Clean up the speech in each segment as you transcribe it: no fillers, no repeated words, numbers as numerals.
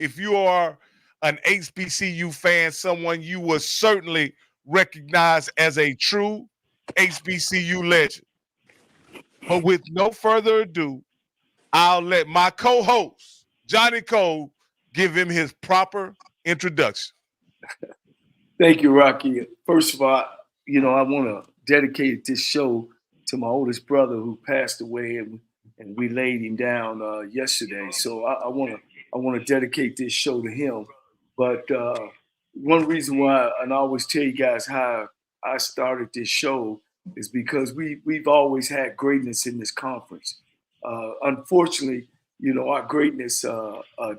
if you are an HBCU fan, someone you will certainly recognize as a true HBCU legend. But with no further ado, I'll let my co-host, Johnny Cole, give him his proper introduction. Thank you, Rocky. First of all, I want to dedicate this show to my oldest brother who passed away, and we laid him down yesterday. So I want to dedicate this show to him. But one reason why, and I always tell you guys how I started this show, is because we've always had greatness in this conference. Unfortunately, our greatness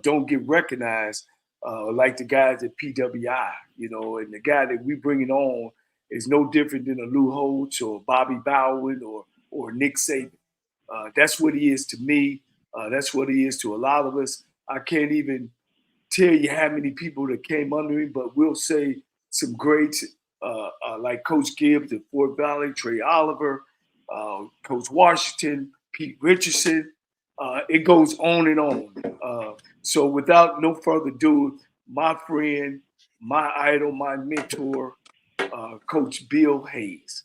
don't get recognized like the guys at PWI, and the guy that we bringing on is no different than a Lou Holtz or Bobby Bowen or Nick Saban. That's what he is to me. That's what he is to a lot of us. I can't even tell you how many people that came under him, but we'll say some greats like Coach Gibbs at Fort Valley, Trey Oliver, Coach Washington, Pete Richardson. It goes on and on. So without no further ado, my friend, my idol, my mentor, Coach Bill Hayes.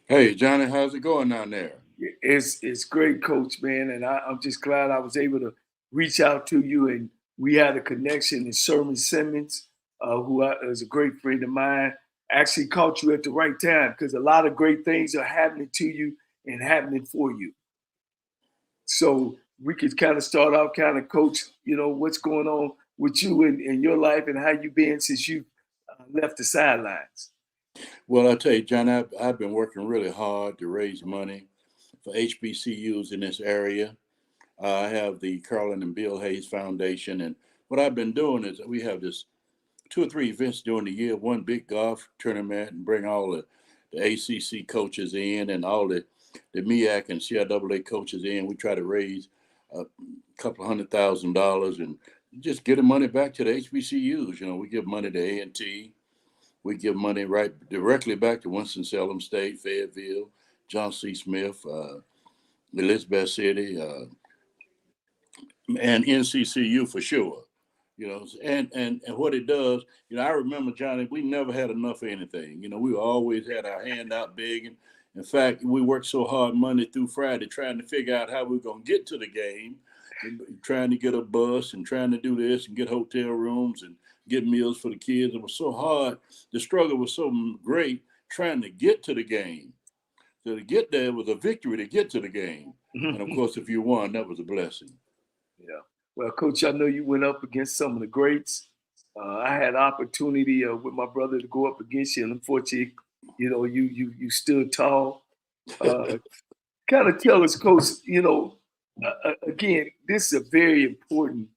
Hey, Johnny, how's it going down there? It's great, Coach, man. And I'm just glad I was able to reach out to you. And we had a connection. And Sherman Simmons, who is a great friend of mine, actually caught you at the right time because a lot of great things are happening to you and happening for you. So we could kind of start out, Coach, what's going on with you in your life and how you've been since you left the sidelines. Well, I tell you, John, I've been working really hard to raise money for HBCUs in this area. I have the Carlin and Bill Hayes Foundation, and what I've been doing is we have this 2 or 3 events during the year, one big golf tournament, and bring all the ACC coaches in and all the MEAC and CIAA coaches in. We try to raise a couple $100,000 and just get the money back to the HBCUs. We give money to A&T. We give money right directly back to Winston-Salem State, Fayetteville, John C. Smith, Elizabeth City, and NCCU for sure. And what it does, I remember, Johnny, we never had enough of anything. We always had our hand out begging. In fact, we worked so hard Monday through Friday trying to figure out how we're going to get to the game, trying to get a bus and trying to do this and get hotel rooms and get meals for the kids. It was so hard. The struggle was so great trying to get to the game. So to get there was a victory to get to the game. And, of course, if you won, that was a blessing. Yeah. Well, Coach, I know you went up against some of the greats. I had opportunity with my brother to go up against you, and unfortunately, you stood tall. Kind of tell us, Coach, again, this is a very important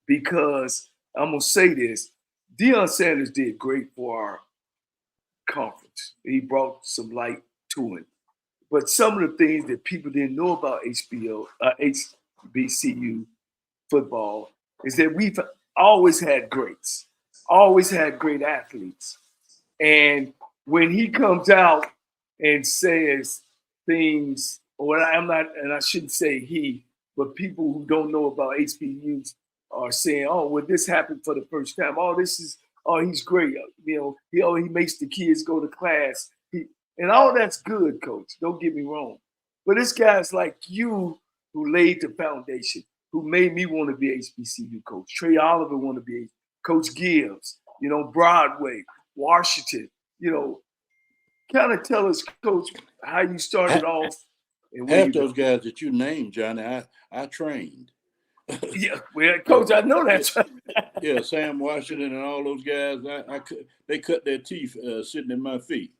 because I'm going to say this. Deion Sanders did great for our conference. He brought some light to it. But some of the things that people didn't know about HBCU football is that we've always had greats, always had great athletes. And when he comes out and says things, or I'm not, and I shouldn't say he, but people who don't know about HBCUs are saying, oh, well, this happened for the first time. Oh, he's great. He makes the kids go to class. And all that's good, Coach. Don't get me wrong. But it's guys like you who laid the foundation, who made me want to be HBCU coach. Trey Oliver want to be Coach Gibbs, Broadway, Washington, kind of tell us, Coach, how you started off. And half those guys that you named, Johnny, I trained. Yeah, well, Coach, I know that. Yeah, Sam Washington and all those guys, they cut their teeth sitting at my feet.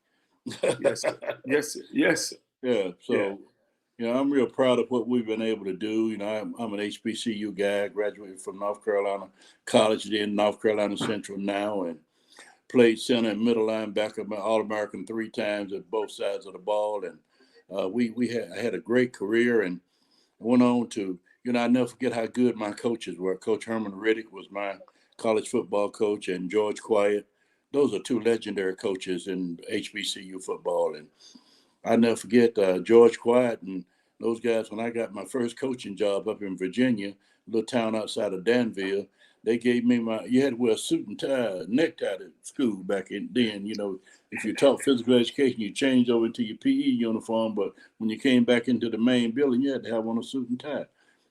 Yes, sir. Yes, sir. Yes, sir. Yeah, so, I'm real proud of what we've been able to do. I'm an HBCU guy, graduated from North Carolina College, then North Carolina Central now, and played center and middle linebacker, All-American 3 times at both sides of the ball. And I had a great career and went on to, I never forget how good my coaches were. Coach Herman Riddick was my college football coach, and George Quiet. Those are 2 legendary coaches in HBCU football. And I never forget George Quiet and those guys. When I got my first coaching job up in Virginia, a little town outside of Danville, they gave me you had to wear a suit and tie, necktie to school back then. If you taught physical education, you changed over into your PE uniform. But when you came back into the main building, you had to have on a suit and tie.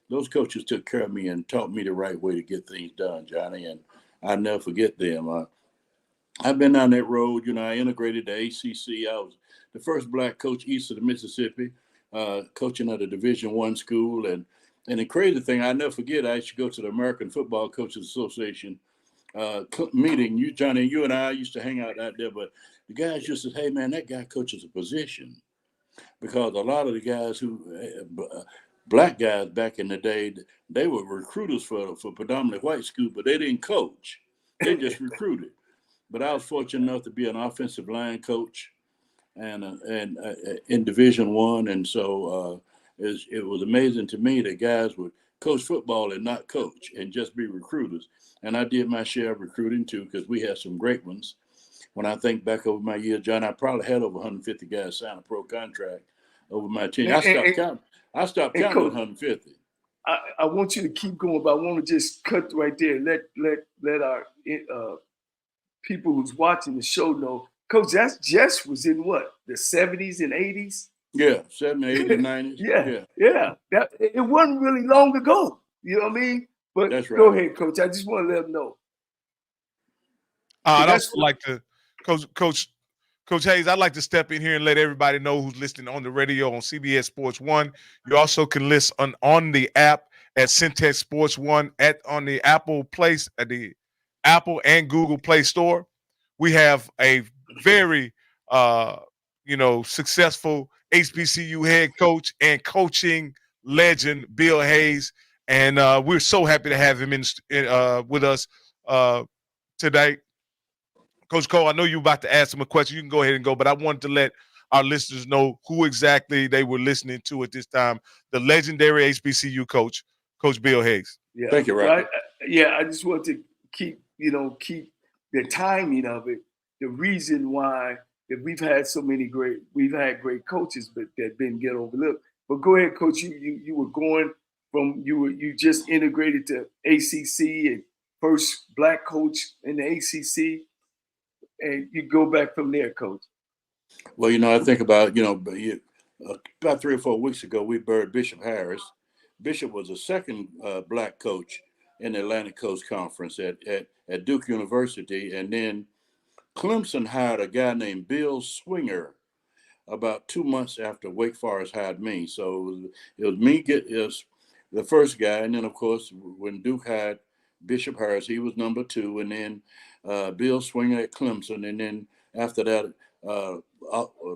Those coaches took care of me and taught me the right way to get things done, Johnny. And I'll never forget them. I've been down that road. I integrated the ACC. I was the first black coach east of the Mississippi, coaching at a Division I school. And the crazy thing, I never forget, I used to go to the American Football Coaches Association meeting. Johnny, you and I used to hang out there, but the guys used to say, hey, man, that guy coaches a position. Because a lot of the guys black guys back in the day, they were recruiters for predominantly white schools, but they didn't coach. They just recruited. But I was fortunate enough to be an offensive line coach and in Division I. And so it was amazing to me that guys would coach football and not coach and just be recruiters. And I did my share of recruiting too, because we had some great ones. When I think back over my years, John, I probably had over 150 guys sign a pro contract over my tenure. I stopped counting at 150. I want you to keep going, but I want to just cut right there. Let our people who's watching the show know, Coach, Jess was in what, the 70s and 80s? Yeah, 70s, 80s, 90s. Yeah. It wasn't really long ago. You know what I mean? But that's right. Go ahead, Coach. I just want to let them know. I'd also like to, Coach Hayes, I'd like to step in here and let everybody know who's listening on the radio on CBS Sports 1. You also can listen on the app at Syntex Sports 1 on the Apple Place at the Apple and Google Play Store. We have a very successful HBCU head coach and coaching legend, Bill Hayes, and we're so happy to have him with us today. Coach Cole, I know you're about to ask him a question. You can go ahead and go, but I wanted to let our listeners know who exactly they were listening to at this time. The legendary HBCU coach, Coach Bill Hayes. Yeah. Thank you, Rocky. I just want to keep the timing of it. The reason why that we've had great coaches, but that didn't get overlooked. But go ahead, Coach. You were going from you just integrated to ACC and first black coach in the ACC, and you go back from there, Coach. Well, I think about about 3 or 4 weeks ago we buried Bishop Harris. Bishop was the second black coach in the Atlantic Coast Conference at Duke University, and then Clemson hired a guy named Bill Swinger about 2 months after Wake Forest hired me. So it was me the first guy, and then of course when Duke hired Bishop Harris, he was number 2, and then Bill Swinger at Clemson, and then after that, a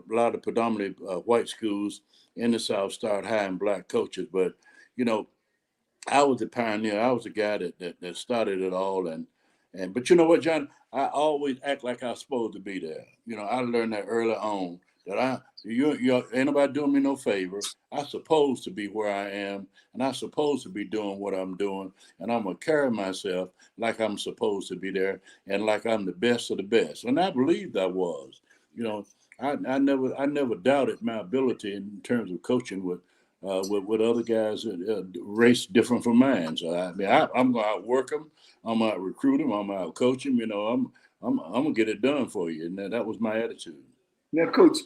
lot of predominantly white schools in the South started hiring black coaches. But I was the pioneer. I was the guy that started it all, but you know what, John? I always act like I was supposed to be there. I learned that early on that ain't nobody doing me no favor. I'm supposed to be where I am, and I'm supposed to be doing what I'm doing, and I'm gonna carry myself like I'm supposed to be there, and like I'm the best of the best. And I believed I was. I never doubted my ability in terms of coaching with other guys race different from mine. So I'm gonna outwork them. I'm gonna out recruit them. I'm gonna out coach them. I'm gonna get it done for you, and that was my attitude. Now, Coach,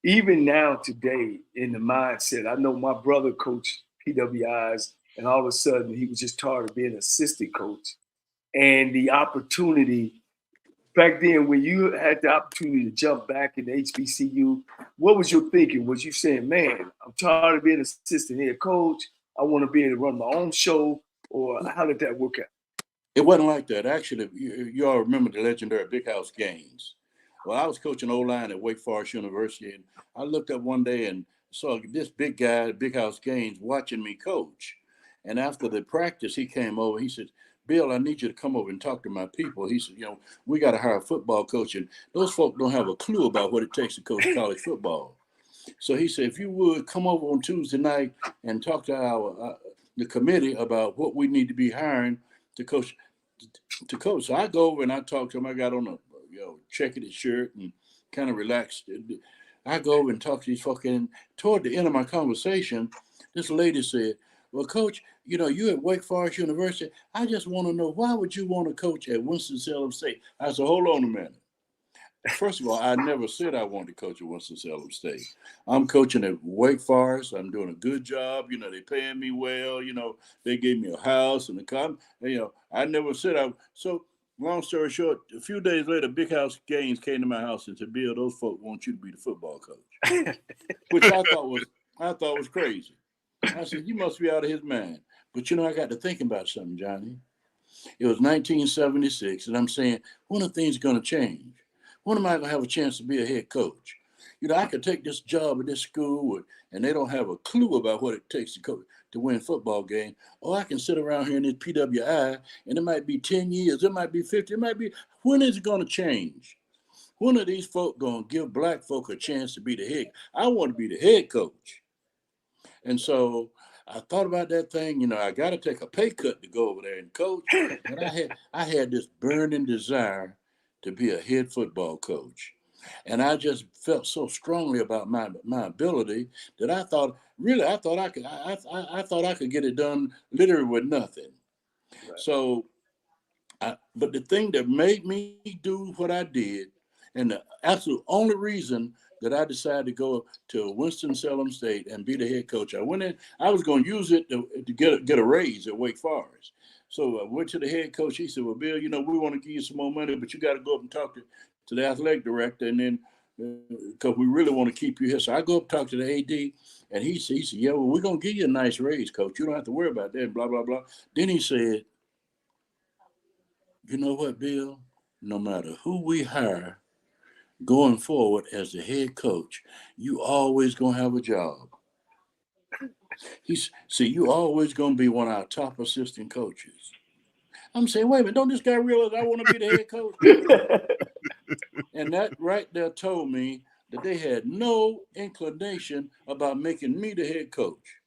even now today in the mindset, I know my brother coached PWIs, and all of a sudden he was just tired of being an assistant coach. And the opportunity, back then when you had the opportunity to jump back into HBCU, what was your thinking? Was you saying, man, I'm tired of being an assistant head coach, I want to be able to run my own show, or how did that work out? It wasn't like that. Actually, you all remember the legendary Big House Gaines. Well, I was coaching O-line at Wake Forest University, and I looked up one day and saw this big guy, Big House Gaines, watching me coach. And after the practice, he came over. He said, Bill, I need you to come over and talk to my people. He said, we got to hire a football coach, and those folks don't have a clue about what it takes to coach college football. So he said, if you would come over on Tuesday night and talk to the committee about what we need to be hiring to coach. So I go over and I talk to him. I got on a checkered shirt and kind of relaxed. I go over and talk to these folks, and toward the end of my conversation, this lady said, well, Coach, you know, you at Wake Forest University. I just want to know, why would you want to coach at Winston-Salem State? I said, hold on a minute. First of all, I never said I wanted to coach at Winston-Salem State. I'm coaching at Wake Forest. I'm doing a good job. You know, they paying me well. You know, they gave me a house and a car. You know, I never said I. So long story short, a few days later, Big House Gaines came to my house and said, Bill, those folk want you to be the football coach, which I thought was crazy. I said, you must be out of his mind. But, you know, I got to thinking about something, Johnny. It was 1976, and I'm saying, when are things going to change? When am I going to have a chance to be a head coach? You know, I could take this job at this school and they don't have a clue about what it takes to coach, to win football game. Or I can sit around here in this PWI and it might be 10 years, it might be 50, it might be, when is it going to change? When are these folk going to give black folk a chance to be the head? I want to be the head coach. And so I thought about that thing, you know, I got to take a pay cut to go over there and coach. But I had this burning desire to be a head football coach. And I just felt so strongly about my ability that I thought I could get it done literally with nothing. Right. So, but the thing that made me do what I did, and the absolute only reason that I decided to go to Winston-Salem State and be the head coach, I went in, I was going to use it to get a raise at Wake Forest. So I went to the head coach. He said, well, Bill, you know, we want to give you some more money, but you got to go up and talk to the athletic director. And then, because we really want to keep you here. So I go up and talk to the AD, and he said, yeah, well, we're going to give you a nice raise, coach. You don't have to worry about that, blah, blah, blah. Then he said, you know what, Bill? No matter who we hire going forward as the head coach, you always going to have a job. You always going to be one of our top assistant coaches. I'm saying, wait a minute, don't this guy realize I want to be the head coach? And that right there told me that they had no inclination about making me the head coach.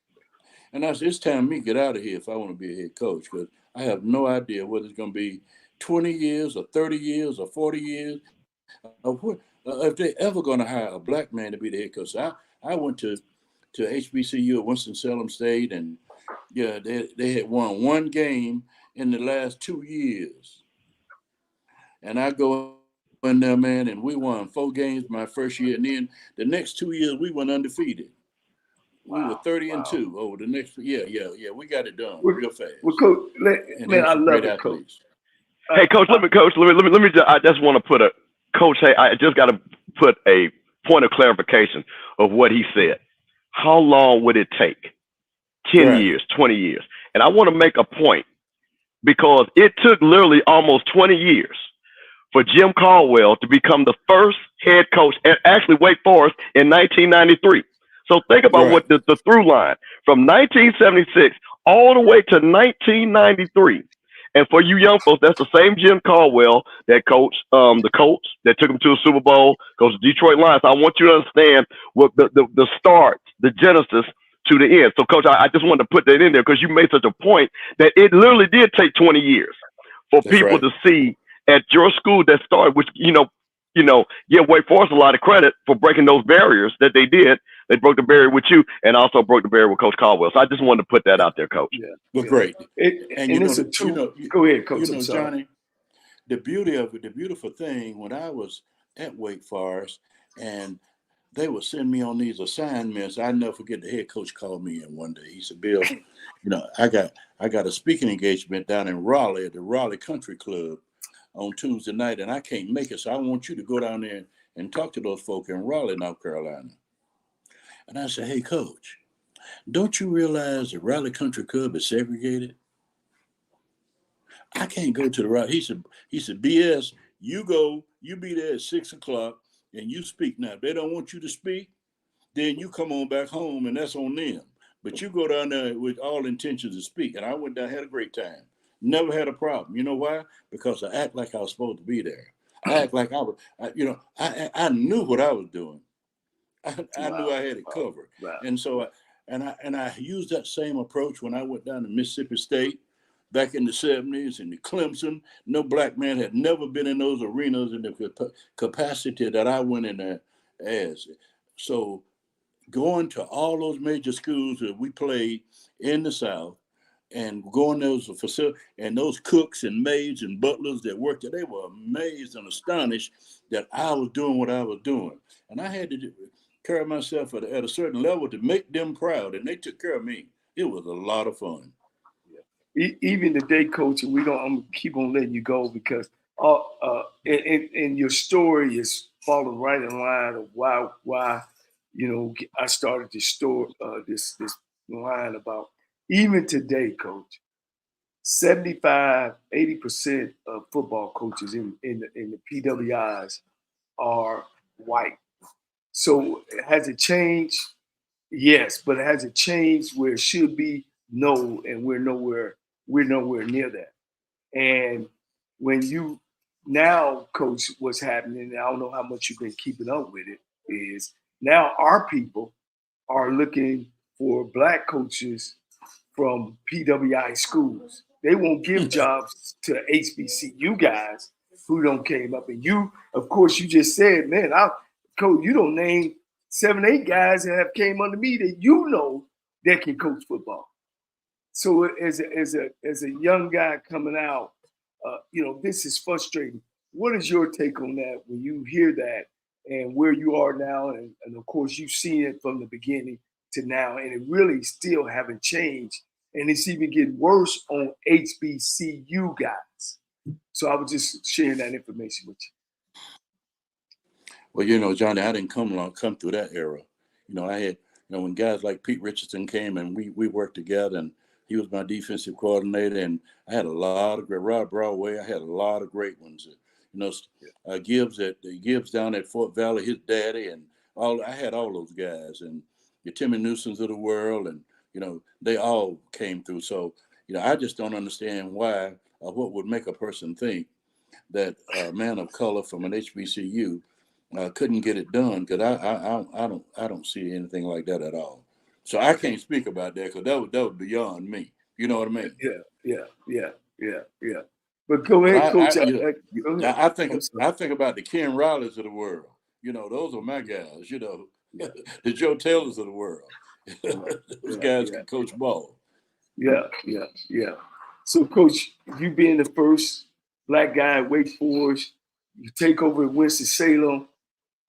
And I said, it's time for me to get out of here if I want to be a head coach, because I have no idea whether it's going to be 20 years or 30 years or 40 years, if they're ever going to hire a black man to be the head coach. So I went to HBCU at Winston-Salem State, and yeah, they had won one game in the last 2 years. And I go in there, man, and we won 4 games my first year. And then the next 2 years, we went undefeated. We were 30-2 over the next. Yeah. We got it done real fast. Well, Coach, man, I love it, Coach. Hey, Coach, let me I just want to put Coach, hey, I just got to put a point of clarification of what he said. How long would it take? 10 years, 20 years? And I want to make a point, because it took literally almost 20 years for Jim Caldwell to become the first head coach at actually Wake Forest in 1993. So think about what the through line from 1976 all the way to 1993. And for you young folks, that's the same Jim Caldwell that coached the Colts, that took them to a Super Bowl, coached the Detroit Lions. So I want you to understand what the start, the genesis to the end. So, Coach, I just wanted to put that in there because you made such a point that it literally did take 20 years for people to see at your school that started, which, give Wake Forest a lot of credit for breaking those barriers that they did. They broke the barrier with you and also broke the barrier with Coach Caldwell. So I just wanted to put that out there, Coach. Yeah, well, great. Go ahead, Coach. Johnny, the beautiful thing, when I was at Wake Forest and they would send me on these assignments, I never forget the head coach called me in one day. He said, Bill, I got a speaking engagement down in Raleigh at the Raleigh Country Club on Tuesday night, and I can't make it. So I want you to go down there and talk to those folk in Raleigh, North Carolina. And I said, hey, Coach, don't you realize the Raleigh Country Club is segregated? I can't go to the Raleigh. He said, BS, you go, you be there at 6 o'clock and you speak. Now, if they don't want you to speak, then you come on back home and that's on them. But you go down there with all intentions to speak. And I went down, had a great time. Never had a problem. You know why? Because I act like I was supposed to be there. I act like I knew what I was doing. I knew I had it covered. Wow. And so, I used that same approach when I went down to Mississippi State back in the 70s and the Clemson. No black man had never been in those arenas in the capacity that I went in there as. So going to all those major schools that we played in the South, and going to those facilities, and those cooks and maids and butlers that worked there, they were amazed and astonished that I was doing what I was doing. And I had to carry myself at a certain level to make them proud, and they took care of me. It was a lot of fun. Even today, Coach, I'm gonna keep on letting you go because and your story is falling right in line of why I started this story, this line about even today, Coach. 75-80% of football coaches in the PWIs are white. So has it changed? Yes, but has it changed where it should be? No, and we're nowhere near that. And when you now, Coach, what's happening, and I don't know how much you've been keeping up with it, is now our people are looking for black coaches from PWI schools. They won't give jobs to HBCU guys who don't came up. And you, of course, you just said, man, Coach, you don't name 7-8 guys that have came under me that that can coach football. So as a young guy coming out, this is frustrating. What is your take on that when you hear that and where you are now? And of course, you've seen it from the beginning to now, and it really still haven't changed. And it's even getting worse on HBCU guys. So I was just sharing that information with you. Well, Johnny, I didn't come through that era. I had, when guys like Pete Richardson came and we worked together, and he was my defensive coordinator, and I had a lot of great, Rod Broadway, I had a lot of great ones. Gibbs down at Fort Valley, his daddy, and I had all those guys, and the Timmy Newsons of the world, and they all came through. So, I just don't understand why or what would make a person think that a man of color from an HBCU couldn't get it done, because I don't see anything like that at all. So I can't speak about that, because that was beyond me. You know what I mean? Yeah. But go ahead, Coach. I think about the Ken Rileys of the world. Those are my guys. The Joe Taylors of the world. Those guys can coach ball. Yeah. So, Coach, you being the first black guy at Wake Forest, you take over at Winston-Salem,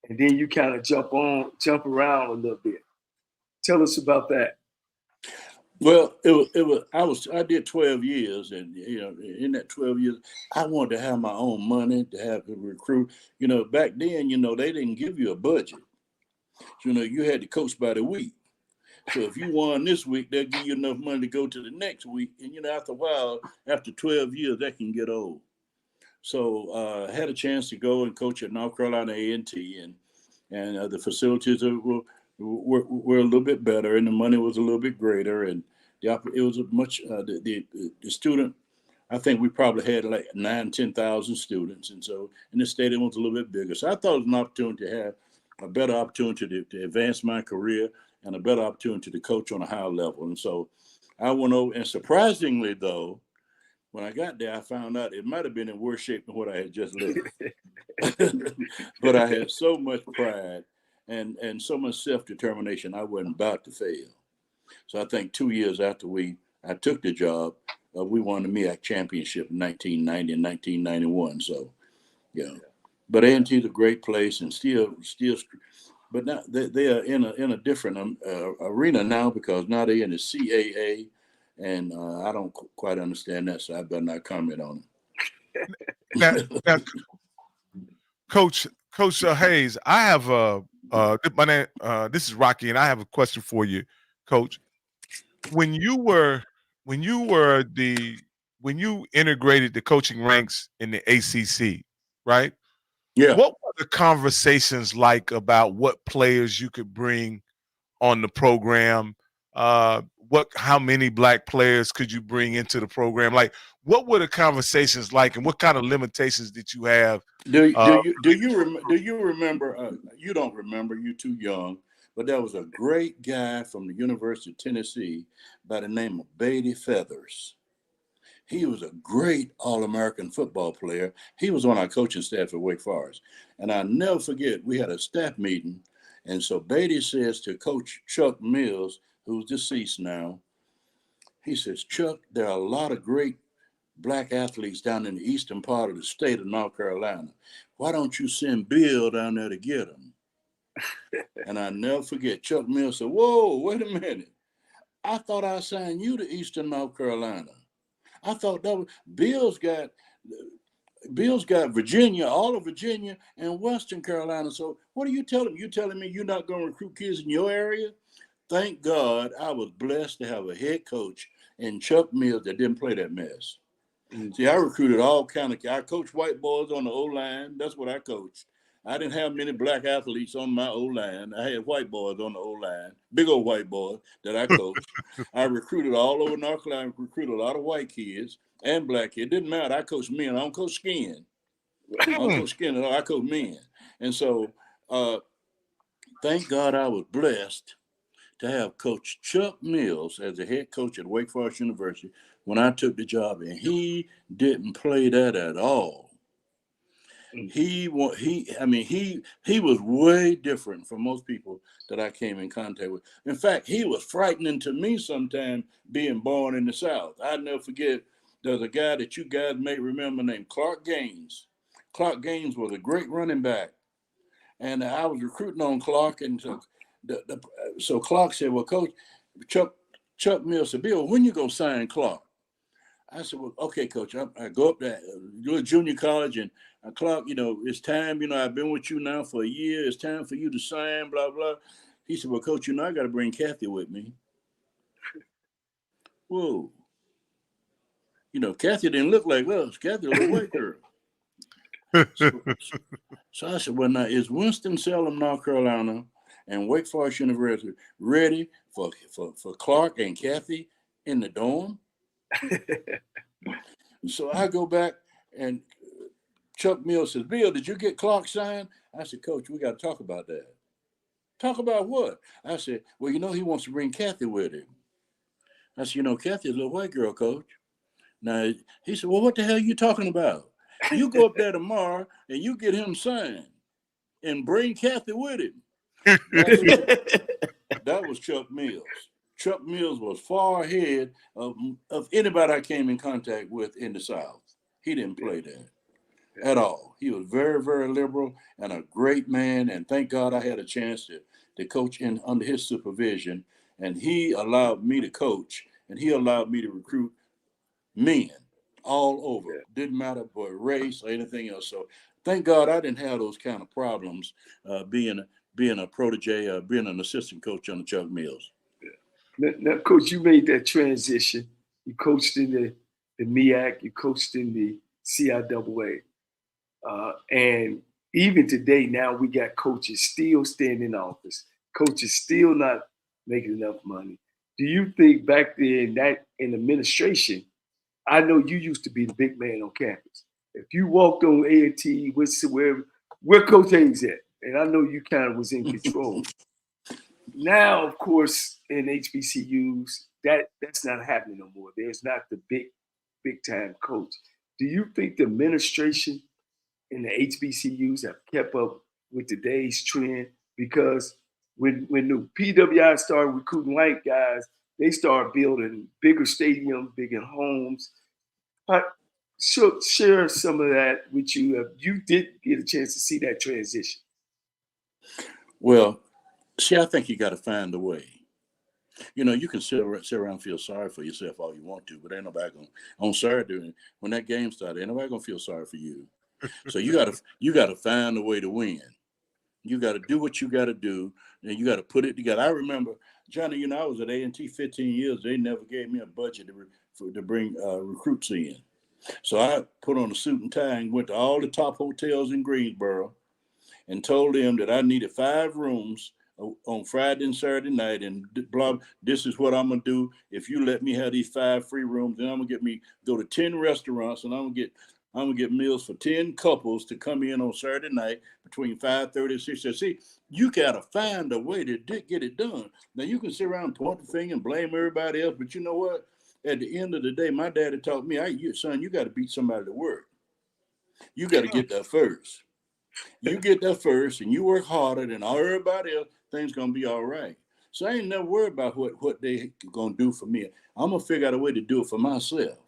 and then you kind of jump around a little bit. Tell us about that. Well, I did 12 years, and in that 12 years, I wanted to have my own money, to have to recruit. Back then, they didn't give you a budget. You had to coach by the week. So if you won this week, they'll give you enough money to go to the next week. And after a while, after 12 years, that can get old. So I had a chance to go and coach at North Carolina A&T, and the facilities were a little bit better, and the money was a little bit greater, and it was the student. I think we probably had like 9,000-10,000 students, and so the stadium was a little bit bigger. So I thought it was an opportunity to have a better opportunity to advance my career and a better opportunity to coach on a higher level. And so I went over, and surprisingly though, when I got there, I found out it might have been in worse shape than what I had just left. But I had so much pride and so much self-determination, I wasn't about to fail. So I think 2 years after I took the job, we won the MEAC championship in 1990 and 1991. So, but A&T is a great place, and still, but now they are in a different arena now, because now they're in the CAA, and I don't quite understand that, so I better not comment on it. Now, Coach Hayes, I have my name. This is Rocky, and I have a question for you, Coach. When you integrated the coaching ranks in the ACC, right? Yeah. What were the conversations like about what players you could bring on the program? How many black players could you bring into the program? Like, what were the conversations like, and what kind of limitations did you have? Do you remember? You don't remember. You're too young. But there was a great guy from the University of Tennessee by the name of Beatty Feathers. He was a great All-American football player. He was on our coaching staff at Wake Forest. And I'll never forget, we had a staff meeting, And so Beatty says to Coach Chuck Mills, who's deceased now, he says, Chuck, there are a lot of great black athletes down in the eastern part of the state of North Carolina. Why don't you send Bill down there to get them? And I never forget, Chuck Mills said, whoa, wait a minute. I thought I signed you to Eastern North Carolina. I thought that was, Bill's got Virginia, all of Virginia and Western Carolina. So what are you telling me? You telling me you're not going to recruit kids in your area? Thank God I was blessed to have a head coach in Chuck Mills that didn't play that mess. Mm-hmm. See, I recruited all kind of, I coached white boys on the O-line. That's what I coached. I didn't have many black athletes on my O-line. I had white boys on the O-line, big old white boys that I coached. I recruited all over North Carolina, recruited a lot of white kids and black kids. It didn't matter. I coached men. I don't coach skin. I don't coach skin at all. I coach men. And so thank God I was blessed to have Coach Chuck Mills as the head coach at Wake Forest University when I took the job, and he didn't play that at all. He was way different from most people that I came in contact with. In fact, he was frightening to me sometimes being born in the South. I'll never forget, there's a guy that you guys may remember named Clark Gaines. Clark Gaines was a great running back. And I was recruiting on Clark, and so Clark said, well, Coach, Chuck Mills said, Bill, when you going to sign Clark? I said, well, okay, Coach, I go up there, go to junior college, and Clark, it's time, I've been with you now for a year. It's time for you to sign, blah, blah. He said, well, Coach, I got to bring Kathy with me. Whoa. Kathy didn't look like us. Kathy was a white girl. So I said, well, now, is Winston-Salem, North Carolina, and Wake Forest University ready for Clark and Kathy in the dorm? So I go back, and Chuck Mills says, Bill, did you get Clark signed? I said, Coach, we got to talk about that. Talk about what? I said, well, he wants to bring Kathy with him. I said, Kathy's a little white girl, Coach. Now, he said, well, what the hell are you talking about? You go up there tomorrow and you get him signed and bring Kathy with him. That was Chuck Mills. Chuck Mills was far ahead of anybody I came in contact with in the South. He didn't play that at all. He was very, very liberal and a great man. And thank God I had a chance to coach under his supervision. And he allowed me to coach, and he allowed me to recruit men all over. Didn't matter for race or anything else. So thank God I didn't have those kind of problems being a protege, being an assistant coach under Chuck Mills. Now, Coach, you made that transition. You coached in the MEAC. You coached in the CIAA. And even today, now we got coaches still staying in office. Coaches still not making enough money. Do you think back then that in administration, I know you used to be the big man on campus. If you walked on A&T, where Coach Hayes at? And I know you kind of was in control. Now, of course, in HBCUs, that's not happening no more. There's not the big time coach. Do you think the administration in the HBCUs have kept up with today's trend? Because when the PWI started recruiting white guys, they started building bigger stadiums, bigger homes. Share some of that with you. You did get a chance to see that transition. Well, see, I think you got to find a way. You can sit around and feel sorry for yourself all you want to, but ain't nobody going on Saturday when that game started. Ain't nobody gonna feel sorry for you. So you gotta find a way to win. You got to do what you got to do, and you got to put it together. I remember, Johnny, I was at A&T 15 years. They never gave me a budget to bring recruits in. So I put on a suit and tie and went to all the top hotels in Greensboro and told them that I needed 5 rooms on Friday and Saturday night, and blah, this is what I'm going to do. If you let me have these 5 free rooms, then I'm going to go to 10 restaurants, and I'm going to get meals for 10 couples to come in on Saturday night between 5:30 and 6:30. See, you got to find a way to get it done. Now, you can sit around and point the finger and blame everybody else, but you know what? At the end of the day, my daddy taught me, son, you got to beat somebody to work. You got to get there first. You get there first, and you work harder than everybody else. things gonna be all right. So I ain't never worried about what they gonna do for me. I'm gonna figure out a way to do it for myself.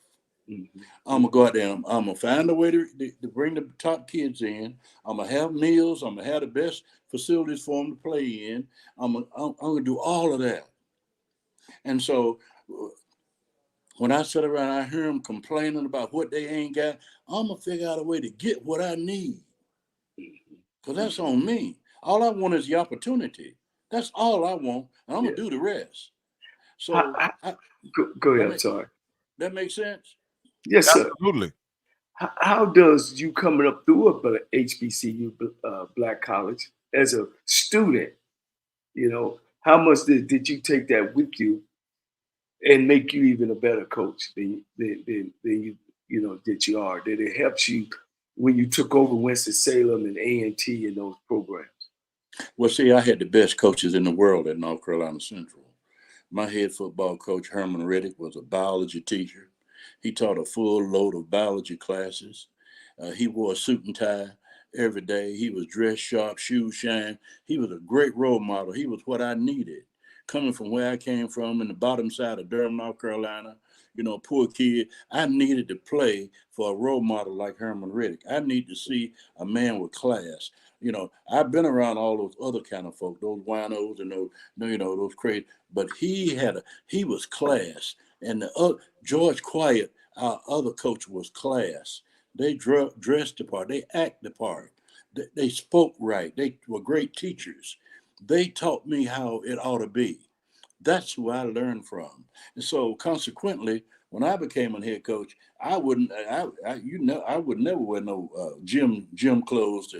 Mm-hmm. I'm gonna go out there. I'm gonna find a way to bring the top kids in. I'm gonna have meals. I'm gonna have the best facilities for them to play in. I'm gonna do all of that. And so when I sit around, I hear them complaining about what they ain't got. I'm gonna figure out a way to get what I need, because that's on me. All I want is the opportunity. That's all I want, and I'm gonna do the rest. So go ahead. I'm sorry. That makes sense? Yes, sir. Absolutely. How does you coming up through a HBCU black college as a student, how much did you take that with you and make you even a better coach than you that you are? Did it help you when you took over Winston-Salem and A&T and those programs? Well, see, I had the best coaches in the world at North Carolina Central. My head football coach, Herman Riddick, was a biology teacher. He taught a full load of biology classes. He wore a suit and tie every day. He was dressed sharp, shoes shine. He was a great role model. He was what I needed. Coming from where I came from in the bottom side of Durham, North Carolina, poor kid, I needed to play for a role model like Herman Riddick. I need to see a man with class. I've been around all those other kind of folk, those winos and those crazy, but he was class. And the George Quiet, our other coach, was class. They dressed the part. They act the part. They spoke right. They were great teachers. They taught me how it ought to be. That's who I learned from. And so consequently, when I became a head coach, I would never wear no gym clothes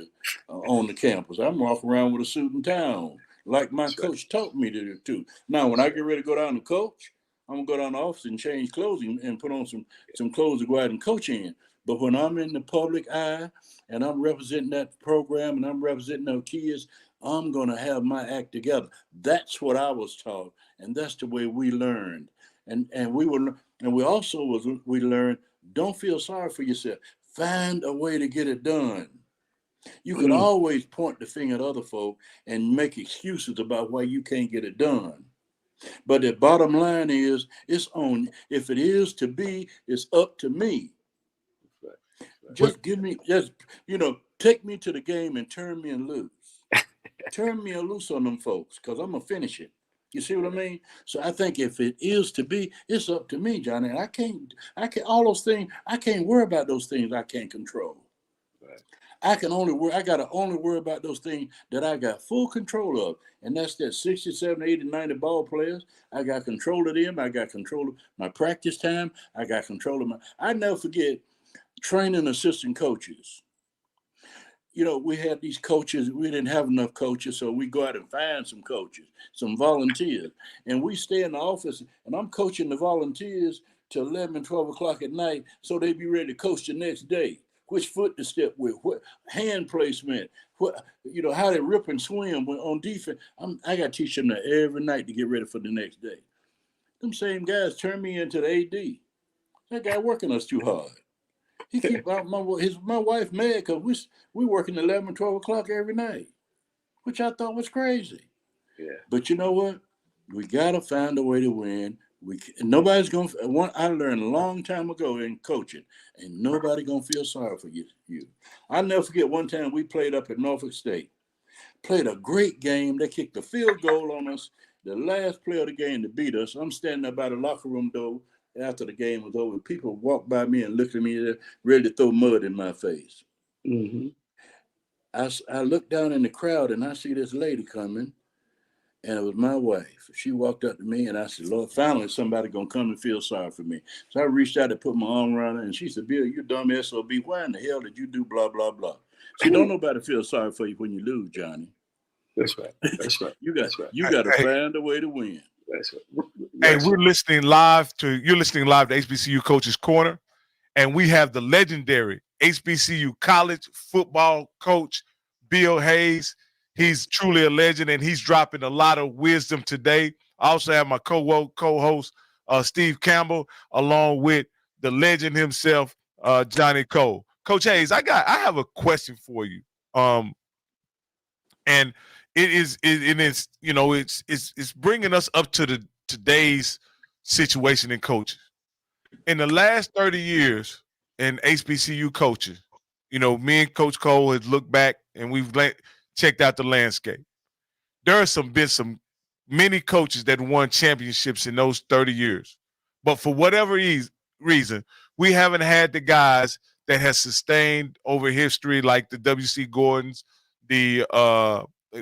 on the campus. I'm walking around with a suit and tie on, like my coach taught me to do. Now, when I get ready to go down to coach, I'm gonna go down to the office and change clothes and put on some clothes to go out and coach in. But when I'm in the public eye and I'm representing that program and I'm representing those kids, I'm gonna have my act together. That's what I was taught, and that's the way we learned. And we learned, don't feel sorry for yourself. Find a way to get it done. You can always point the finger at other folk and make excuses about why you can't get it done. But the bottom line is, it's on. If it is to be, it's up to me. Just take me to the game and turn me loose. Turn me loose on them folks, because I'm gonna finish it. You see what I mean? So I think if it is to be, it's up to me, Johnny. And I can't all those things. I can't worry about those things I can't control. Right. I gotta only worry about those things that I got full control of. And that's that 60, 70, 80, 90 ball players. I got control of them. I got control of my practice time. I got control of I never forget training assistant coaches. We had these coaches. We didn't have enough coaches, so we go out and find some coaches, some volunteers. And we stay in the office, and I'm coaching the volunteers till 11, 12 o'clock at night, so they be ready to coach the next day. Which foot to step with, what hand placement, how they rip and swim on defense. I got to teach them that every night to get ready for the next day. Them same guys turn me into the AD. That guy working us too hard. He keep my wife mad because we working 11, 12 o'clock every night, which I thought was crazy. Yeah. But you know what? We got to find a way to win. Nobody's going to, I learned a long time ago in coaching, ain't nobody going to feel sorry for you. I'll never forget one time we played up at Norfolk State. Played a great game. They kicked a field goal on us. The last play of the game to beat us. I'm standing there by the locker room door after the game was over. People walked by me and looked at me, ready to throw mud in my face. Mm-hmm. I looked down in the crowd and I see this lady coming. And it was my wife. She walked up to me and I said, Lord, finally somebody gonna come and feel sorry for me. So I reached out to put my arm around her and she said, Bill, you dumb SOB, why in the hell did you do blah, blah, blah? See, don't nobody feel sorry for you when you lose, Johnny. That's right. That's right. You got to find a way to win. That's right. Hey, you're listening live to HBCU Coaches Corner, and we have the legendary HBCU college football coach, Bill Hayes. He's truly a legend, and he's dropping a lot of wisdom today. I also have my co-host, Steve Campbell, along with the legend himself, Johnny Cole. Coach Hayes, I have a question for you. And it's it's bringing us up to the today's situation in coaching. In the last 30 years in HBCU coaching, me and Coach Cole has looked back and we've checked out the landscape. There have been some many coaches that won championships in those 30 years. But for whatever reason, we haven't had the guys that has sustained over history like the W.C. Gordons, the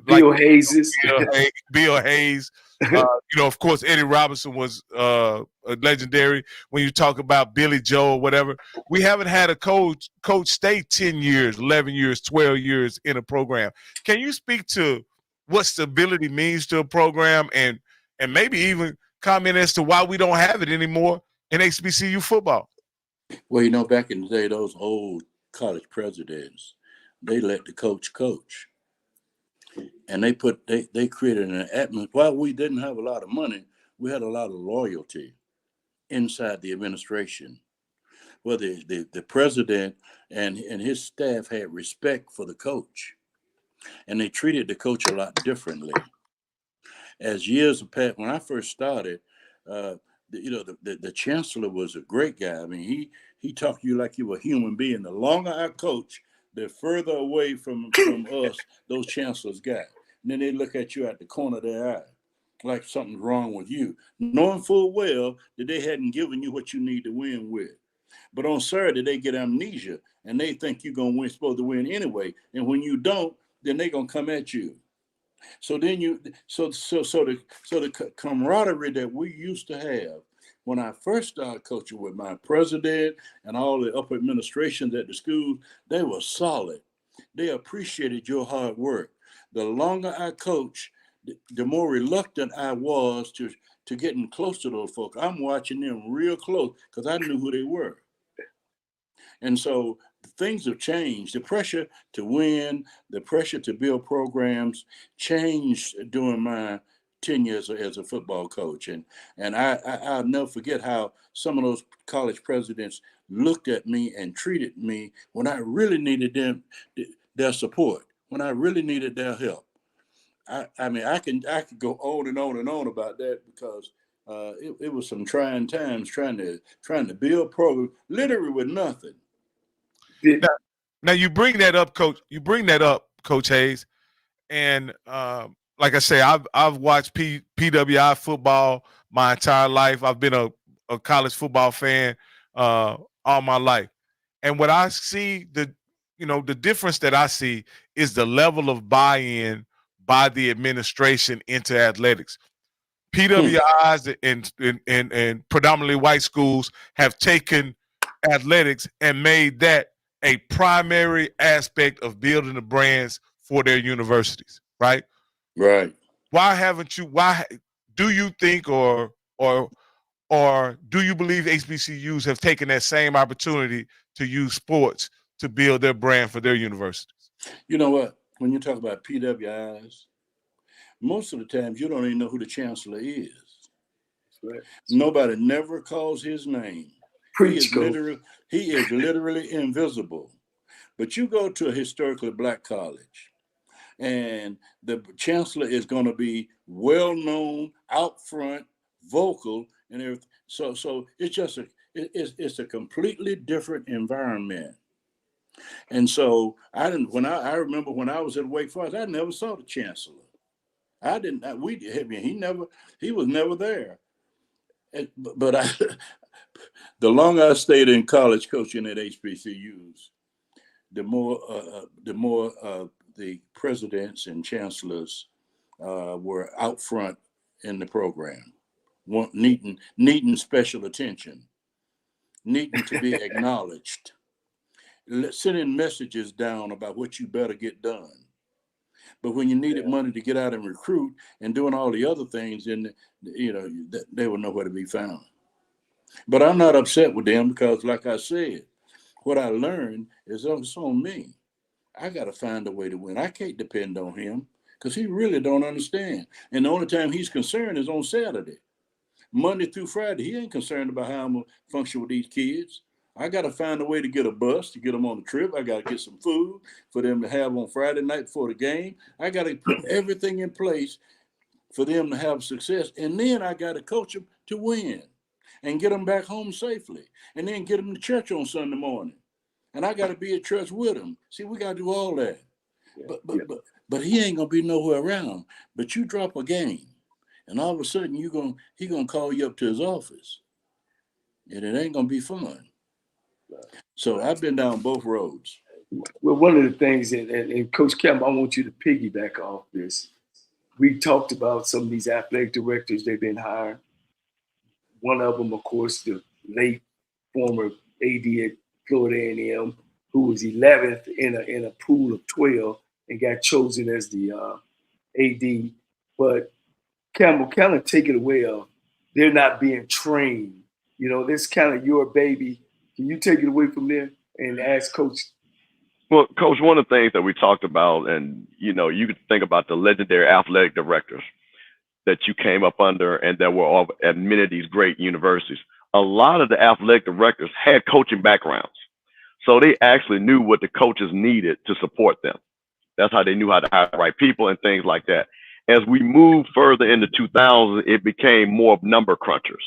Bill Hayes. Bill Hayes. Of course, Eddie Robinson was legendary. When you talk about Billy Joe or whatever, we haven't had a coach stay 10 years, 11 years, 12 years in a program. Can you speak to what stability means to a program and maybe even comment as to why we don't have it anymore in HBCU football? Well, back in the day, those old college presidents, they let the coach coach. And they created an atmosphere. While we didn't have a lot of money, we had a lot of loyalty inside the administration. Well, the president and his staff had respect for the coach. And they treated the coach a lot differently. As years have passed, when I first started, the chancellor was a great guy. I mean, he talked to you like you were a human being. The longer I coach, the further away from us those chancellors got. And then they look at you at the corner of their eye, like something's wrong with you, knowing full well that they hadn't given you what you need to win with. But on Saturday, they get amnesia, and they think you're going to win, supposed to win anyway. And when you don't, then they're going to come at you. So then the camaraderie that we used to have when I first started coaching with my president and all the upper administrations at the schools, they were solid. They appreciated your hard work. The longer I coach, the more reluctant I was to getting close to those folks. I'm watching them real close because I knew who they were. And so things have changed. The pressure to win, the pressure to build programs changed during my 10 years as a football coach. And I'll never forget how some of those college presidents looked at me and treated me when I really needed their support, when I really needed their help. I mean, I could go on and on and on about that because it was some trying times trying to build programs literally with nothing. Now you bring that up, Coach. You bring that up, Coach Hayes, and like I say, I've watched PWI football my entire life. I've been a college football fan all my life, and what I see the difference that I see is the level of buy-in by the administration into athletics. PWIs and predominantly white schools have taken athletics and made that a primary aspect of building the brands for their universities, right? Right. Why do you think or do you believe HBCUs have taken that same opportunity to use sports to build their brand for their universities? You know what? When you talk about PWIs, most of the times you don't even know who the chancellor is. Right. Nobody never calls his name. He is literally invisible. But you go to a historically black college, and the chancellor is going to be well known, out front, vocal, and everything. So it's just it's a completely different environment. And so I remember when I was at Wake Forest, I never saw the chancellor. He was never there. But the longer I stayed in college coaching at HBCUs, the more the presidents and chancellors were out front in the program, needing special attention, needing to be acknowledged, sending messages down about what you better get done. But when you needed money to get out and recruit and doing all the other things, then they were nowhere to be found. But I'm not upset with them because, like I said, what I learned is it's on me. I got to find a way to win. I can't depend on him because he really don't understand. And the only time he's concerned is on Saturday. Monday through Friday, he ain't concerned about how I'm going to function with these kids. I got to find a way to get a bus to get them on the trip. I got to get some food for them to have on Friday night before the game. I got to put everything in place for them to have success. And then I got to coach them to win and get them back home safely, and then get them to church on Sunday morning. And I got to be at church with them. See, we got to do all that. But he ain't going to be nowhere around. But you drop a game, and all of a sudden he going to call you up to his office. And it ain't going to be fun. So I've been down both roads. Well, one of the things, and Coach Kemp, I want you to piggyback off this. We talked about some of these athletic directors they've been hired. One of them, of course, the late former AD at Florida A&M, who was 11th in a pool of 12 and got chosen as the AD. But Campbell, kind of take it away of they're not being trained. You know, this kind of your baby. Can you take it away from there and ask Coach? Well, Coach, one of the things that we talked about, and, you know, you could think about the legendary athletic directors that you came up under and that were all at many of these great universities. A lot of the athletic directors had coaching backgrounds. So they actually knew what the coaches needed to support them. That's how they knew how to hire the right people and things like that. As we moved further into 2000, it became more of number crunchers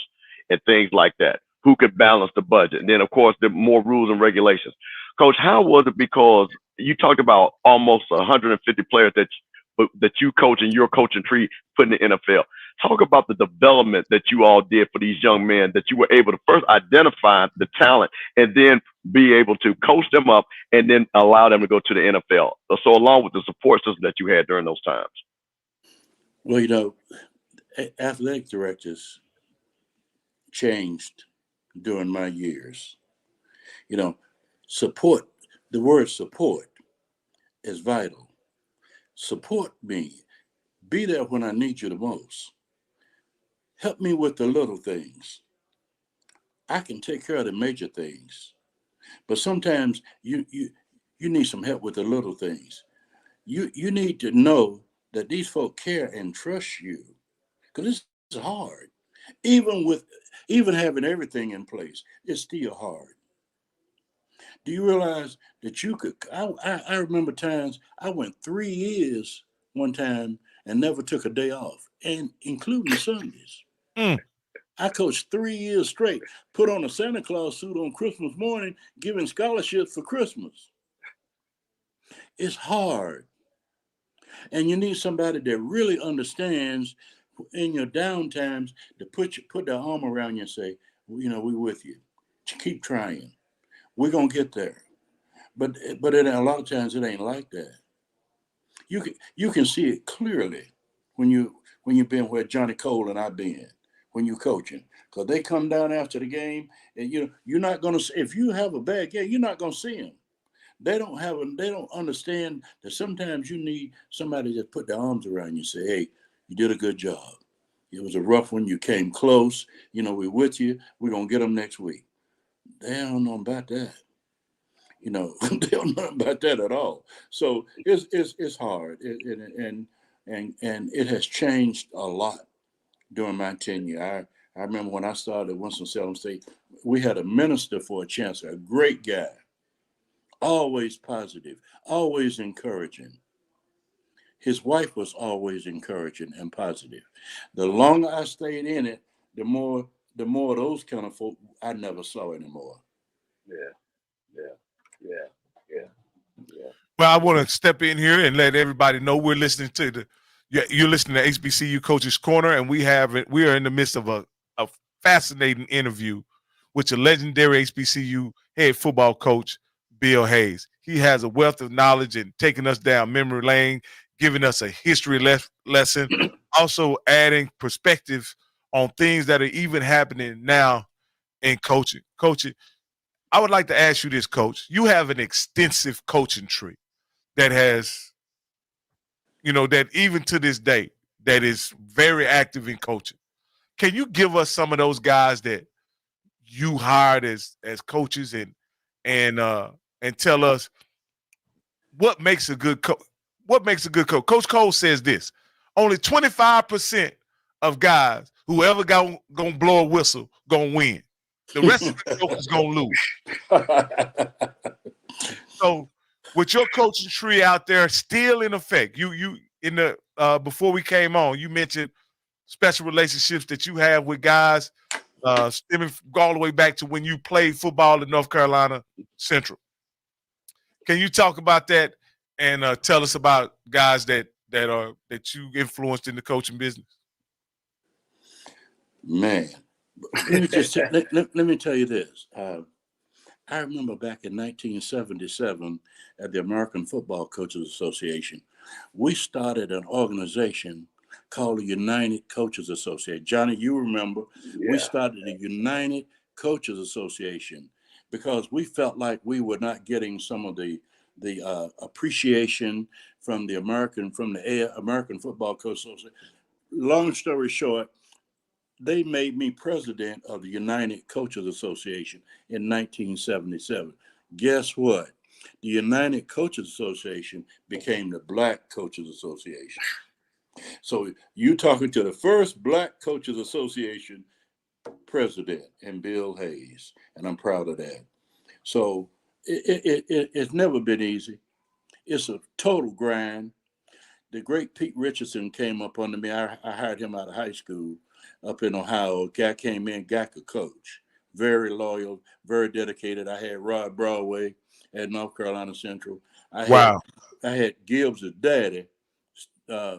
and things like that. Who could balance the budget? And then, of course, the more rules and regulations. Coach, how was it? Because you talked about almost 150 players that you coach and your coaching tree put in the NFL. Talk about the development that you all did for these young men, that you were able to first identify the talent and then be able to coach them up and then allow them to go to the NFL. So along with the support system that you had during those times. Well, you know, athletic directors changed during my years. You know, support, the word support is vital. Support me. Be there when I need you the most. Help me with the little things. I can take care of the major things, but sometimes you need some help with the little things. You need to know that these folk care and trust you, because it's hard. Even having everything in place, it's still hard. Do you realize that you could? I remember times I went 3 years one time and never took a day off, and including Sundays. I coached 3 years straight, put on a Santa Claus suit on Christmas morning, giving scholarships for Christmas. It's hard. And you need somebody that really understands in your down times to put their arm around you and say, well, you know, we're with you. Keep trying. We're going to get there. But a lot of times it ain't like that. You can see it clearly when you've been where Johnny Cole and I've been, when you're coaching. Because they come down after the game and you're not going to, if you have a bad game, you're not going to see them. They don't understand that sometimes you need somebody to put their arms around you and say, hey, you did a good job. It was a rough one. You came close. You know, we're with you. We're going to get them next week. They don't know about that. You know, they don't know about that at all. So it's hard. And it has changed a lot during my tenure. I remember when I started at Winston-Salem State, we had a minister for a chancellor, a great guy. Always positive, always encouraging. His wife was always encouraging and positive. The longer I stayed in it, the more of those kind of folk I never saw anymore. Yeah. Well, I want to step in here and let everybody know we're listening to you're listening to HBCU Coaches Corner, and we are in the midst of a fascinating interview with the legendary HBCU head football coach, Bill Hayes. He has a wealth of knowledge and taking us down memory lane, giving us a history lesson, also adding perspective on things that are even happening now in coaching. Coaching, I would like to ask you this, Coach. You have an extensive coaching tree that has, that even to this day, that is very active in coaching. Can you give us some of those guys that you hired as coaches and tell us what makes a good coach? What makes a good coach? Coach Cole says this: only 25% of guys who ever gonna blow a whistle gonna win. The rest of the jokers gonna lose. So with your coaching tree out there still in effect, you in the before we came on, you mentioned special relationships that you have with guys stemming all the way back to when you played football at North Carolina Central. Can you talk about that and tell us about guys that you influenced in the coaching business? Man, let me just let me tell you this. I remember back in 1977 at the American Football Coaches Association, we started an organization called the United Coaches Association. Johnny, you remember, we started the United Coaches Association because we felt like we were not getting some of the appreciation from the American Football Coaches Association. Long story short, they made me president of the United Coaches Association in 1977. Guess what? The United Coaches Association became the Black Coaches Association. So you talking to the first Black Coaches Association president and Bill Hayes, and I'm proud of that. So it's never been easy. It's a total grind. The great Pete Richardson came up under me. I hired him out of high school up in Ohio. Guy came in, guy could coach. Very loyal, very dedicated. I had Rod Broadway at North Carolina Central. I had Gibbs' daddy,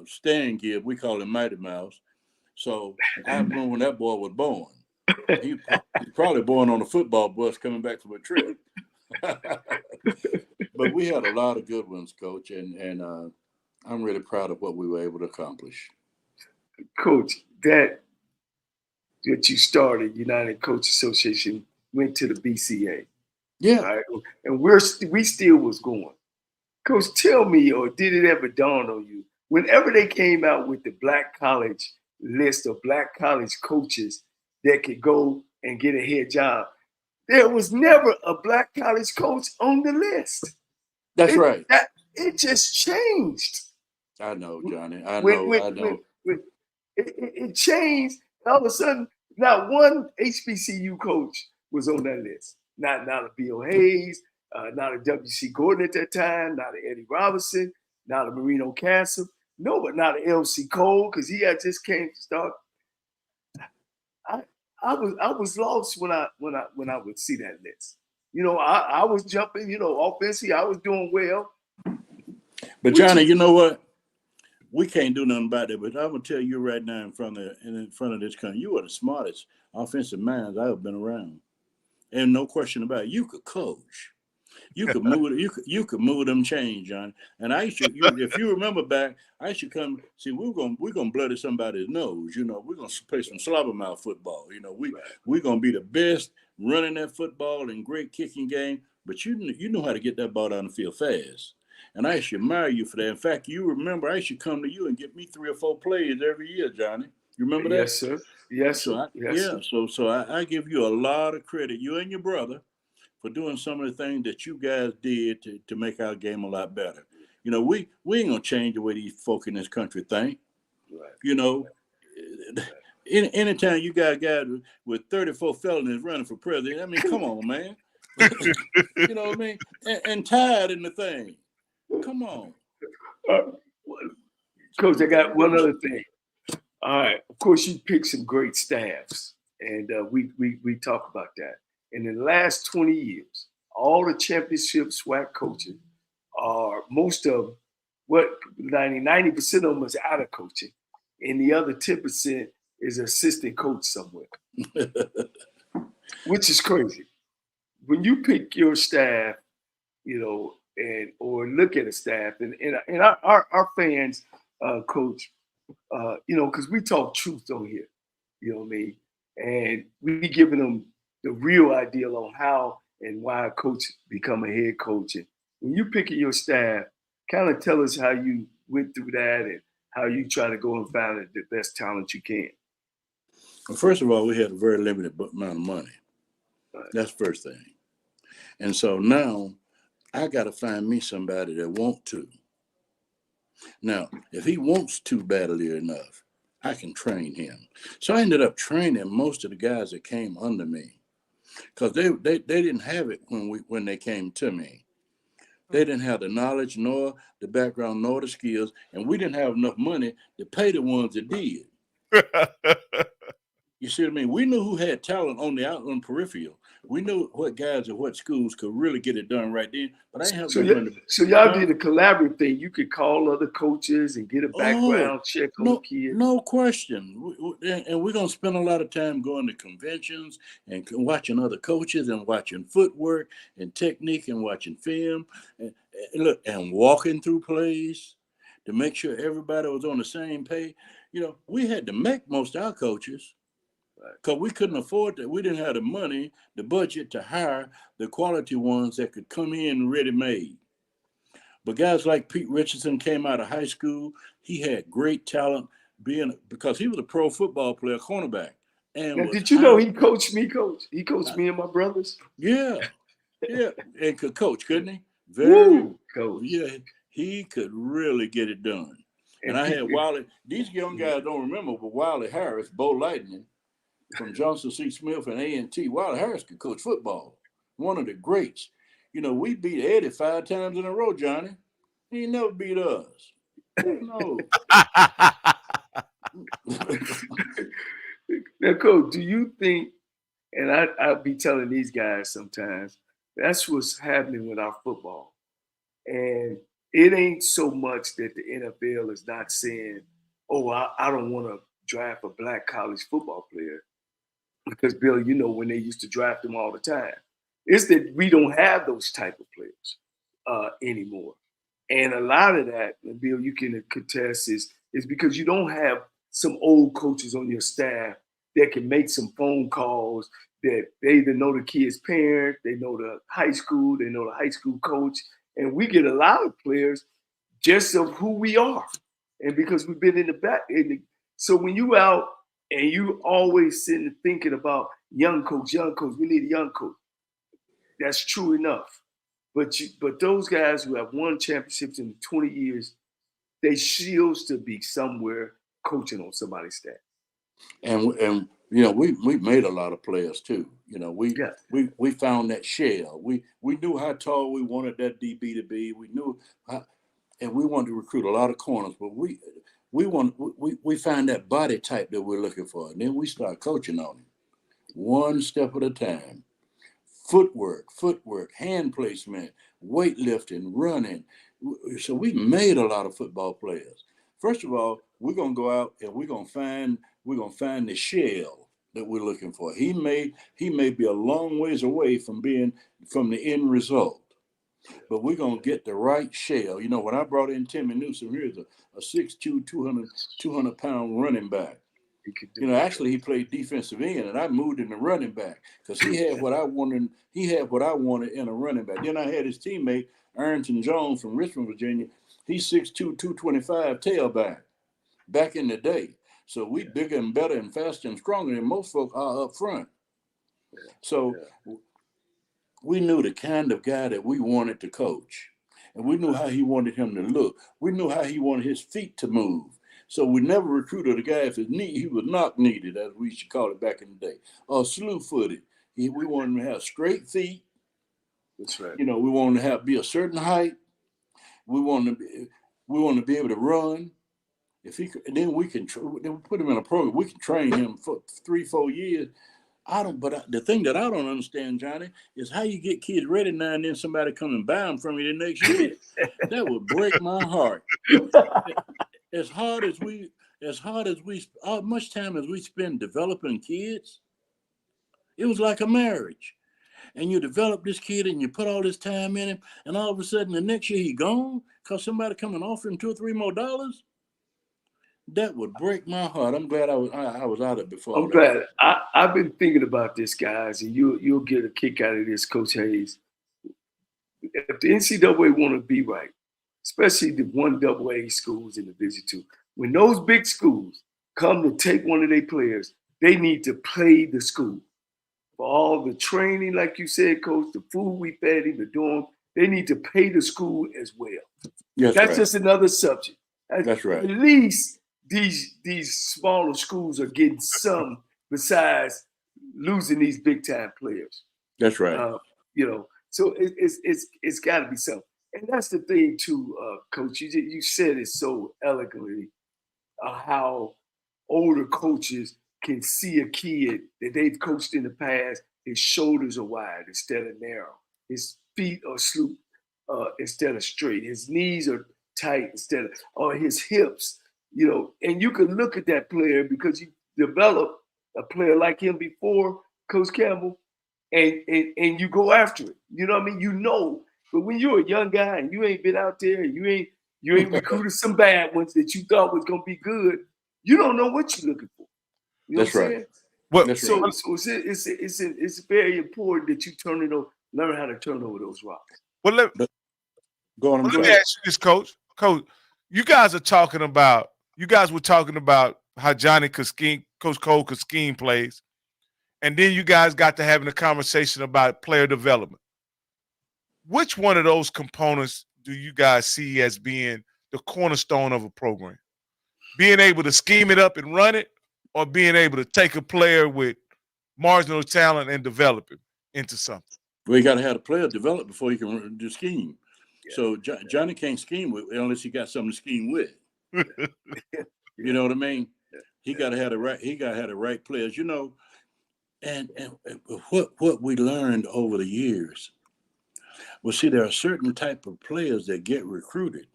Stan Gibbs. We call him Mighty Mouse. So I remember when that boy was born. He probably born on a football bus coming back from a trip. But we had a lot of good ones, Coach, and I'm really proud of what we were able to accomplish. Coach, that you started, United Coach Association, went to the BCA. Yeah. Right? And we still was going. Coach, tell me, or did it ever dawn on you, whenever they came out with the Black college list of Black college coaches that could go and get a head job, there was never a Black college coach on the list. That's right. It just changed. I know, Johnny. I know. It changed. All of a sudden, not one HBCU coach was on that list. Not a Bill Hayes, not a W.C. Gordon at that time, not a Eddie Robinson, not a Marino Castle, but not a L.C. Cole, because he had just came to start. I was lost when I would see that list. I was jumping, offensively, I was doing well. But Johnny, you know what? We can't do nothing about that. But I'm gonna tell you right now, in front of this country, you are the smartest offensive minds I've ever been around, and no question about it. You could coach, you could move, you could move them chains, Johnny. And I used to, if you remember back, I used to come see. We're gonna bloody somebody's nose. We're gonna play some slobbermouth football. We're gonna be the best running that football and great kicking game. But you know how to get that ball down the field fast. And I should admire you for that. In fact, you remember I should come to you and get me 3 or 4 plays every year, Johnny. You remember that? Yes, sir. Yes, sir. So I give you a lot of credit, you and your brother, for doing some of the things that you guys did to make our game a lot better. We ain't gonna change the way these folk in this country think. Right. Anytime you got a guy with 34 felonies running for president, I mean, come on, man. You know what I mean? And tied in the thing. Come on. Coach, I got one other thing. All right. Of course, you picked some great staffs, and we talk about that. And in the last 20 years, all the championship SWAC coaches are most of 90% of them is out of coaching, and the other 10% is assistant coach somewhere, which is crazy. When you pick your staff, or look at a staff, and our fans, Coach, because we talk truth on here, you know what I mean, and we giving them the real ideal on how and why a coach become a head coach. And when you picking your staff, kind of tell us how you went through that and how you try to go and find the best talent you can. Well, first of all, we had a very limited amount of money. Right. That's the first thing. And so now I got to find me somebody that want to. Now, if he wants to badly enough, I can train him. So I ended up training most of the guys that came under me. because they didn't have it when they came to me. They didn't have the knowledge, nor the background, nor the skills, and we didn't have enough money to pay the ones that did. You see what I mean? We knew who had talent on the peripheral. We knew what guys at what schools could really get it done right then. But I didn't have no money. So y'all did a collaborative thing. You could call other coaches and get a background check on the kids. No question. And we're going to spend a lot of time going to conventions and watching other coaches and watching footwork and technique and watching film and walking through plays to make sure everybody was on the same page. You know, we had to make most of our coaches, because we couldn't afford that. We didn't have the money, the budget to hire the quality ones that could come in ready-made. But guys like Pete Richardson came out of high school. He had great talent because he was a pro football player, cornerback. And now, did you know he coached me, Coach? He coached me and my brothers. Yeah, and could coach, couldn't he? Coach. Yeah, he could really get it done. And I had Wiley. These young guys don't remember, but Wiley Harris, Bo Lightning, from Johnson C. Smith and A&T. Wiley Harris could coach football. One of the greats. You know, we beat Eddie 5 times in a row, Johnny. He never beat us. No. Now, Coach, do you think, and I'll be telling these guys sometimes, that's what's happening with our football. And it ain't so much that the NFL is not saying, oh, I don't want to draft a black college football player. Because, Bill, you know, when they used to draft them all the time, it's that we don't have those type of players anymore. And a lot of that, and Bill, you can contest, is because you don't have some old coaches on your staff that can make some phone calls, that they either know the kid's parent, they know the high school, they know the high school coach. And we get a lot of players just of who we are. And because we've been in the back. So when you out, and you always sitting thinking about young coach, we need a young coach. That's true enough. But those guys who have won championships in 20 years, they still to be somewhere coaching on somebody's staff. And you know, we made a lot of players too. You know, we found that shell. We knew how tall we wanted that DB to be. We knew how, and we wanted to recruit a lot of corners, but we find that body type that we're looking for. And then we start coaching on it. One step at a time. Footwork, hand placement, weightlifting, running. So we made a lot of football players. First of all, we're gonna go out and we're gonna find the shell that we're looking for. He may be a long ways away from the end result. But we're going to get the right shell. You know, when I brought in Timmy Newsom, here's a 6'2", 200-pound running back. You know, actually he played defensive end, and I moved him to running back because he had what I wanted. He had what I wanted in a running back. Then I had his teammate, Arrington Jones from Richmond, Virginia. He's 6'2", 225 tailback back in the day. So we bigger and better and faster and stronger than most folk are up front. So we knew the kind of guy that we wanted to coach. And we knew how he wanted him to look. We knew how he wanted his feet to move. So we never recruited a guy if his knee, he was knock-kneed, as we used to call it back in the day, or slew-footed. We wanted him to have straight feet. That's right. You know, we wanted to be a certain height. We wanted to be able to run. If he could, then we put him in a program. We can train him for 3-4 years. But the thing that I don't understand, Johnny, is how you get kids ready now and then somebody come and buy them from you the next year. That would break my heart. As much time as we spend developing kids, it was like a marriage. And you develop this kid and you put all this time in him, and all of a sudden the next year he gone because somebody come and offer him $2 or $3 more. That would break my heart. I'm glad I was out of it before. I'm glad. I've been thinking about this, guys, and you'll get a kick out of this, Coach Hayes. If the NCAA want to be right, especially the 1AA schools in Division II, when those big schools come to take one of their players, they need to pay the school for all the training, like you said, Coach, the food we fed him, the dorm. They need to pay the school as well. Yes, that's right. Just another subject. That's right. At least these smaller schools are getting some besides losing these big time players. That's right. You know, so it's got to be something. And that's the thing too, Coach. You said it so eloquently, how older coaches can see a kid that they've coached in the past. His shoulders are wide instead of narrow. His feet are sloop instead of straight. His knees are tight instead of, or his hips. You know, and you can look at that player because you developed a player like him before, Coach Campbell, and you go after it. You know what I mean? You know. But when you're a young guy and you ain't been out there, and you ain't recruited some bad ones that you thought was gonna be good, you don't know what you're looking for. You know That's what I'm right. saying? Well, That's So, right. so it's very important that you learn how to turn over those rocks. well, let, Go on. well, Go let me ahead. ask you this, Coach. Coach, you guys were talking about how Johnny could scheme, Coach Cole could scheme plays, and then you guys got to having a conversation about player development. Which one of those components do you guys see as being the cornerstone of a program? Being able to scheme it up and run it, or being able to take a player with marginal talent and develop him into something? Well, you got to have a player develop before you can do scheme. Yeah. So Johnny can't scheme with unless he got something to scheme with. You know what I mean? He got to have the right. He got to have the right players. You know, and what we learned over the years. Well, see, there are certain type of players that get recruited.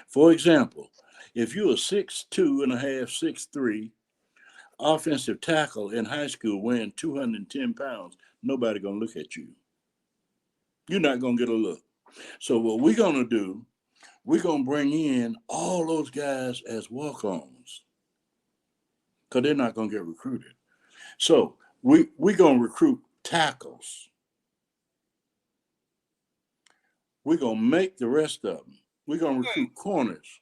For example, if you're a 6'2 and a half, 6'3 offensive tackle in high school weighing 210 pounds, nobody gonna look at you. You're not gonna get a look. So what we're gonna do, we're gonna bring in all those guys as walk-ons, because they're not gonna get recruited. So we're gonna recruit tackles. We're gonna make the rest of them. We're gonna recruit corners.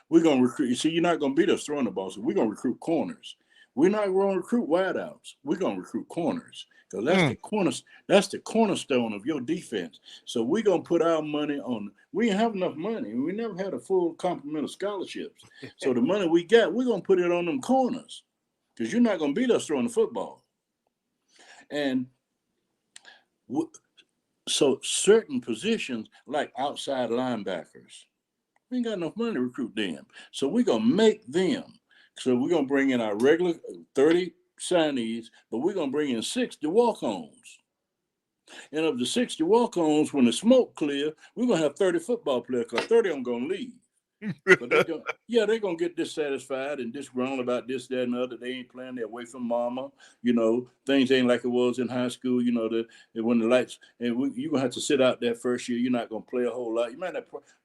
We're gonna recruit. You see, you're not gonna beat us throwing the ball, so we're gonna recruit corners. We're not gonna recruit wideouts. We're gonna recruit corners, because that's the cornerstone of your defense. So we're gonna put our money on. We ain't have enough money. We never had a full complement of scholarships. So the money we got, we're gonna put it on them corners, because you're not gonna beat us throwing the football. And so certain positions, like outside linebackers, we ain't got enough money to recruit them. So we're going to make them. So we're going to bring in our regular 30 signees, but we're going to bring in 60 walk-ons. And of the 60 walk-ons, when the smoke clear, we're going to have 30 football players, because 30 of them going to leave. But they're going to get dissatisfied and disgruntled about this, that, and the other. They ain't playing. They're away from mama. You know, things ain't like it was in high school. You know, when the lights, and you're going to have to sit out that first year. You're not going to play a whole lot.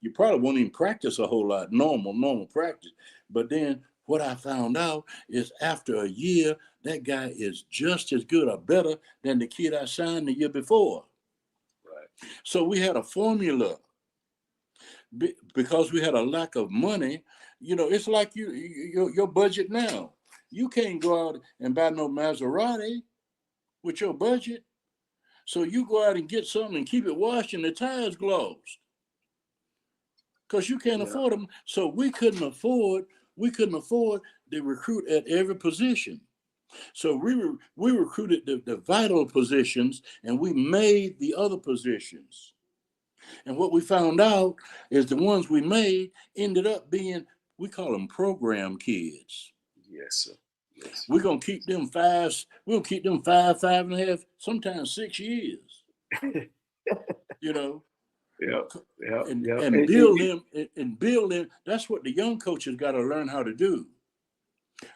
You probably won't even practice a whole lot, normal practice. But then what I found out is after a year, that guy is just as good or better than the kid I signed the year before. Right. So we had a formula. Because we had a lack of money, you know, it's like your budget now. You can't go out and buy no Maserati with your budget. So you go out and get something and keep it washed and the tires glazed, because you can't afford them. So we couldn't afford to recruit at every position. So we recruited the vital positions, and we made the other positions. And what we found out is the ones we made ended up being, we call them program kids. Yes, sir. Yes. We're going to keep them five and a half, sometimes 6 years. You know? And build them. That's what the young coaches got to learn how to do.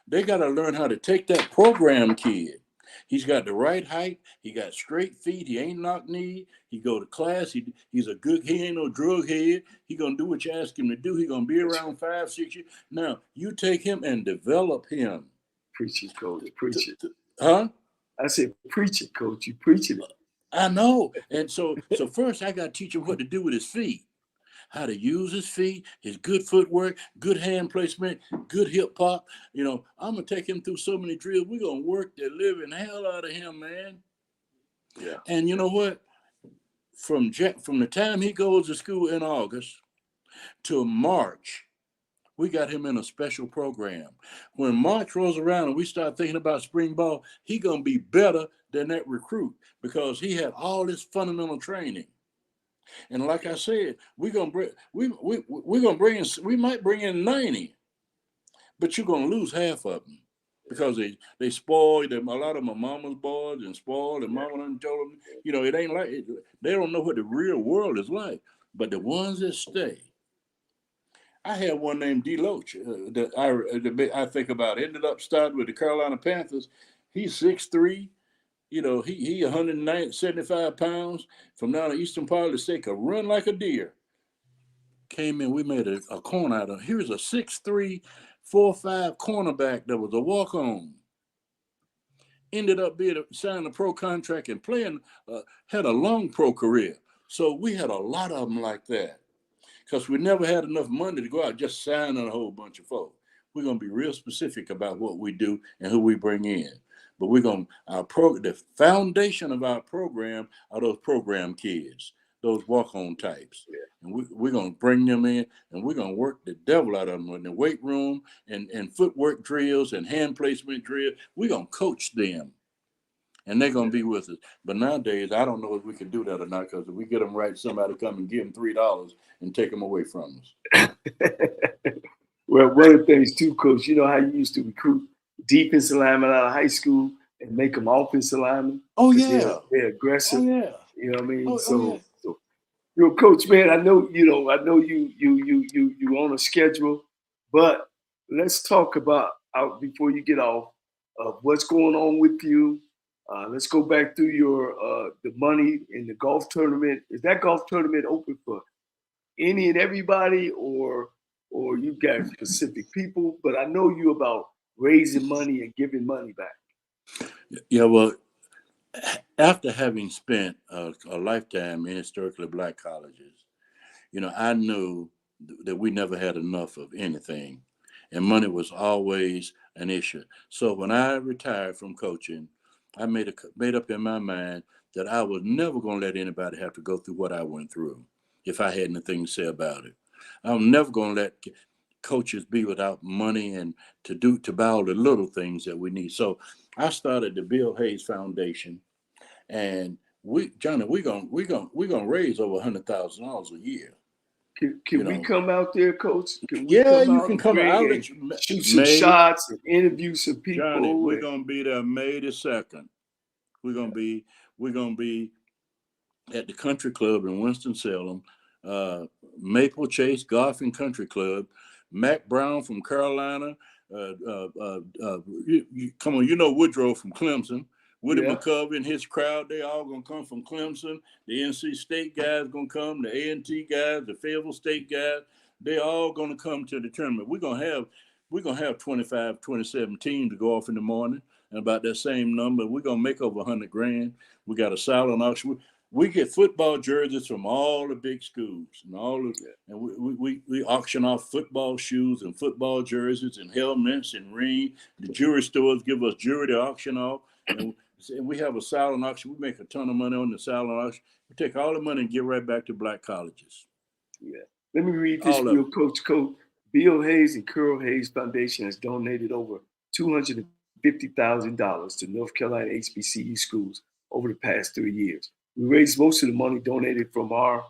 They got to learn how to take that program kid. He's got the right height. He got straight feet. He ain't knock knee. He go to class. He ain't no drug head. He gonna do what you ask him to do. He gonna be around 5, 6 years. Now you take him and develop him. Preach it, Coach. Preach it. Huh? I said, preach it, Coach. You preaching it. I know. And so first I got to teach him what to do with his feet. How to use his feet, his good footwork, good hand placement, good hip hop. You know, I'm going to take him through so many drills. We're going to work the living hell out of him, man. Yeah. And you know what? From the time he goes to school in August to March, We got him in a special program. When March rolls around and we start thinking about spring ball, he gonna be better than that recruit because he had all this fundamental training. And like I said, we might bring in 90, but you're gonna lose half of them because they spoiled them. A lot of them are mama's boys and spoiled, and mama done told them, it ain't like it. They don't know what the real world is like. But the ones that stay, I had one named D. Loach that I think about. Ended up starting with the Carolina Panthers. He's 6'3". He 175 pounds from down the eastern part of the state, could run like a deer. Came in, we made a corner out of him. Here's a 6'3", 4'5" cornerback that was a walk-on. Ended up signing a pro contract and playing, had a long pro career. So we had a lot of them like that because we never had enough money to go out just signing a whole bunch of folks. We're going to be real specific about what we do and who we bring in. But the foundation of our program are those program kids, those walk-on types. Yeah. And we're going to bring them in, and we're going to work the devil out of them in the weight room and footwork drills and hand placement drills. We're going to coach them, and they're going to be with us. But nowadays, I don't know if we can do that or not, because if we get them right, somebody come and give them $3 and take them away from us. Well, one of the things too, Coach, you know how you used to recruit defensive linemen out of high school and make them offensive linemen? Oh, yeah. They're aggressive. Oh, yeah. You know what I mean? So, Coach, man, I know you on a schedule, but let's talk about before you get off what's going on with you. Let's go back through your the money in the golf tournament. Is that golf tournament open for any and everybody, or you got specific people? But I know you about raising money and giving money back. Yeah, well, after having spent a lifetime in historically Black colleges, I knew that we never had enough of anything, and money was always an issue. So when I retired from coaching, I made up in my mind that I was never going to let anybody have to go through what I went through if I had anything to say about it. I'm never going to let coaches be without money and to buy all the little things that we need. So I started the Bill Hayes Foundation, and we're gonna raise over $100,000 a year. Can we come out there, Coach? You can come out and shoot some shots and interview some people. Johnny, we're gonna be there May the 2nd. We're gonna be at the Country Club in Winston-Salem, Maple Chase Golf and Country Club. Mac Brown from Carolina. Come on, Woodrow from Clemson. Woody McCovey and his crowd, they all gonna come from Clemson. The NC State guys gonna come, the A&T guys, the Fayetteville State guys, they all gonna come to the tournament. We're gonna have 25, 27 teams to go off in the morning, and about that same number, we're gonna make over $100,000. We got a silent auction. We get football jerseys from all the big schools, and we auction off football shoes and football jerseys and helmets and rings. The jewelry stores give us jewelry to auction off, and we have a silent auction. We make a ton of money on the silent auction. We take all the money and give right back to Black colleges. Yeah. Let me read this real, Coach. Bill Hayes and Carol Hayes Foundation has donated over $250,000 to North Carolina HBCU schools over the past 3 years. We raised most of the money donated from our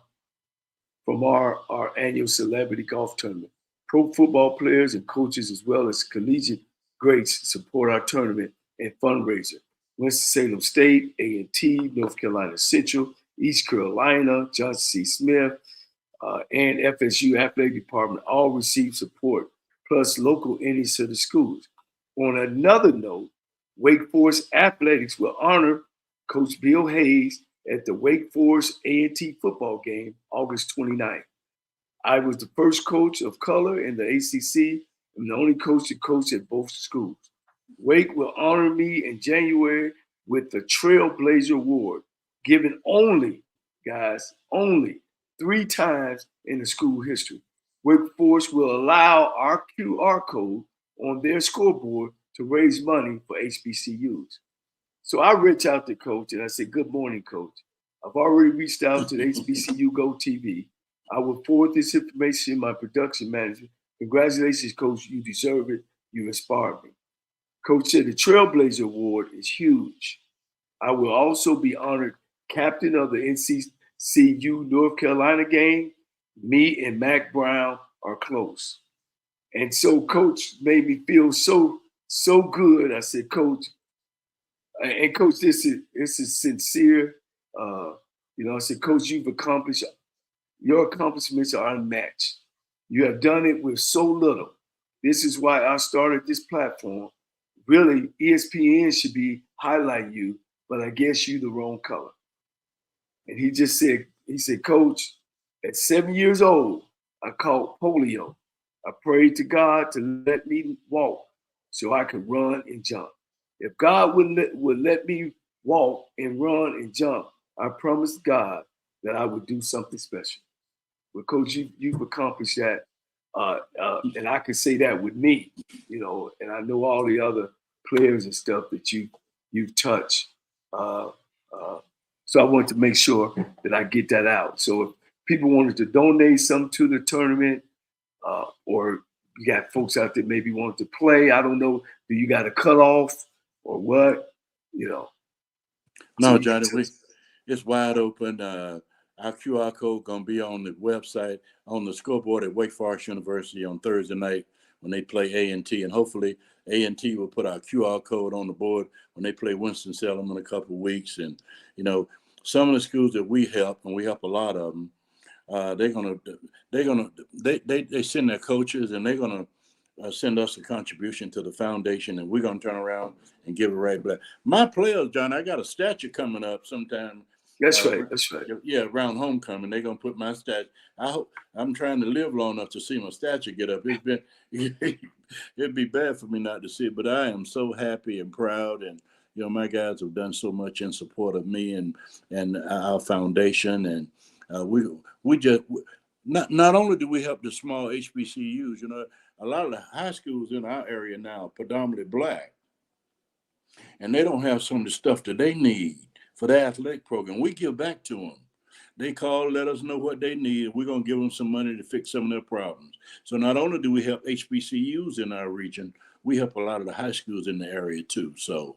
annual celebrity golf tournament. Pro football players and coaches, as well as collegiate greats, support our tournament and fundraiser. Winston-Salem State, A&T, North Carolina Central, East Carolina, Johnson C. Smith, and FSU Athletic Department all receive support, plus local entities to the schools. On another note, Wake Forest Athletics will honor Coach Bill Hayes at the Wake Forest A&T football game, August 29th. I was the first coach of color in the ACC and the only coach to coach at both schools. Wake will honor me in January with the Trailblazer Award, given only 3 times in the school history. Wake Forest will allow our QR code on their scoreboard to raise money for HBCUs. So I reached out to Coach and I said, "Good morning, Coach. I've already reached out to the HBCU Go TV. I will forward this information to my production manager Congratulations, Coach. You deserve it. You inspired me. Coach said the Trailblazer Award is huge. I will also be honored captain of the NCCU North Carolina game. Me and Mac Brown are close. And so Coach made me feel so good. I said, Coach, and Coach, this is sincere. I said, Coach, your accomplishments are unmatched. You have done it with so little. This is why I started this platform. Really, ESPN should be highlighting you, but I guess you the wrong color. And he said, Coach, at 7 years old, I caught polio. I prayed to God to let me walk so I could run and jump. If God would let me walk and run and jump, I promised God that I would do something special. But Coach, you've accomplished that. And I can say that with me, and I know all the other players and stuff that you've touched. So I want to make sure that I get that out. So if people wanted to donate something to the tournament, or you got folks out there maybe want to play, I don't know, do you got a cutoff or what? No, So Johnny, it's wide open. Our QR code going to be on the website, on the scoreboard at Wake Forest University on Thursday night when they play A&T. And hopefully A&T will put our QR code on the board when they play Winston-Salem in a couple of weeks. And, some of the schools that we help, and we help a lot of them, they send their coaches, and they're going to send us a contribution to the foundation, and we're going to turn around and give it right back. My players, John, I got a statue coming up sometime. That's right. Yeah, around homecoming, they're gonna put my statue. I'm trying to live long enough to see my statue get up. It'd be bad for me not to see it, but I am so happy and proud, and my guys have done so much in support of me and our foundation, and we just not only do we help the small HBCUs, a lot of the high schools in our area now are predominantly Black, and they don't have some of the stuff that they need for the athletic program. We give back to them. They call, let us know what they need. We're going to give them some money to fix some of their problems. So not only do we help HBCUs in our region, we help a lot of the high schools in the area too. So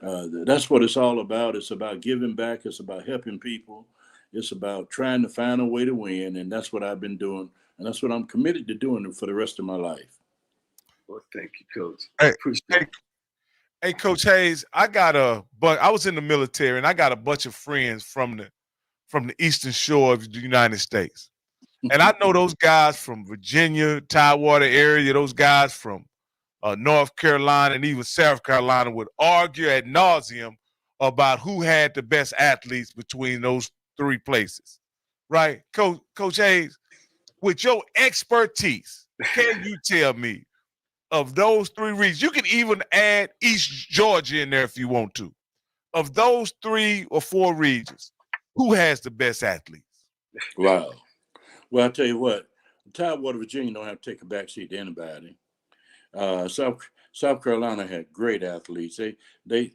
that's what it's all about. It's about giving back. It's about helping people. It's about trying to find a way to win. And that's what I've been doing. And that's what I'm committed to doing for the rest of my life. Well, thank you, Coach. Hey, Appreciate it. Hey, Coach Hayes, I was in the military, and I got a bunch of friends from the eastern shore of the United States. And I know those guys from Virginia, Tidewater area, those guys from North Carolina and even South Carolina would argue ad nauseum about who had the best athletes between those three places, right? Coach Hayes, with your expertise, can you tell me, of those three regions, you can even add East Georgia in there if you want to, of those 3 or 4 regions, who has the best athletes? Wow. Well, I'll tell you what, Tidewater, Virginia don't have to take a backseat to anybody. South Carolina had great athletes. The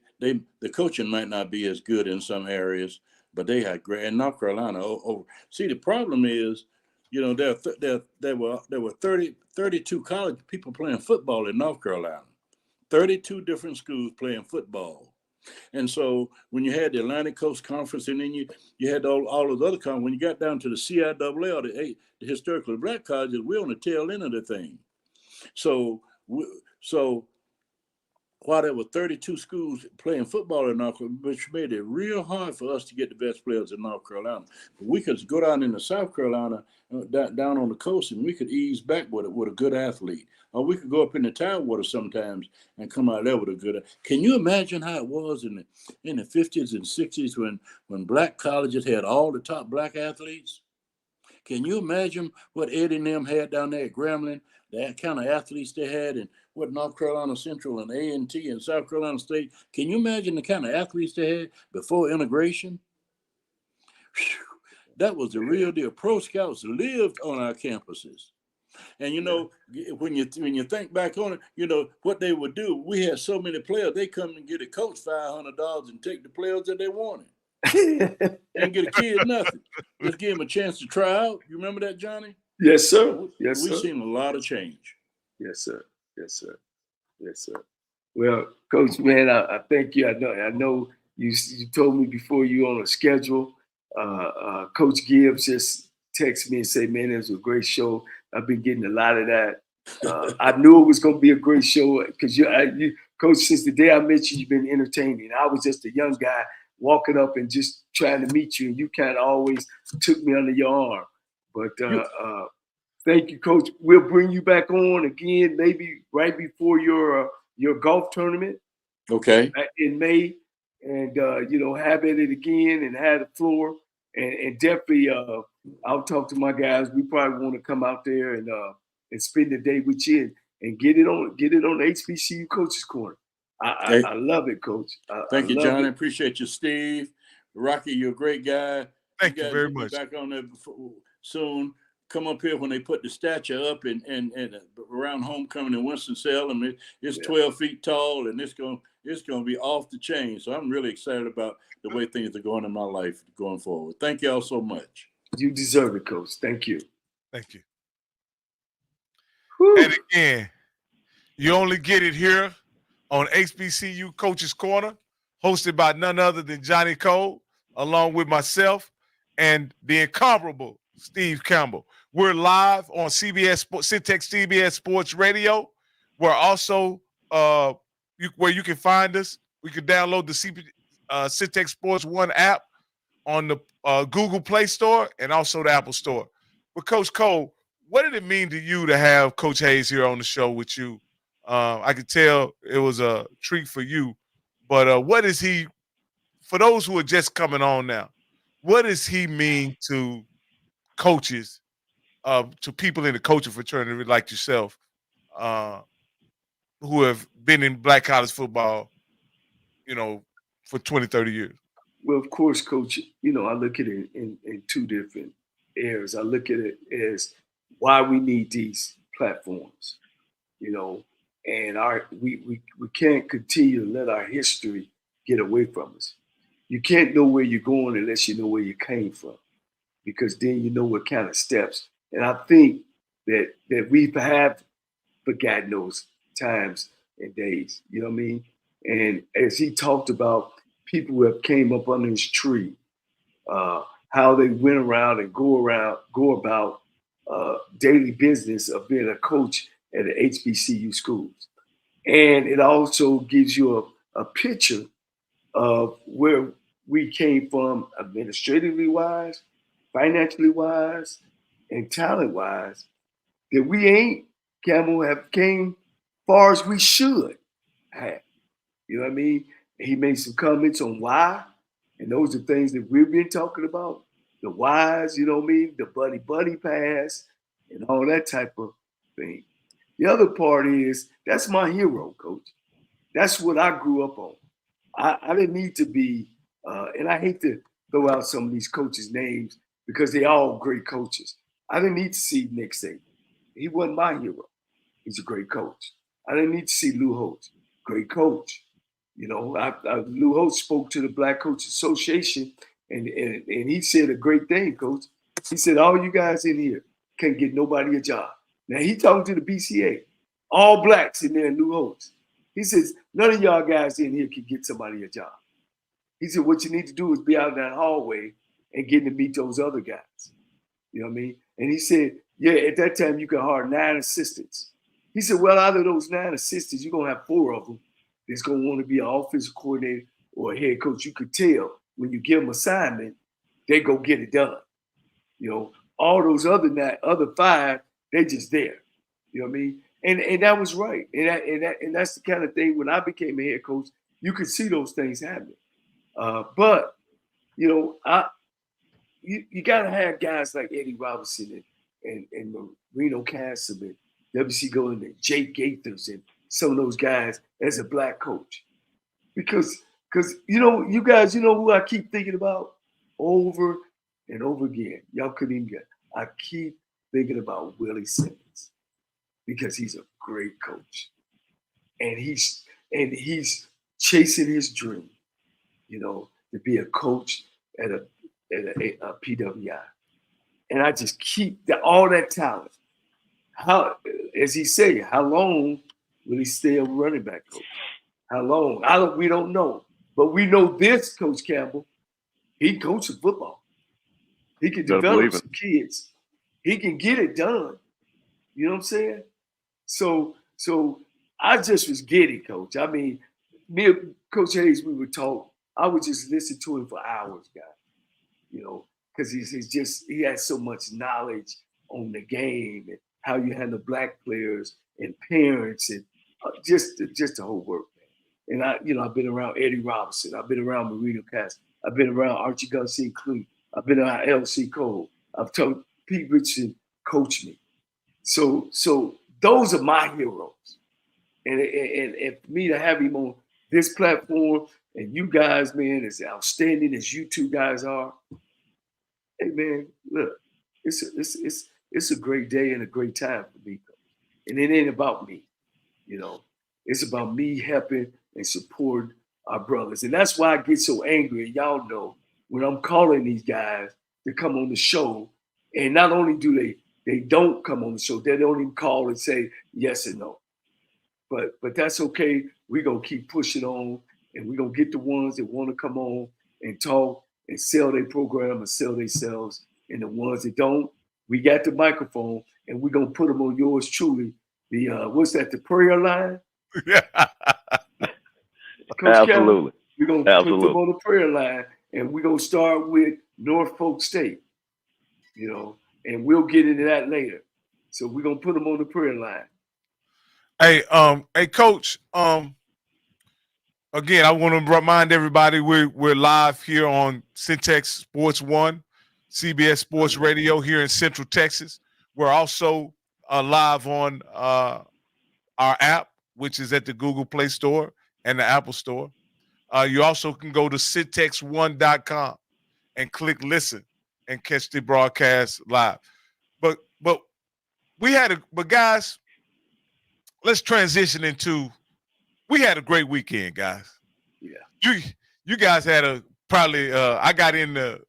coaching might not be as good in some areas, but they had great. And North Carolina, see, the problem is, there were 32 college people playing football in North Carolina, 32 different schools playing football. And so when you had the Atlantic Coast Conference, and then you had all of the other conferences, when you got down to the CIAA or the historically Black colleges, we're on the tail end of the thing. So while there were 32 schools playing football in North Carolina, which made it real hard for us to get the best players in North Carolina. But we could go down into South Carolina, down on the coast, and we could ease back with a good athlete. Or we could go up in the Tidewater sometimes and come out there with a good. Can you imagine how it was in the 50s and 60s when Black colleges had all the top Black athletes? Can you imagine what Eddie and them had down there at Grambling, that kind of athletes they had, and what North Carolina Central and A&T and South Carolina State? Can you imagine the kind of athletes they had before integration? Whew, that was the real deal. Pro Scouts lived on our campuses. And, when you think back on it, what they would do, we had so many players, they come and get a coach $500 and take the players that they wanted. And get a kid nothing. Just give him a chance to try out. You remember that, Johnny? Yes, sir. Yes, We've sir. seen a lot of change. Yes, sir. Yes, sir. Yes, sir. Well, Coach, man, I thank you. I know you told me before you on a schedule. Coach Gibbs just texted me and said, man, it was a great show. I've been getting a lot of that. I knew it was going to be a great show because you, Coach, since the day I met you, you've been entertaining. I was just a young guy walking up and just trying to meet you, and you kind of always took me under your arm. But thank you, Coach. We'll bring you back on again, maybe right before your golf tournament. Okay. In May, and have at it again and have the floor, and definitely I'll talk to my guys. We probably want to come out there and spend the day with you and get it on the HBCU Coaches Corner. I love it, Coach. Thank you, John. I appreciate you, Steve. Rocky, you're a great guy. Thank you very much. Back on there soon. Come up here when they put the statue up and around homecoming in Winston-Salem. It's 12 feet tall, and it's gonna be off the chain. So I'm really excited about the way things are going in my life going forward. Thank you all so much. You deserve it, Coach. Thank you. Thank you. Whew. And again, you only get it here on HBCU Coaches Corner, hosted by none other than Johnny Cole, along with myself and the incomparable Steve Campbell. We're live on CBS Syntex CBS Sports Radio. We're also where you can find us. We can download the Syntex Sports One app on the Google Play Store and also the Apple Store. But Coach Cole, what did it mean to you to have Coach Hayes here on the show with you? I could tell it was a treat for you. But what is he, for those who are just coming on now, what does he mean to coaches, to people in the coaching fraternity like yourself, who have been in black college football, for 20, 30 years? Well, of course, Coach, I look at it in two different areas. I look at it as why we need these platforms, and we can't continue to let our history get away from us. You can't know where you're going unless you know where you came from, because then you know what kind of steps. And I think that we have forgotten those times and days, you know what I mean? And as he talked about people who have came up under his tree, how they went around and go about daily business of being a coach at the HBCU schools. And it also gives you a picture of where we came from administratively wise, financially wise, and talent wise, that we ain't, Campbell, have came far as we should have. You know what I mean? He made some comments on why, and those are things that we've been talking about. The whys, you know what I mean? The buddy pass and all that type of thing. The other part is, that's my hero, Coach. That's what I grew up on. I didn't need to be, and I hate to throw out some of these coaches' names because they're all great coaches. I didn't need to see Nick Saban. He wasn't my hero. He's a great coach. I didn't need to see Lou Holtz. Great coach. Lou Holtz spoke to the Black Coaches Association, and he said a great thing, Coach. He said, all you guys in here can't get nobody a job. Now, he talking to the BCA. All blacks in there in Lou Holtz. He says, none of y'all guys in here can get somebody a job. He said, what you need to do is be out in that hallway and get to meet those other guys. You know what I mean? And he said, yeah, at that time, you could hire 9 assistants. He said, well, out of those 9 assistants, you're going to have 4 of them that's going to want to be an offensive coordinator or a head coach. You could tell when you give them assignment, they go get it done. All those other 5, they just there. You know what I mean? And that was right. And that's the kind of thing, when I became a head coach, you could see those things happening. But you got to have guys like Eddie Robinson and Marino Castle and W.C. Golden and Jake Gaithers and some of those guys as a black coach. Because you guys, who I keep thinking about over and over again. Y'all couldn't even get. I keep thinking about Willie Simmons because he's a great coach. And he's chasing his dream, to be a coach at a PWI. and I just keep all that talent. How, as he say, how long will he stay a running back coach? How long? We don't know. But we know this, Coach Campbell, he coaches football. He can develop some kids. He can get it done. You know what I'm saying? So I just was giddy, Coach. I mean, me and Coach Hayes, we would talk. I would just listen to him for hours, guys. You know, because he has so much knowledge on the game and how you handle black players and parents and just the whole work, man. And I've been around Eddie Robinson. I've been around Marino Cass. I've been around Archie Garcia Clee. I've been around L.C. Cole. I've told Pete Richardson coach me. So those are my heroes. And for me to have him on this platform and you guys, man, as outstanding as you two guys are, hey, man, look, it's a great day and a great time for me. And it ain't about me, you know. It's about me helping and supporting our brothers. And that's why I get so angry. And y'all know when I'm calling these guys to come on the show, and not only do they don't come on the show, they don't even call and say yes and no. But that's okay. We're going to keep pushing on, and we're going to get the ones that want to come on and talk and sell their program and sell themselves. And the ones that don't, we got the microphone, and we're going to put them on yours truly. The the prayer line? Yeah. Absolutely. Campbell, we're going to put them on the prayer line, and we're going to start with Norfolk State, you know, and we'll get into that later. So we're going to put them on the prayer line. Hey, Coach. Again, I want to remind everybody we're live here on Syntex Sports One, CBS Sports Radio here in Central Texas. We're also live on our app, which is at the Google Play Store and the Apple Store. You also can go to syntex1.com and listen and catch the broadcast live. But guys, let's transition into. We had a great weekend, guys. Yeah, you guys had I got into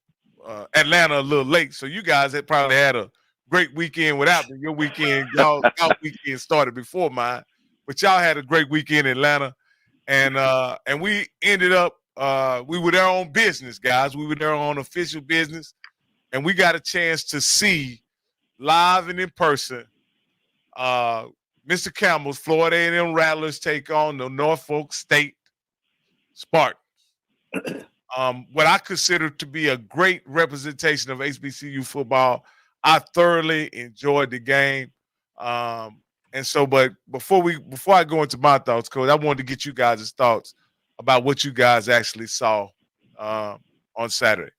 Atlanta a little late, so you guys had probably had a great weekend without me. Your weekend, y'all weekend started before mine, but y'all had a great weekend in Atlanta, and we ended up we were there on business, guys. We were there on official business, and we got a chance to see live and in person Mr. Campbell's Florida A&M Rattlers take on the Norfolk State Spartans. What I consider to be a great representation of HBCU football. I thoroughly enjoyed the game. But before I go into my thoughts, Coach, I wanted to get you guys' thoughts about what you guys actually saw on Saturday.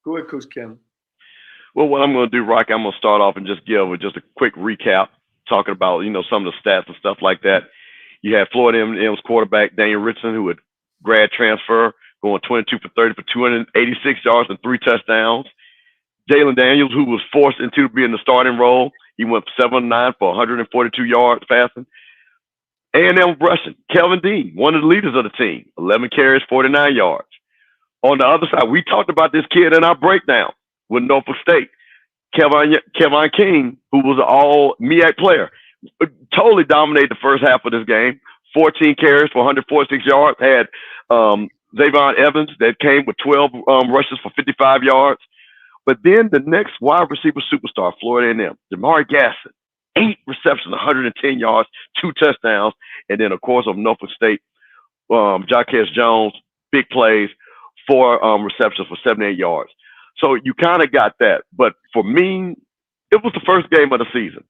Go ahead, Coach Campbell. Well, what I'm going to do, Rocky, I'm going to start off and just give just a quick recap, talking about, some of the stats and stuff like that. You had Florida A&M's quarterback, Daniel Richardson, who had grad transfer, going 22 for 30 for 286 yards and 3 touchdowns. Jalen Daniels, who was forced into being the starting role, he went 7-9 for 142 yards passing. A&M rushing, Kelvin Dean, one of the leaders of the team, 11 carries, 49 yards. On the other side, we talked about this kid in our breakdown with Norfolk State. Kevin King, who was an all MEAC player, totally dominated the first half of this game. 14 carries for 146 yards. Had Zavon Evans that came with 12 rushes for 55 yards. But then the next wide receiver superstar, Florida A&M, Jamari Gasson, 8 receptions, 110 yards, 2 touchdowns. And then, of course, of Norfolk State, Jaquez Jones, big plays, 4 receptions for 78 yards. So you kind of got that. But for me, it was the first game of the season.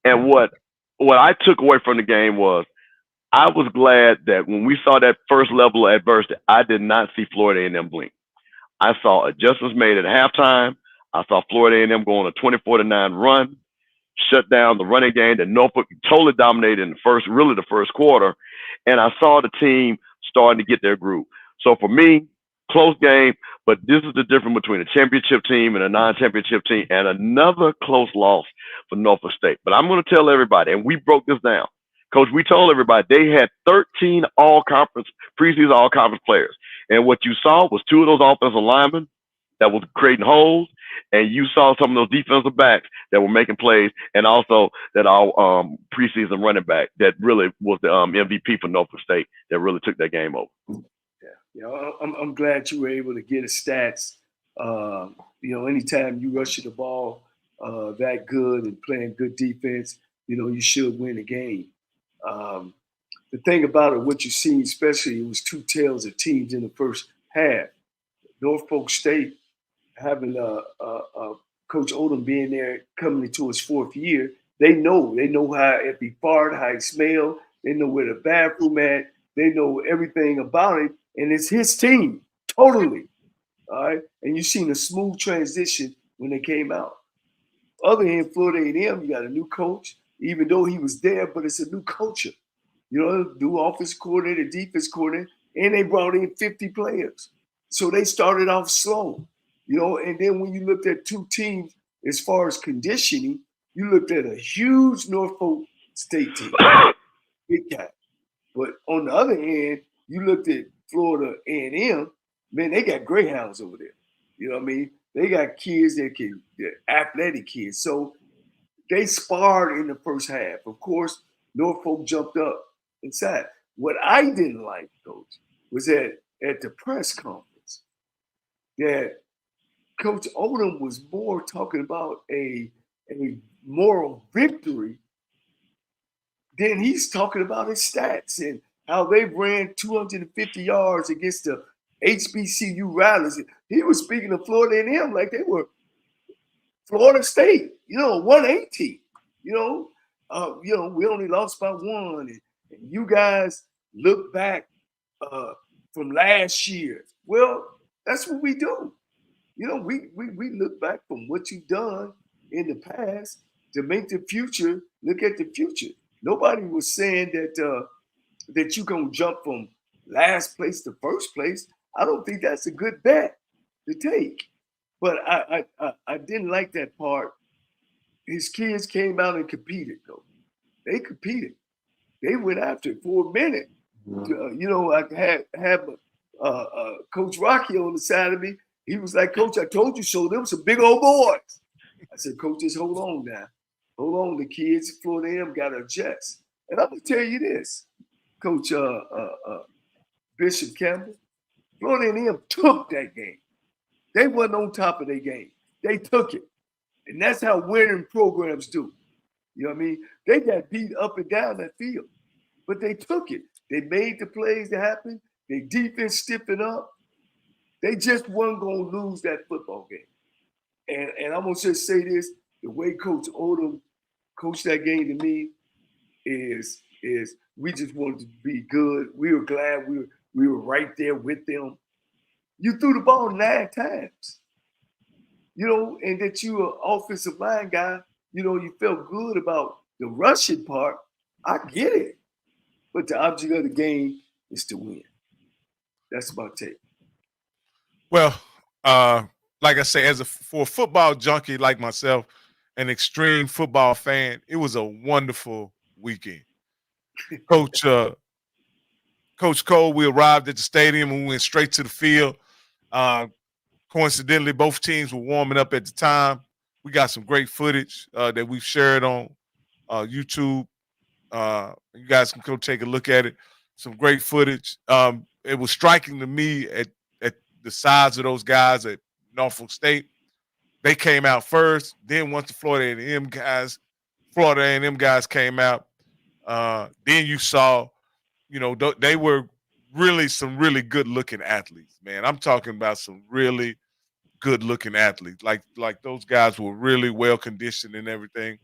And what I took away from the game was I was glad that when we saw that first level of adversity, I did not see Florida A&M blink. I saw adjustments made at halftime. I saw Florida A&M go on a 24-9 run, shut down the running game that Norfolk totally dominated in the first quarter. And I saw the team starting to get their groove. So for me, close game, but this is the difference between a championship team and a non-championship team, and another close loss for Norfolk State. But I'm going to tell everybody, and we broke this down. Coach, we told everybody they had 13 preseason all-conference players. And what you saw was 2 of those offensive linemen that was creating holes, and you saw some of those defensive backs that were making plays, and also that our preseason running back that really was the MVP for Norfolk State that really took that game over. I'm glad you were able to get his stats. Anytime you rush the ball that good and playing good defense, you should win a game. The thing about it, what you seen, especially, it was two tails of teams in the first half. Norfolk State having Coach Odom being there coming into his fourth year, they know how it be fart, how it smell. They know where the bathroom at. They know everything about it, and it's his team totally. All right, and you seen a smooth transition when they came out. Other hand, Florida A&M, you got a new coach, even though he was there, but it's a new culture. New offense coordinator, defense coordinator, and they brought in 50 players. So they started off slow, and then when you looked at two teams as far as conditioning, you looked at a huge Norfolk State team, big guy. But on the other hand, you looked at Florida A&M, man, they got greyhounds over there. You know what I mean? They got kids they're athletic kids. So they sparred in the first half. Of course, Norfolk jumped up inside. What I didn't like, Coach, was that at the press conference, that Coach Odom was more talking about a moral victory than he's talking about his stats and how they ran 250 yards against the HBCU rivals. He was speaking of Florida A&M like they were Florida State, 180. We only lost by one, and you guys look back from last year. Well, that's what we do. We look back from what you've done in the past to make the future look at the future. Nobody was saying that you're gonna jump from last place to first place. I don't think that's a good bet to take. But I didn't like that part. His kids came out and competed, though. They competed. They went after it for a minute. I had Coach Rocky on the side of me. He was like, Coach, I told you so. Them some big old boys. I said, Coach, just hold on now. Hold on. The kids, Florida A&M got to adjust. And I'm going to tell you this, Coach Bishop Campbell, Florida A&M took that game. They wasn't on top of their game. They took it. And that's how winning programs do. You know what I mean? They got beat up and down that field. But they took it. They made the plays that happen. Their defense stiffened up. They just weren't going to lose that football game. And I'm going to just say this, the way Coach Odom coached that game to me is we just wanted to be good. We were glad we were right there with them. You threw the ball 9 times, and that you an offensive line guy, you felt good about the rushing part. I get it. But the object of the game is to win. That's my take. Well, like I say, for a football junkie like myself, an extreme football fan, it was a wonderful weekend. Coach Cole, we arrived at the stadium and we went straight to the field. Coincidentally, both teams were warming up at the time. We got some great footage that we've shared on YouTube. You guys can go take a look at it. Some great footage. It was striking to me at the size of those guys at Norfolk State. They came out first. Then once the Florida A&M guys came out, then you saw, they were really some really good-looking athletes, man. I'm talking about some really good-looking athletes. Like those guys were really well-conditioned and everything.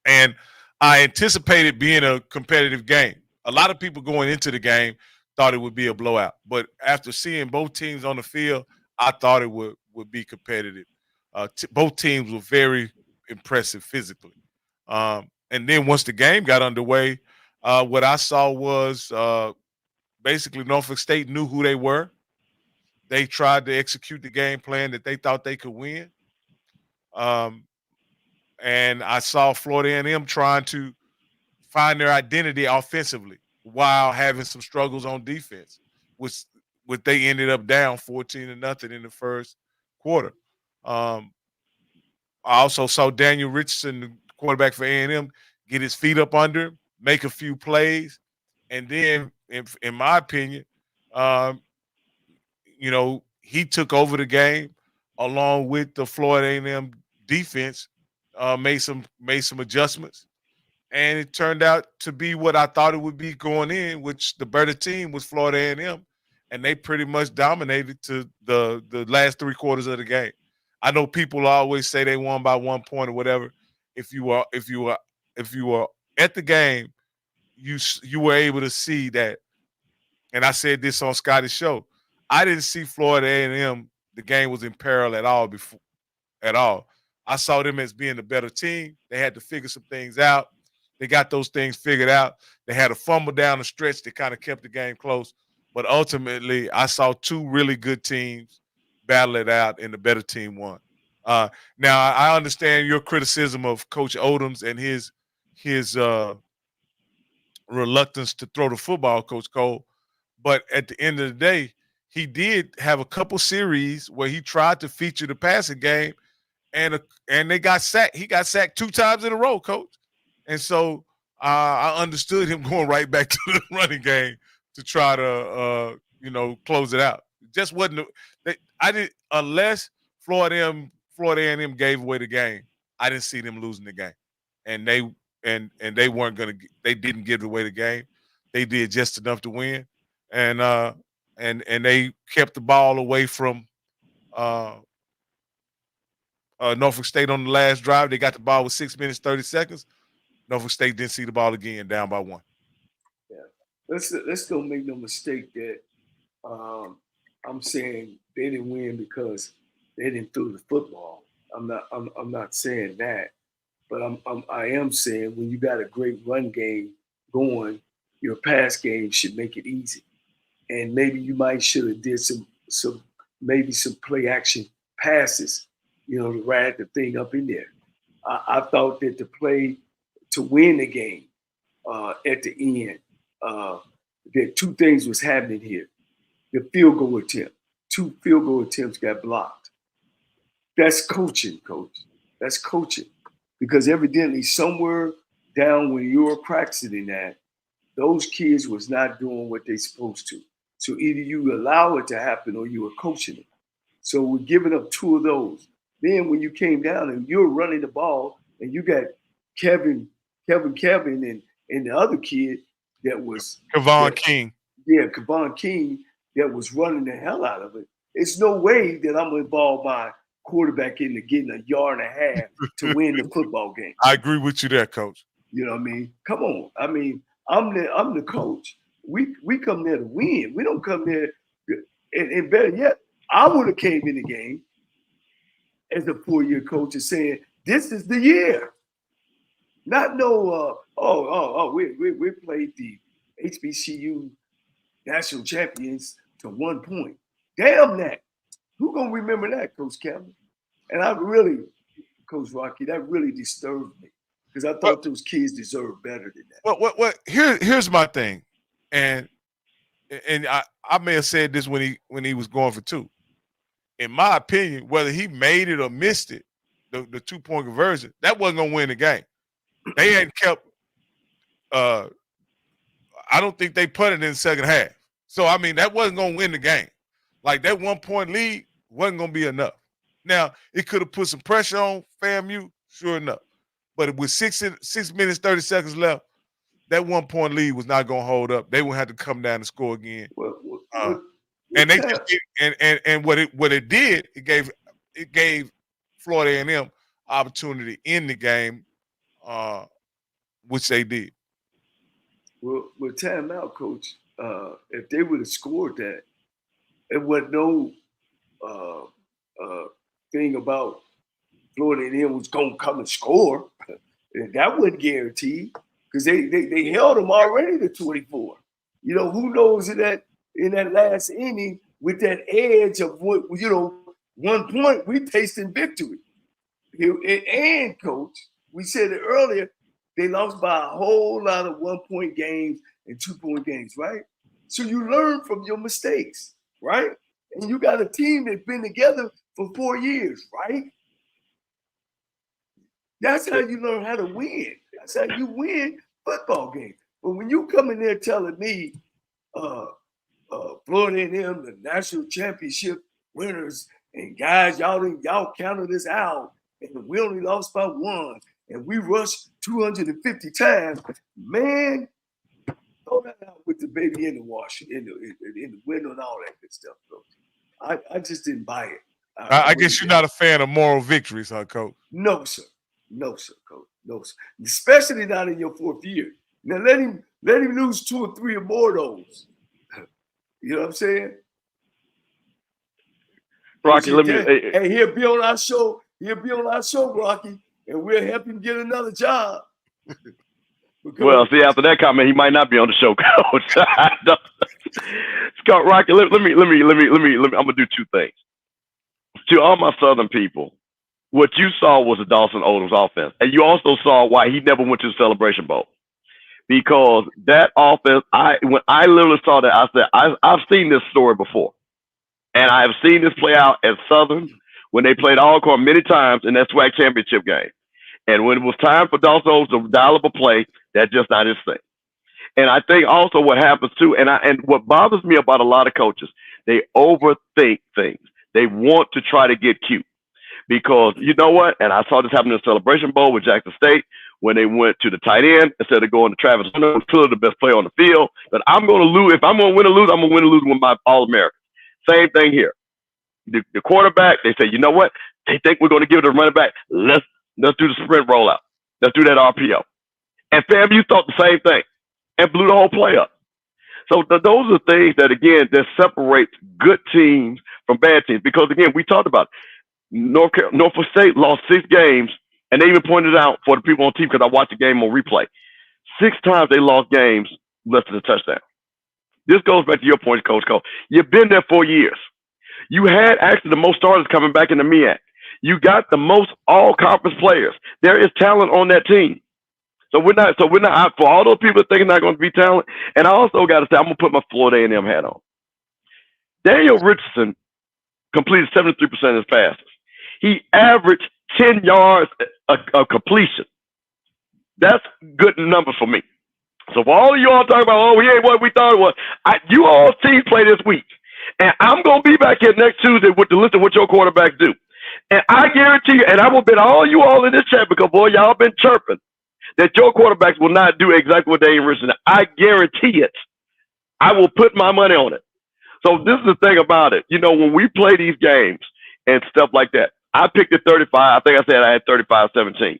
And I anticipated being a competitive game. A lot of people going into the game thought it would be a blowout. But after seeing both teams on the field, I thought it would be competitive. Both teams were very impressive physically. And then once the game got underway, what I saw was basically Norfolk State knew who they were. They tried to execute the game plan that they thought they could win. And I saw Florida A&M trying to find their identity offensively while having some struggles on defense, which they ended up down 14-0 in the first quarter. I also saw Daniel Richardson, the quarterback for A&M, get his feet up under him, make a few plays, and then, in my opinion, um, he took over the game along with the Florida A&M defense, made some adjustments, and it turned out to be what I thought it would be going in, which the better team was Florida A&M, and they pretty much dominated to the last 3 quarters of the game. I know people always say they won by 1 point or whatever. If you were at the game, you were able to see that. And I said this on Scotty's show. I didn't see Florida A&M. The game was in peril at all before. At all. I saw them as being the better team. They had to figure some things out. They got those things figured out. They had a fumble down the stretch that kind of kept the game close. But ultimately, I saw 2 really good teams battle it out, and the better team won. Now, I understand your criticism of Coach Odoms and his reluctance to throw the football, Coach Cole. But at the end of the day, he did have a couple series where he tried to feature the passing game, and they got sacked. He got sacked 2 times in a row, Coach. And so I understood him going right back to the running game to try to close it out. It just wasn't. I did unless Florida A&M gave away the game. I didn't see them losing the game, and they weren't gonna. They didn't give away the game. They did just enough to win, and they kept the ball away from Norfolk State on the last drive. They got the ball with 6 minutes 30 seconds. Norfolk State didn't see the ball again, down by 1. Yeah, let's don't make no mistake that I'm saying they didn't win because they didn't throw the football. I'm not saying that, but I am saying when you got a great run game going, your pass game should make it easy. And maybe you might should have did some play action passes, to ride the thing up in there. I thought that the play to win the game at the end, that 2 things was happening here. The field goal attempt, 2 field goal attempts got blocked. That's coaching, Coach. That's coaching. Because evidently somewhere down when you were practicing that, those kids was not doing what they supposed to. So either you allow it to happen or you were coaching it. So we're giving up 2 of those. Then when you came down and you're running the ball and you got Kevin and the other kid that was Kevon King. Yeah, Kevon King that was running the hell out of it. It's no way that I'm involved my quarterback into getting a yard and a half to win the football game. I agree with you there, Coach. You know what I mean? Come on. I mean, I'm the coach. We come there to win. We don't come there and better yet, I would have came in the game as a 4-year coach and saying, this is the year. Not no we played the HBCU national champions to 1 point. Damn that. Who gonna remember that, Coach Kevin? And I really, Coach Rocky, that really disturbed me because I thought those kids deserved better than that. Well, here's my thing, and I may have said this when he was going for 2. In my opinion, whether he made it or missed it, the 2-point conversion, that wasn't gonna win the game. They hadn't kept. I don't think they put it in the second half. So I mean, that wasn't gonna win the game. Like that 1-point lead wasn't gonna be enough. Now it could have put some pressure on FAMU, sure enough. But with 6 minutes 30 seconds left, that 1-point lead was not gonna hold up. They would have to come down and score again. And they just and what it did, it gave Florida A&M opportunity in the game, which they did. Well, time out, Coach. If they would have scored that, it wasn't no thing about Florida A&M was gonna come and score. That wasn't guaranteed because they held them already to 24. Who knows in that last inning with that edge of 1 point, we tasting victory. And Coach, we said it earlier, they lost by a whole lot of 1-point games and 2-point games, right? So you learn from your mistakes, right? And you got a team that's been together for 4 years, right? That's how you learn how to win. That's how you win football games. But when you come in there telling me Florida A&M, the national championship winners, and guys, y'all counted this out, and we only lost by 1, and we rushed 250 times, man, throw that out with the baby in the wash, in the window and all that good stuff, bro. I just didn't buy it. I guess you're not a fan of moral victories, huh, Coach? No, sir. No, sir, Coach. No, sir. Especially not in your 4th year. Now let him lose 2 or 3 or more of those. You know what I'm saying? Rocky, let me. Hey, he'll be on our show. He'll be on our show, Rocky, and we'll help him get another job. Well, see, after that comment, he might not be on the show, Coach. Scott, Rocky, let me. I'm gonna do 2 things. To all my Southern people, what you saw was a Dawson Odoms offense, and you also saw why he never went to the Celebration Bowl, because that offense. When I literally saw that, I said, I've seen this story before, and I have seen this play out at Southern when they played Alcorn many times in that SWAC championship game. And when it was time for Dawson Odoms to dial up a play, that's just not his thing. And I think also what happens too, and what bothers me about a lot of coaches, they overthink things. They want to try to get cute, because you know what? And I saw this happen in the Celebration Bowl with Jackson State when they went to the tight end instead of going to Travis Hunter, who's clearly the best player on the field. But I'm going to lose. If I'm going to win or lose, I'm going to win or lose with my All-American. Same thing here. The quarterback, they say, you know what? They think we're going to give it to the running back. Let's do the sprint rollout. Let's do that RPO. And FAMU thought the same thing and blew the whole play up. So those are things that, again, that separates good teams from bad teams. Because, again, we talked about it. Norfolk State lost 6 games, and they even pointed out for the people on TV, because I watched the game on replay, 6 times they lost games less than a touchdown. This goes back to your point, Coach Cole. You've been there 4 years. You had actually the most starters coming back in the MEAC. You got the most all-conference players. There is talent on that team. So we're not for all those people that think not going to be talent. And I also got to say, I'm going to put my Florida A&M hat on. Daniel Richardson completed 73% of his passes. He averaged 10 yards of completion. That's good number for me. So for all of you all talking about, oh, he ain't what we thought it was, you all teams play this week. And I'm going to be back here next Tuesday with the list of what your quarterbacks do. And I guarantee you, and I will bet all you all in this chat, because, boy, y'all been chirping, that your quarterbacks will not do exactly what Daniel Richardson did. I guarantee it. I will put my money on it. So this is the thing about it. You know, when we play these games and stuff like that, I picked at 35. I think I said I had 35-17.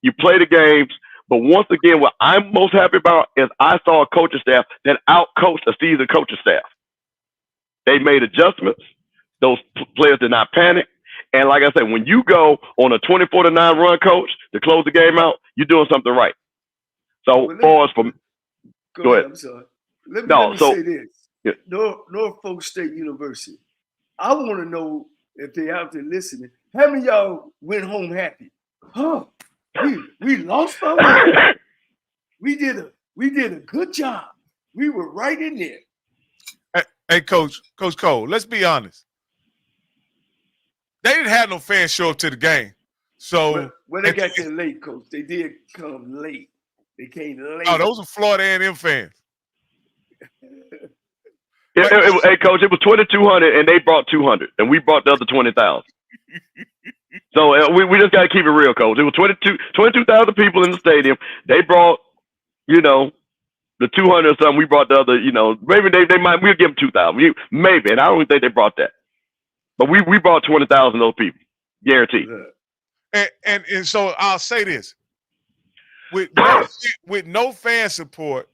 You play the games, but once again, what I'm most happy about is I saw a coaching staff that outcoached a seasoned coaching staff. They made adjustments. Those players did not panic. And like I said, when you go on a 24-9 run, Coach, to close the game out, you're doing something right. So, go ahead. I'm sorry. Let me say this. Yeah. Norfolk State University. I want to know, if they're out there listening, how many of y'all went home happy? Huh? We lost by 1. We did a good job. We were right in there. Hey, Coach Cole, let's be honest. They didn't have no fans show up to the game. So when they got there late, Coach, they did come late. They came late. Oh, those are Florida A&M fans. Hey, Coach, it was 2,200, and they brought 200, and we brought the other 20,000. So we just got to keep it real, Coach. It was 22,000 people in the stadium. They brought, the 200 or something. We brought the other, maybe they might, we'll give them 2,000. Maybe, and I don't think they brought that. But we brought 20,000 of those people, guaranteed. And so I'll say this: with no fan support,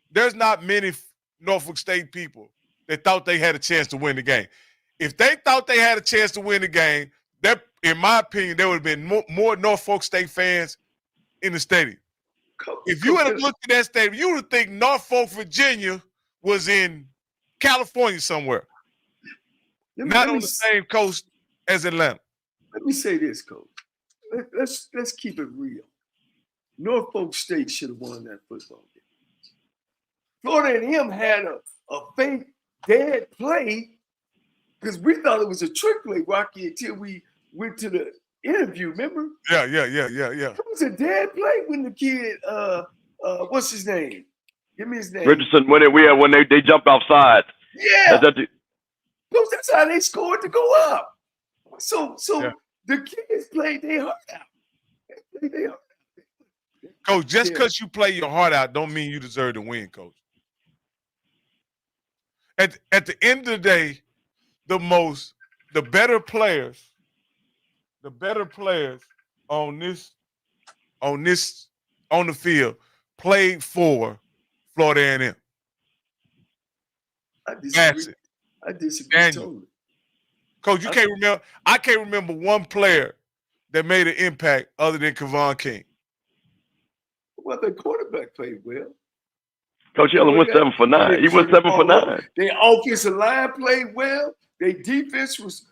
there's not many Norfolk State people that thought they had a chance to win the game. If they thought they had a chance to win the game, that, in my opinion, there would have been more Norfolk State fans in the stadium. If you would have looked at that stadium, you would think Norfolk, Virginia was in California somewhere. Not on the same coast as Atlanta. Let me say this, Coach. Let's keep it real. Norfolk State should have won that football game. Florida A&M had a fake dead play Because we thought it was a trick play, Rocky, until we went to the interview. Remember? Yeah. It was a dead play when the kid, what's his name? Give me his name. Richardson, when they jumped offside. Yeah. That's how they scored to go up. So the kids played their heart out. Coach, just because you play your heart out don't mean you deserve to win, Coach. At the end of the day, the better players on the field played for Florida A&M. I disagree totally. Coach, I can't remember one player that made an impact other than Kevon King. Well, the quarterback played well. Coach Allen went 7 for 9. He went 7 for 9. Their offensive line played well. Their defense was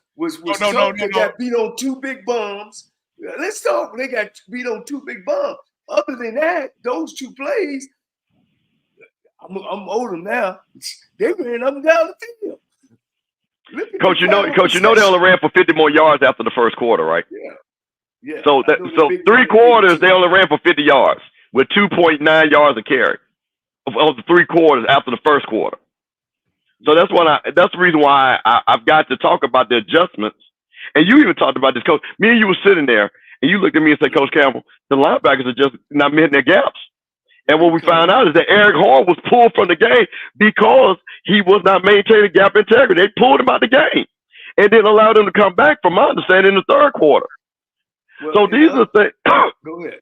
tough. They got beat on 2 big bombs. Let's talk. They got beat on 2 big bombs. Other than that, those 2 plays, I'm older now. They ran up and down the field. Coach, you know they only ran for 50 more yards after the first quarter, right? Yeah. So 3 quarters they only ran for 50 yards with 2.9 yards a carry of the 3 quarters after the first quarter. So that's the reason why I've got to talk about the adjustments. And you even talked about this, Coach. Me and you were sitting there, and you looked at me and said, Coach Campbell, the linebackers are just not meeting their gaps. And what we found out is that Eric Hall was pulled from the game because he was not maintaining gap integrity. They pulled him out of the game and didn't allow them to come back, from my understanding, in the third quarter. Well, so these are the things. Go ahead.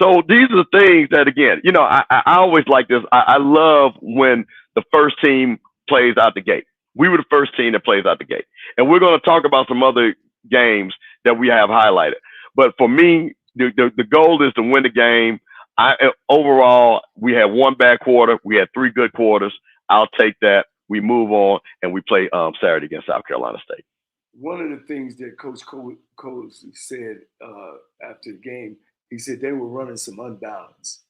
So these are the things that, again, I always like this. I love when the first team plays out the gate. We were the first team that plays out the gate. And we're going to talk about some other games that we have highlighted. But for me, the goal is to win the game. Overall, we had 1 bad quarter. We had 3 good quarters. I'll take that. We move on, and we play Saturday against South Carolina State. One of the things that Coach Coles said after the game, he said they were running some unbalance.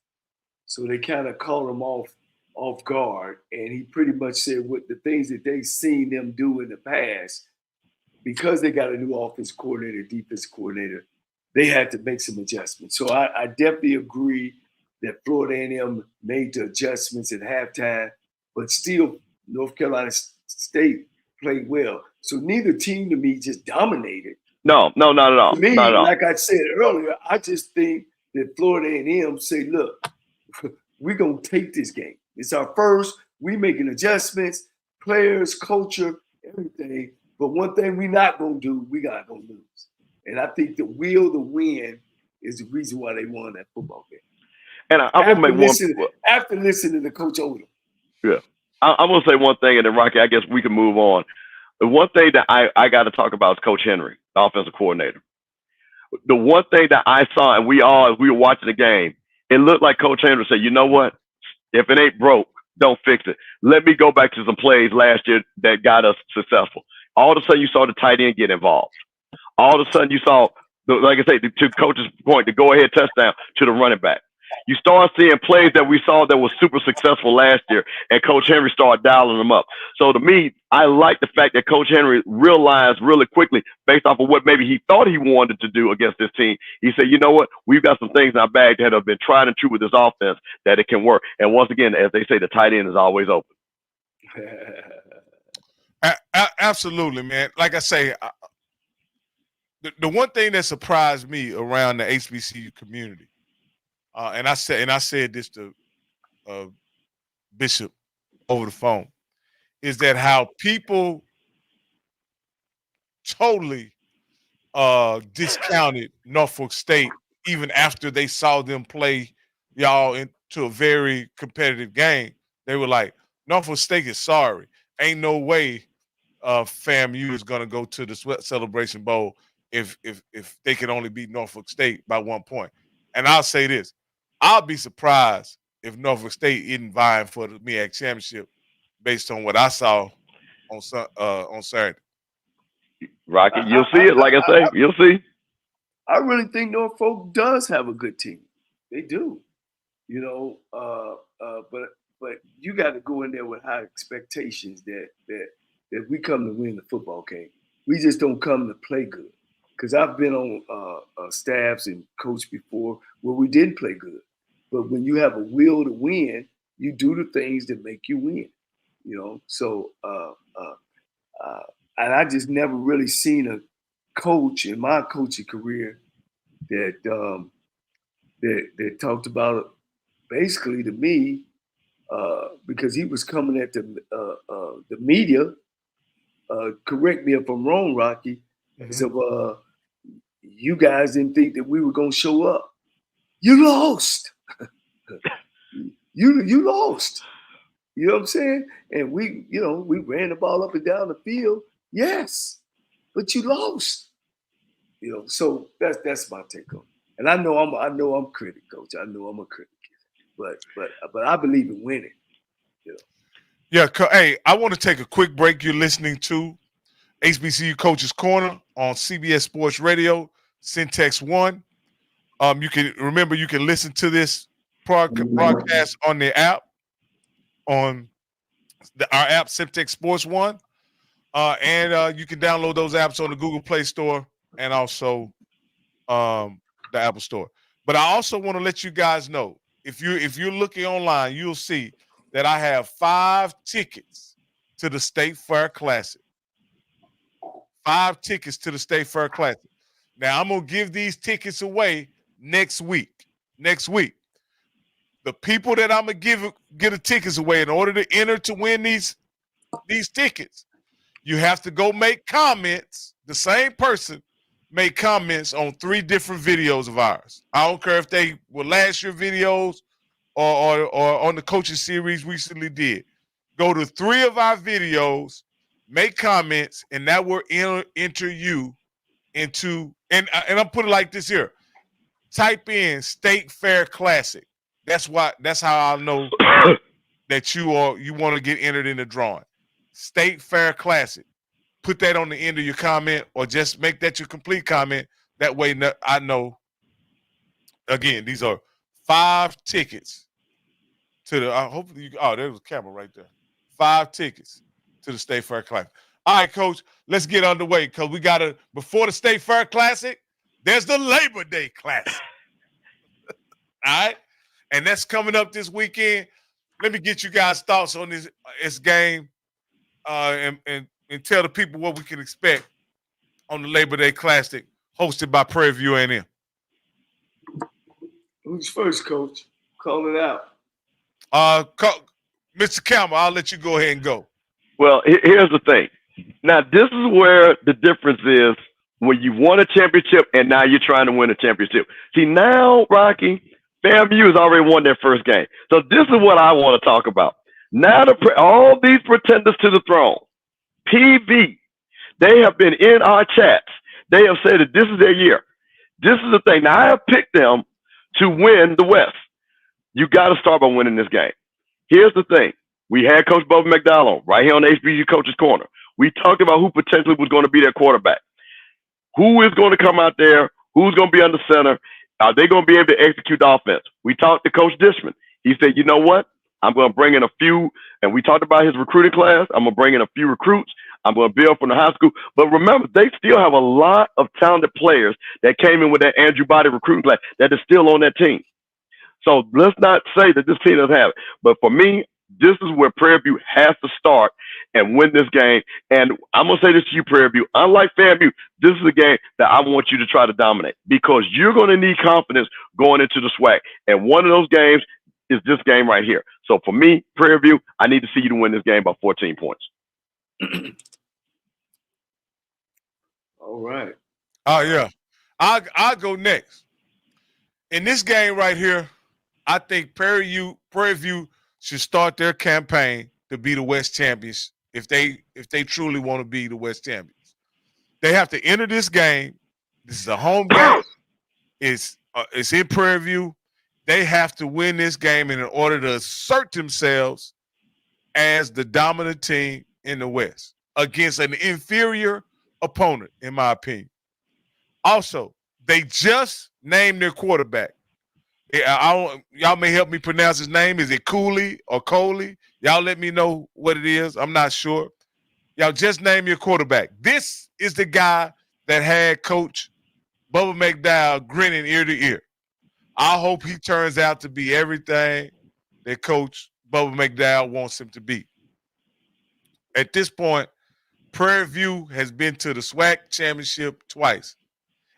So they kind of caught them off guard. And he pretty much said what the things that they've seen them do in the past, because they got a new offense coordinator, defense coordinator, they had to make some adjustments. So I definitely agree that Florida A&M made the adjustments at halftime, but still North Carolina State played well. So neither team to me just dominated. No, not at all. To me, not at all. like I said earlier, I just think that Florida A&M say, look, we're going to take this game. It's our first. We making adjustments, players, culture, everything. But one thing we're not going to do, we got to go lose. And I think the will to win is the reason why they won that football game. And I will make one. After listening to Coach Odom. Yeah. I'm going to say one thing, and then, Rocky, I guess we can move on. The one thing that I got to talk about is Coach Henry, the offensive coordinator. The one thing that I saw, and we were watching the game, it looked like Coach Henry said, you know what? If it ain't broke, don't fix it. Let me go back to some plays last year that got us successful. All of a sudden, you saw the tight end get involved. All of a sudden, you saw, like I say, to Coach's point, the go-ahead touchdown to the running back. You start seeing plays that we saw that was super successful last year, and Coach Henry started dialing them up. So to me, I like the fact that Coach Henry realized really quickly, based off of what maybe he thought he wanted to do against this team, he said, you know what, we've got some things in our bag that have been tried and true with this offense that it can work. And once again, as they say, the tight end is always open. Absolutely, man. Like I say, the one thing that surprised me around the HBCU community, and I said this to Bishop over the phone, is that how people totally discounted Norfolk State even after they saw them play y'all into a very competitive game. They were like, Norfolk State is sorry. Ain't no way FAMU is going to go to the Celebration Bowl if they can only beat Norfolk State by 1 point. And I'll say this, I'll be surprised if Norfolk State isn't vying for the MEAC championship based on what I saw on Saturday. Rocky, you'll see it. Like I say, you'll see. I really think Norfolk does have a good team. They do, but you got to go in there with high expectations that that we come to win the football game. We just don't come to play good. Because I've been on staffs and coached before where we didn't play good. But when you have a will to win, you do the things that make you win. You know, so and I just never really seen a coach in my coaching career that that talked about it basically to me because he was coming at the media. Correct me if I'm wrong, Rocky. Mm-hmm. So you guys didn't think that we were gonna show up. You lost. you lost. You know what I'm saying? And we ran the ball up and down the field. Yes, but you lost. You know, so that's my take on it. And I know I'm a critic, Coach. I know I'm a critic, but I believe in winning. You know. Yeah. Hey, I want to take a quick break. You're listening to HBCU Coaches Corner on CBS Sports Radio, Syntex One. You can listen to this broadcast on the app, on our app, Syntex Sports One, and you can download those apps on the Google Play Store and also the Apple Store. But I also want to let you guys know, if you're looking online, you'll see that I have 5 tickets to the State Fair Classic. 5 tickets to the State Fair Classic. Now, I'm going to give these tickets away next week. The people that I'm going to get the tickets away, in order to enter to win these tickets, you have to go make comments. The same person made comments on 3 different videos of ours. I don't care if they were last year videos or on the coaching series recently did. Go to 3 of our videos, make comments, and that will enter you into, and I'll put it like this here. Type in State Fair Classic. That's how I'll know that you want to get entered in the drawing. State Fair Classic. Put that on the end of your comment, or just make that your complete comment. That way I know. Again, these are 5 tickets to the, hopefully there's a camera right there. 5 tickets to the State Fair Classic. All right, Coach, let's get underway, because we got to, before the State Fair Classic, there's the Labor Day Classic. All right? And that's coming up this weekend. Let me get you guys' thoughts on this game and tell the people what we can expect on the Labor Day Classic hosted by Prairie View A&M. Who's first, Coach? Call it out. Mr. Campbell, I'll let you go ahead and go. Well, here's the thing. Now, this is where the difference is when you won a championship and now you're trying to win a championship. See, now, Rocky, FAMU has already won their first game. So this is what I want to talk about. Now, all these pretenders to the throne, PV, they have been in our chats. They have said that this is their year. This is the thing. Now, I have picked them to win the West. You got to start by winning this game. Here's the thing. We had Coach Bubba McDonald right here on the HBCU Coaches Corner. We talked about who potentially was going to be their quarterback. Who is going to come out there? Who's going to be under center? Are they going to be able to execute the offense? We talked to Coach Dishman. He said, you know what? I'm going to bring in a few, and we talked about his recruiting class. I'm going to bring in a few recruits. I'm going to build from the high school. But remember, they still have a lot of talented players that came in with that Andrew Body recruiting class that is still on that team. So let's not say that this team doesn't have it. But for me, this is where Prairie View has to start and win this game. And I'm going to say this to you, Prairie View. Unlike FAMU, this is a game that I want you to try to dominate, because you're going to need confidence going into the SWAC. And one of those games is this game right here. So for me, Prairie View, I need to see you to win this game by 14 points. All right. Oh, yeah. I'll go next. In this game right here, I think Prairie View should start their campaign to be the West champions if they truly want to be the West champions. They have to enter this game. This is a home game. It's in Prairie View. They have to win this game in order to assert themselves as the dominant team in the West against an inferior opponent, in my opinion. Also, they just named their quarterback. Y'all may help me pronounce his name. Is it Cooley or Coley? Y'all let me know what it is. I'm not sure. Y'all just name your quarterback. This is the guy that had Coach Bubba McDowell grinning ear to ear. I hope he turns out to be everything that Coach Bubba McDowell wants him to be. At this point, Prairie View has been to the SWAC championship twice,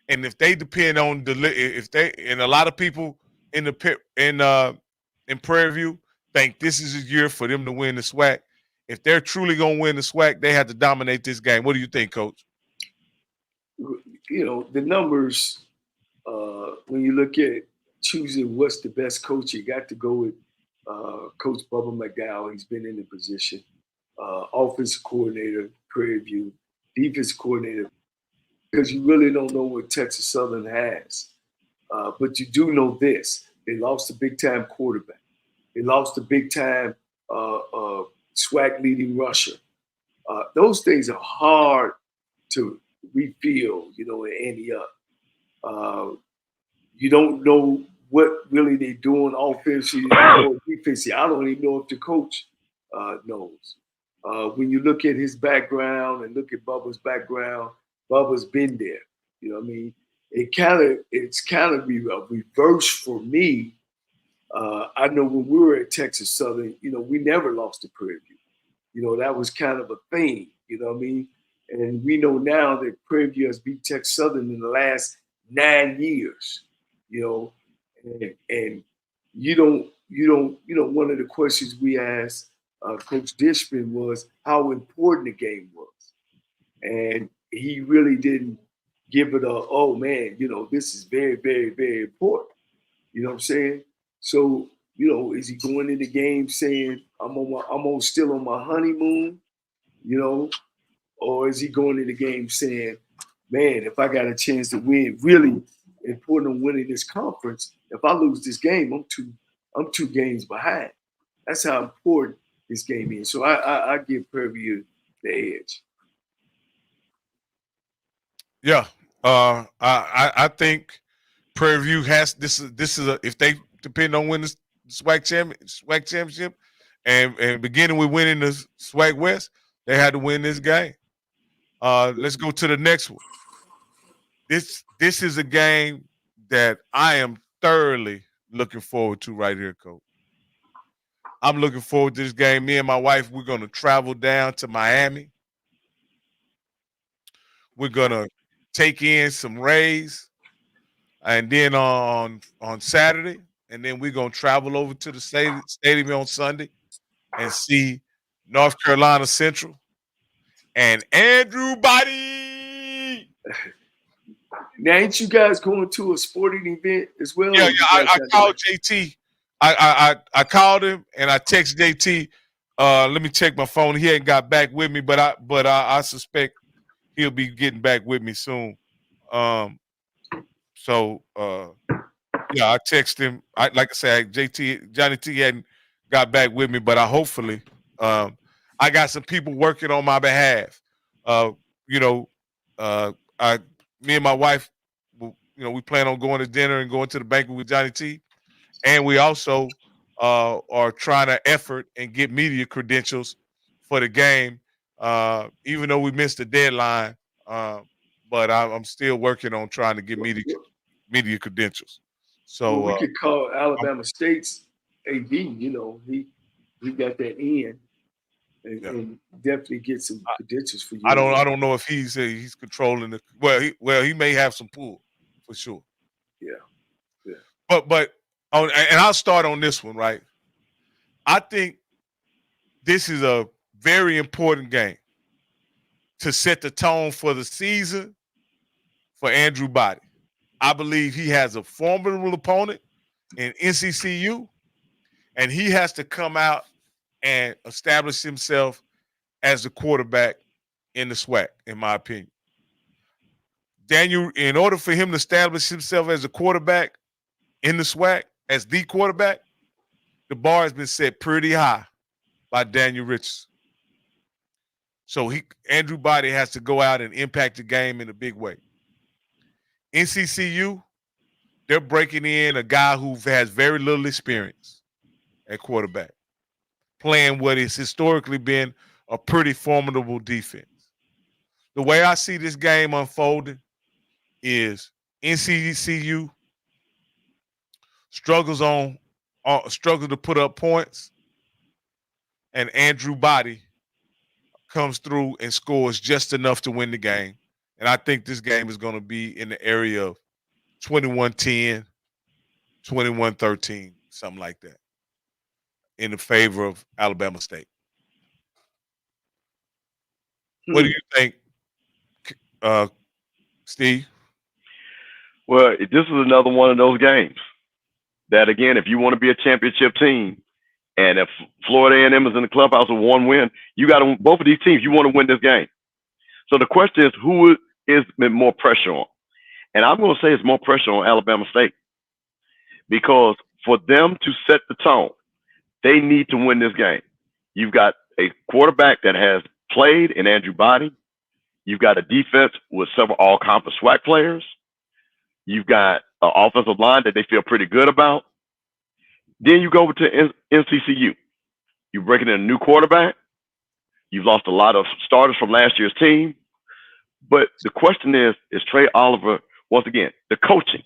and if they depend on and a lot of people in Prairie View think this is a year for them to win the SWAC. If they're truly going to win the SWAC, they have to dominate this game. What do you think, Coach? You know, the numbers, when you look at choosing what's the best coach, you got to go with Coach Bubba McDowell. He's been in the position. Offensive coordinator, Prairie View, defensive coordinator, because you really don't know what Texas Southern has. But you do know this. They lost a big-time quarterback. They lost a big-time SWAC leading rusher. Those things are hard to rebuild, you know, and ante up. You don't know what really they're doing offensively or defensively. I don't even know if the coach knows. When you look at his background and look at Bubba's background, Bubba's been there. You know what I mean? It's kind of a reverse for me. I know when we were at Texas Southern, you know, we never lost to Prairie View. You know, that was kind of a thing, you know what I mean? And we know now that Prairie View has beat Texas Southern in the last 9 years, you know, and one of the questions we asked Coach Dishman was how important the game was. And he really didn't give it oh man, you know, this is very, very, very important. You know what I'm saying? So, you know, is he going in the game saying I'm still on my honeymoon, you know, or is he going in the game saying, man, if I got a chance to win, really important on winning this conference, if I lose this game, I'm two games behind. That's how important this game is. So I give Prairie View the edge. Yeah, I think Prairie View has this is if they depend on winning the SWAC championship and beginning with winning the SWAC West, they had to win this game. Let's go to the next one. This is a game that I am thoroughly looking forward to right here, Coach. I'm looking forward to this game. Me and my wife, we're going to travel down to Miami. We're going to take in some Rays. And then on Saturday, and then we're going to travel over to the stadium on Sunday and see North Carolina Central and Andrew Body. Now, ain't you guys going to a sporting event as well? Yeah. I called JT. I called him and I texted JT. Let me check my phone. He ain't got back with me, but I suspect he'll be getting back with me soon. So I texted him. Like I said, Johnny T hadn't got back with me, but hopefully I got some people working on my behalf. Me and my wife, we plan on going to dinner and going to the banquet with Johnny T. And we also are trying to effort and get media credentials for the game, even though we missed the deadline. But I'm still working on trying to get media credentials. So we could call Alabama State's AD. You know, he got that in. And definitely get some credentials for you. I don't know if he's controlling the he may have some pull for sure. Yeah. But and I'll start on this one, right? I think this is a very important game to set the tone for the season for Andrew Body. I believe he has a formidable opponent in NCCU, and he has to come out and establish himself as the quarterback in the SWAC, in my opinion. Daniel, in order for him to establish himself as a quarterback in the SWAC, as the quarterback, the bar has been set pretty high by Daniel Richardson. So Andrew Body has to go out and impact the game in a big way. NCCU, they're breaking in a guy who has very little experience at quarterback, playing what has historically been a pretty formidable defense. The way I see this game unfolding is NCCU struggles to put up points, and Andrew Body comes through and scores just enough to win the game. And I think this game is going to be in the area of 21-10, 21-13, something like that, in the favor of Alabama State. What do you think, Steve? Well, this is another one of those games that, again, if you want to be a championship team, and if Florida A&M is in the clubhouse with one win, you got to, both of these teams, you want to win this game. So the question is, who is more pressure on? And I'm going to say it's more pressure on Alabama State, because for them to set the tone, they need to win this game. You've got a quarterback that has played in Andrew Body. You've got a defense with several all-conference SWAC players. You've got an offensive line that they feel pretty good about. Then you go over to NCCU. You're breaking in a new quarterback. You've lost a lot of starters from last year's team. But the question is Trey Oliver, once again, the coaching.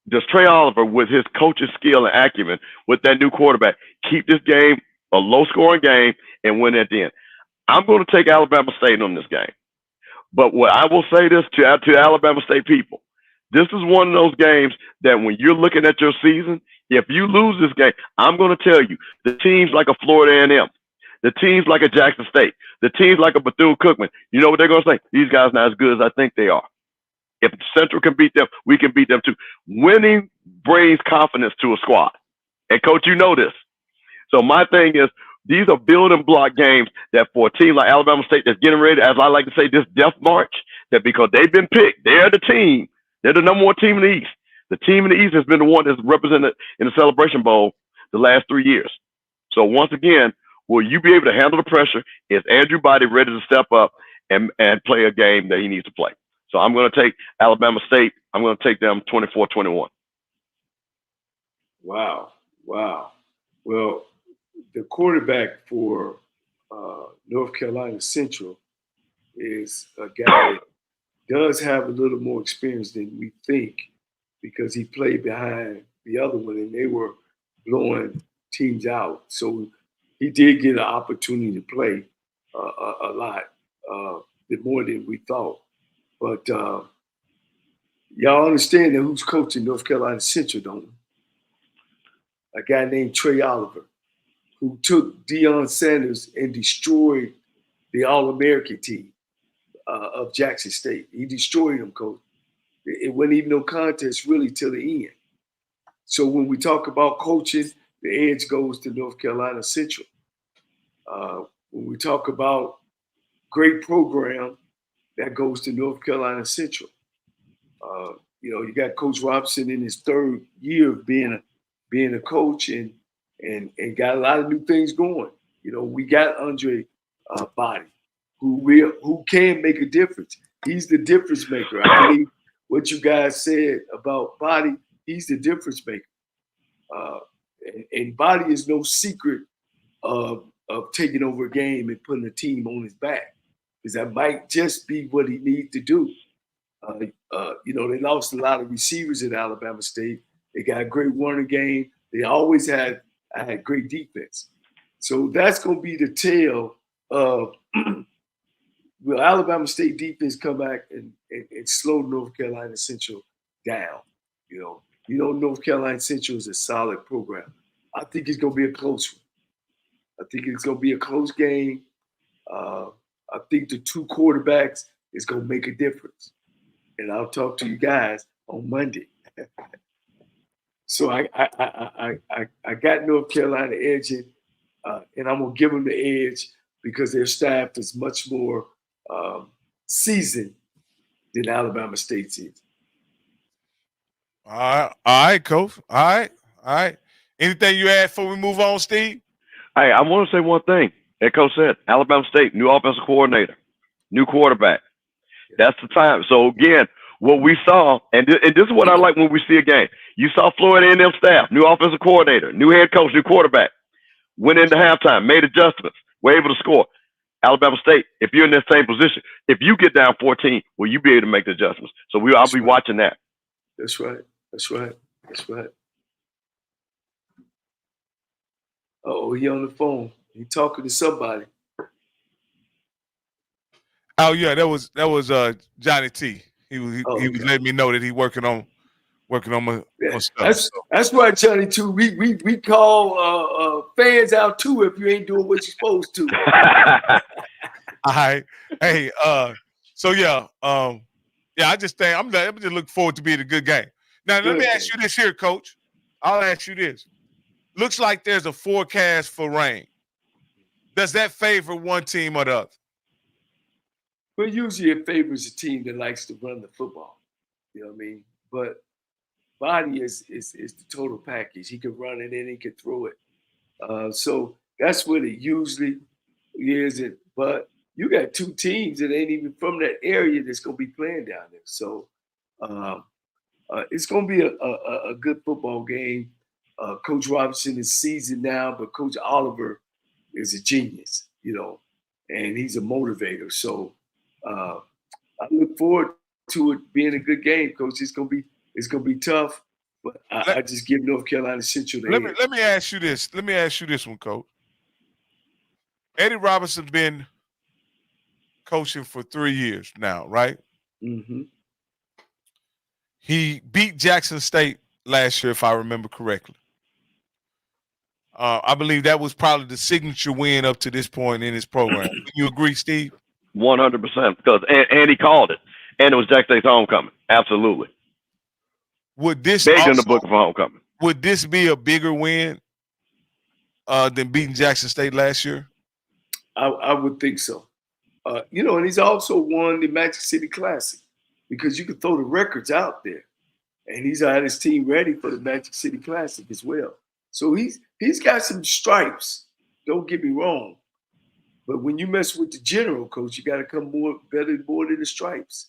Does Trey Oliver, with his coaching skill and acumen, with that new quarterback, keep this game a low-scoring game and win at the end? I'm going to take Alabama State on this game. But what I will say this to Alabama State people, this is one of those games that when you're looking at your season, if you lose this game, I'm going to tell you, the teams like a Florida A&M, the teams like a Jackson State, the teams like a Bethune-Cookman, you know what they're going to say? These guys not as good as I think they are. If Central can beat them, we can beat them too. Winning brings confidence to a squad. And, Coach, you know this. So my thing is, these are building block games that for a team like Alabama State that's getting ready, as I like to say, this death march, that because they've been picked, they're the team. They're the number one team in the East. The team in the East has been the one that's represented in the Celebration Bowl the last 3 years. So once again, will you be able to handle the pressure? Is Andrew Body ready to step up and play a game that he needs to play? So I'm going to take Alabama State. I'm going to take them 24-21. Wow. Well, the quarterback for North Carolina Central is a guy that does have a little more experience than we think, because he played behind the other one and they were blowing teams out. So he did get an opportunity to play a lot, more than we thought. But y'all understand that who's coaching North Carolina Central, don't we? A guy named Trey Oliver, who took Deion Sanders and destroyed the All-American team of Jackson State. He destroyed them, Coach. It wasn't even no contest really till the end. So when we talk about coaching, the edge goes to North Carolina Central. When we talk about great program, that goes to North Carolina Central. You got Coach Robinson in his third year of being a coach and got a lot of new things going. We got Andre Body, who can make a difference. He's the difference maker. I believe what you guys said about Body, he's the difference maker. And Body is no secret of taking over a game and putting a team on his back, because that might just be what he needs to do. They lost a lot of receivers at Alabama State. They got a great running game. They always had great defense. So that's going to be the tale of will Alabama State defense come back and slow North Carolina Central down? North Carolina Central is a solid program. I think it's going to be a close one. I think it's going to be a close game. I think the two quarterbacks is going to make a difference. And I'll talk to you guys on Monday. So I got North Carolina edging, and I'm going to give them the edge because their staff is much more seasoned than Alabama State's is. All right, Coach. All right. Anything you add before we move on, Steve? Hey, I want to say one thing. Like Coach said, Alabama State, new offensive coordinator, new quarterback. That's the time. So, again, what we saw, and this is what I like when we see a game. You saw Florida A&M staff, new offensive coordinator, new head coach, new quarterback, went into halftime, made adjustments, were able to score. Alabama State, if you're in that same position, if you get down 14, will you be able to make the adjustments? So I'll be watching that. That's right. That's right. That's right. Oh, he on the phone. He talking to somebody. Oh yeah, that was Johnny T. He was letting me know that he working on my stuff. That's right, Johnny T. We call fans out too if you ain't doing what you're supposed to. All right. Hey, so yeah, I just think I'm just looking forward to being a good game. Now let me ask you this here, Coach. I'll ask you this. Looks like there's a forecast for rain. Does that favor one team or the other? But usually it favors a team that likes to run the football. You know what I mean? But body is the total package. He can run it and he can throw it. So that's what it usually is. But you got two teams that ain't even from that area that's going to be playing down there. So it's going to be a good football game. Coach Robinson is seasoned now, but Coach Oliver is a genius, you know, and he's a motivator. So I look forward to it being a good game, Coach. It's gonna be tough, but I just give North Carolina Central the edge. Let me ask you this. Let me ask you this one, Coach. Eddie Robinson's been coaching for 3 years now, right? Mm-hmm. He beat Jackson State last year, if I remember correctly. I believe that was probably the signature win up to this point in his program. You agree, Steve? 100%. Because and he called it, and it was Jackson State's homecoming. Absolutely. Would this big in the book for homecoming? Would this be a bigger win than beating Jackson State last year? I would think so. You know, and he's also won the Magic City Classic because you could throw the records out there, and he's had his team ready for the Magic City Classic as well. So he's got some stripes. Don't get me wrong, but when you mess with the general, Coach, you got to come more than the stripes.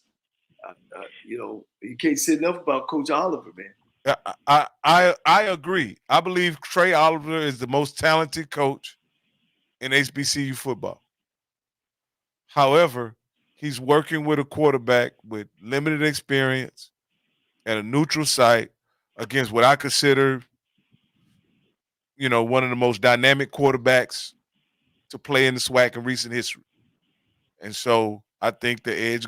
You know, you can't say enough about Coach Oliver, man. I agree. I believe Trey Oliver is the most talented coach in HBCU football. However, he's working with a quarterback with limited experience at a neutral site against what I consider, you know, one of the most dynamic quarterbacks to play in the SWAC in recent history. And so I think the edge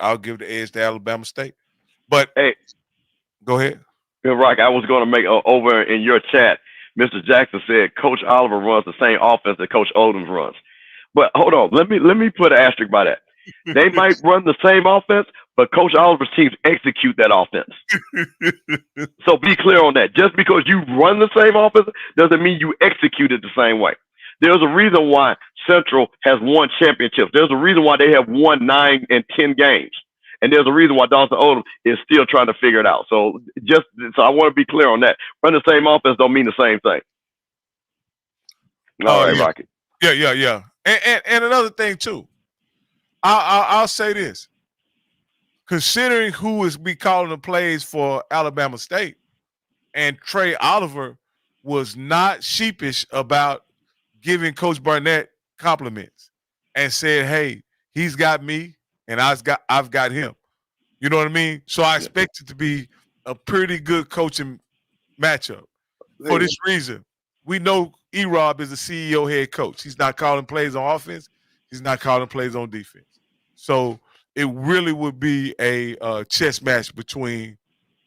I'll give the edge to Alabama State. But hey, go ahead. Rock, I was going to make over in your chat. Mr. Jackson said Coach Oliver runs the same offense that Coach Odom runs. But hold on, let me put an asterisk by that. They might run the same offense, but Coach Oliver's teams execute that offense. So be clear on that. Just because you run the same offense doesn't mean you execute it the same way. There's a reason why Central has won championships. There's a reason why they have won 9 and 10 games. And there's a reason why Dawson Odom is still trying to figure it out. So I want to be clear on that. Run the same offense don't mean the same thing. All right, yeah. Rocky. Yeah. And another thing too. I'll say this. Considering who is be calling the plays for Alabama State, and Trey Oliver was not sheepish about giving Coach Barnett compliments and said, "Hey, he's got me, and I've got him." You know what I mean? So I expect it to be a pretty good coaching matchup. For this reason, we know E-Rob is the CEO head coach. He's not calling plays on offense. He's not calling plays on defense. So it really would be a chess match between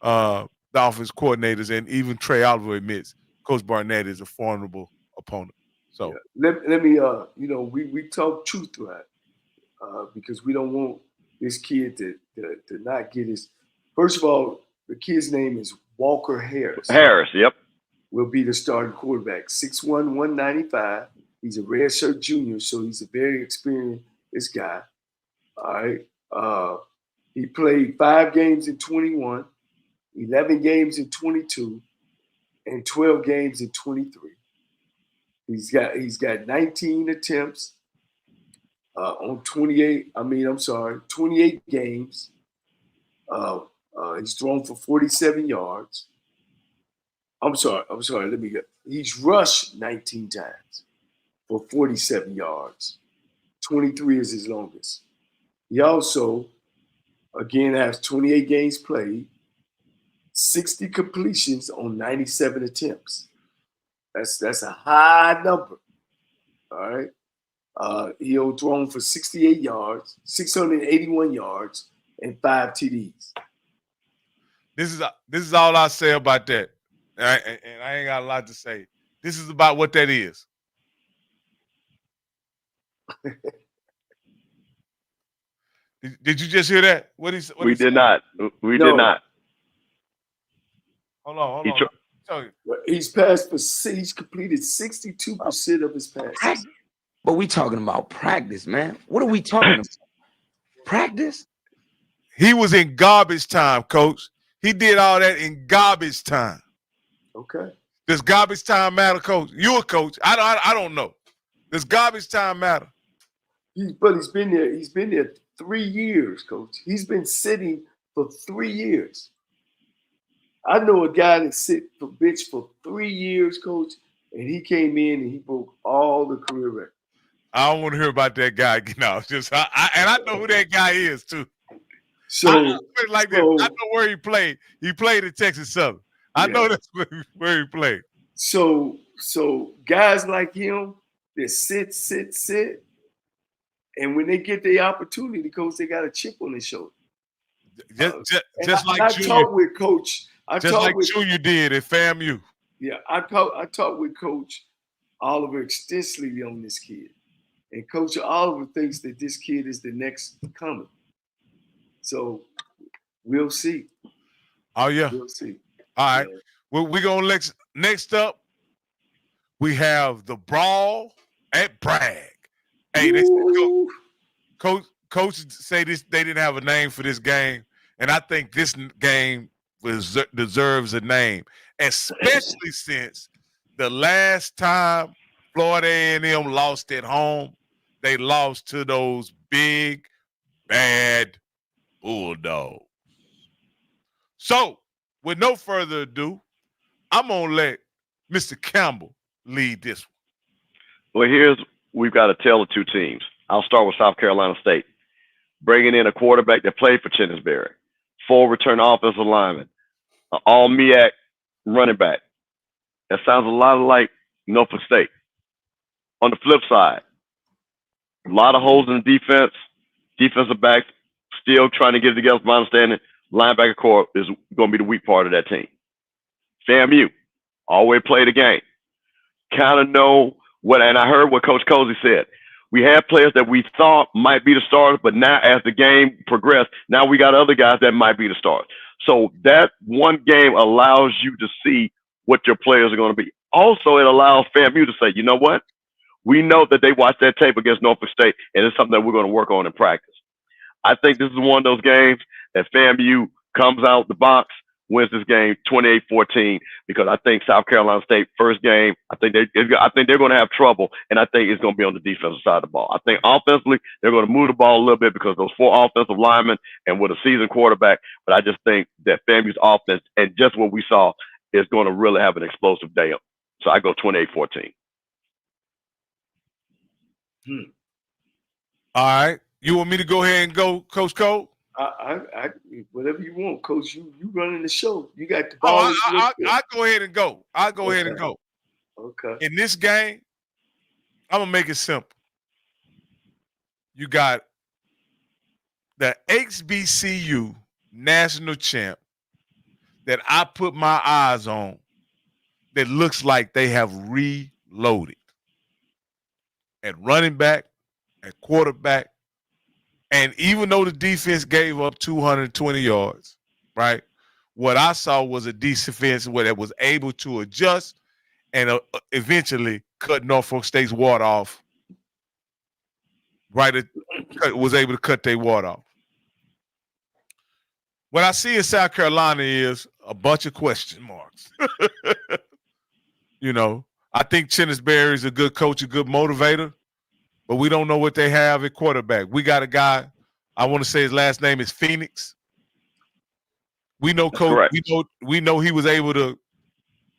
the offense coordinators, and even Trey Oliver admits Coach Barnett is a formidable opponent. So let me you know, we talk truth to that because we don't want this kid to not get his. First of all, the kid's name is Walker Harris. Harris, yep. Will be the starting quarterback. 6'1", 195. He's a redshirt junior, so he's a very experienced guy. All right. He played 5 games in 21, 11 games in 22, and 12 games in 23. He's got 19 attempts on 28 games. He's thrown for 47 yards. I'm sorry. Let me go. He's rushed 19 times for 47 yards, 23 is his longest. He also, again, has 28 games played, 60 completions on 97 attempts. That's a high number. All right. He'll thrown for 68 yards, 681 yards, and 5 TDs. This is all I say about that. And I ain't got a lot to say. This is about what that is. Did you just hear that? We did not. We did not. Hold on. Tell you. He's completed 62% of his passes. But we talking about practice, man. What are we talking about? Practice? He was in garbage time, coach. He did all that in garbage time. Okay. Does garbage time matter, coach? You a coach. I don't know. Does garbage time matter? But he's been there. He's been there 3 years, coach. He's been sitting for 3 years. I know a guy that sit for bench for 3 years, coach, and he came in and he broke all the career records. I don't want to hear about that guy. No, I know who that guy is too. So I know where he played. He played at Texas Southern. I know that's where he played. So guys like him that sit, and when they get the opportunity, coach, they got a chip on their shoulder. Just like I Junior. talked with Coach. Junior did at FAMU. Yeah, I talked with Coach Oliver extensively on this kid, and Coach Oliver thinks that this kid is the next coming. So we'll see. Oh yeah, we'll see. All right, well, we're gonna next up. We have the brawl at Bragg. Hey, coach say this. They didn't have a name for this game, and I think this game deserves a name, especially since the last time Florida A&M lost at home, they lost to those big, bad Bulldogs. So, with no further ado, I'm gonna let Mr. Campbell lead this one. Well, we've got a tale of two teams. I'll start with South Carolina State, bringing in a quarterback that played for Tennisberry, 4 return offensive linemen, an all MEAC running back. That sounds a lot like Norfolk State. On the flip side, a lot of holes in the defense, defensive backs still trying to get it together. From my understanding, linebacker core is going to be the weak part of that team. FAMU, always play the game. Kind of know what, and I heard what Coach Cozy said. We had players that we thought might be the stars, but now as the game progressed, now we got other guys that might be the stars. So that one game allows you to see what your players are going to be. Also, it allows FAMU to say, you know what? We know that they watched that tape against Norfolk State, and it's something that we're going to work on in practice. I think this is one of those games that FAMU comes out the box, wins this game 28-14, because I think South Carolina State first game, I think they're going to have trouble, and I think it's going to be on the defensive side of the ball. I think offensively they're going to move the ball a little bit because those 4 offensive linemen and with a seasoned quarterback. But I just think that FAMU's offense and just what we saw is going to really have an explosive day. So I go 28-14. All right, you want me to go ahead and go, Coach Cole? I whatever you want, Coach. You running the show. You got the ball. I'll go ahead and go. I'll go ahead and go. Okay. In this game, I'm gonna make it simple. You got the HBCU national champ that I put my eyes on that looks like they have reloaded at running back, at quarterback. And even though the defense gave up 220 yards, right, what I saw was a defense that was able to adjust and eventually cut Norfolk State's water off. Right, was able to cut their water off. What I see in South Carolina is a bunch of question marks. You know, I think Tennisberry is a good coach, a good motivator, but we don't know what they have at quarterback. We got a guy, I want to say his last name is Phoenix. We know coach. We know he was able to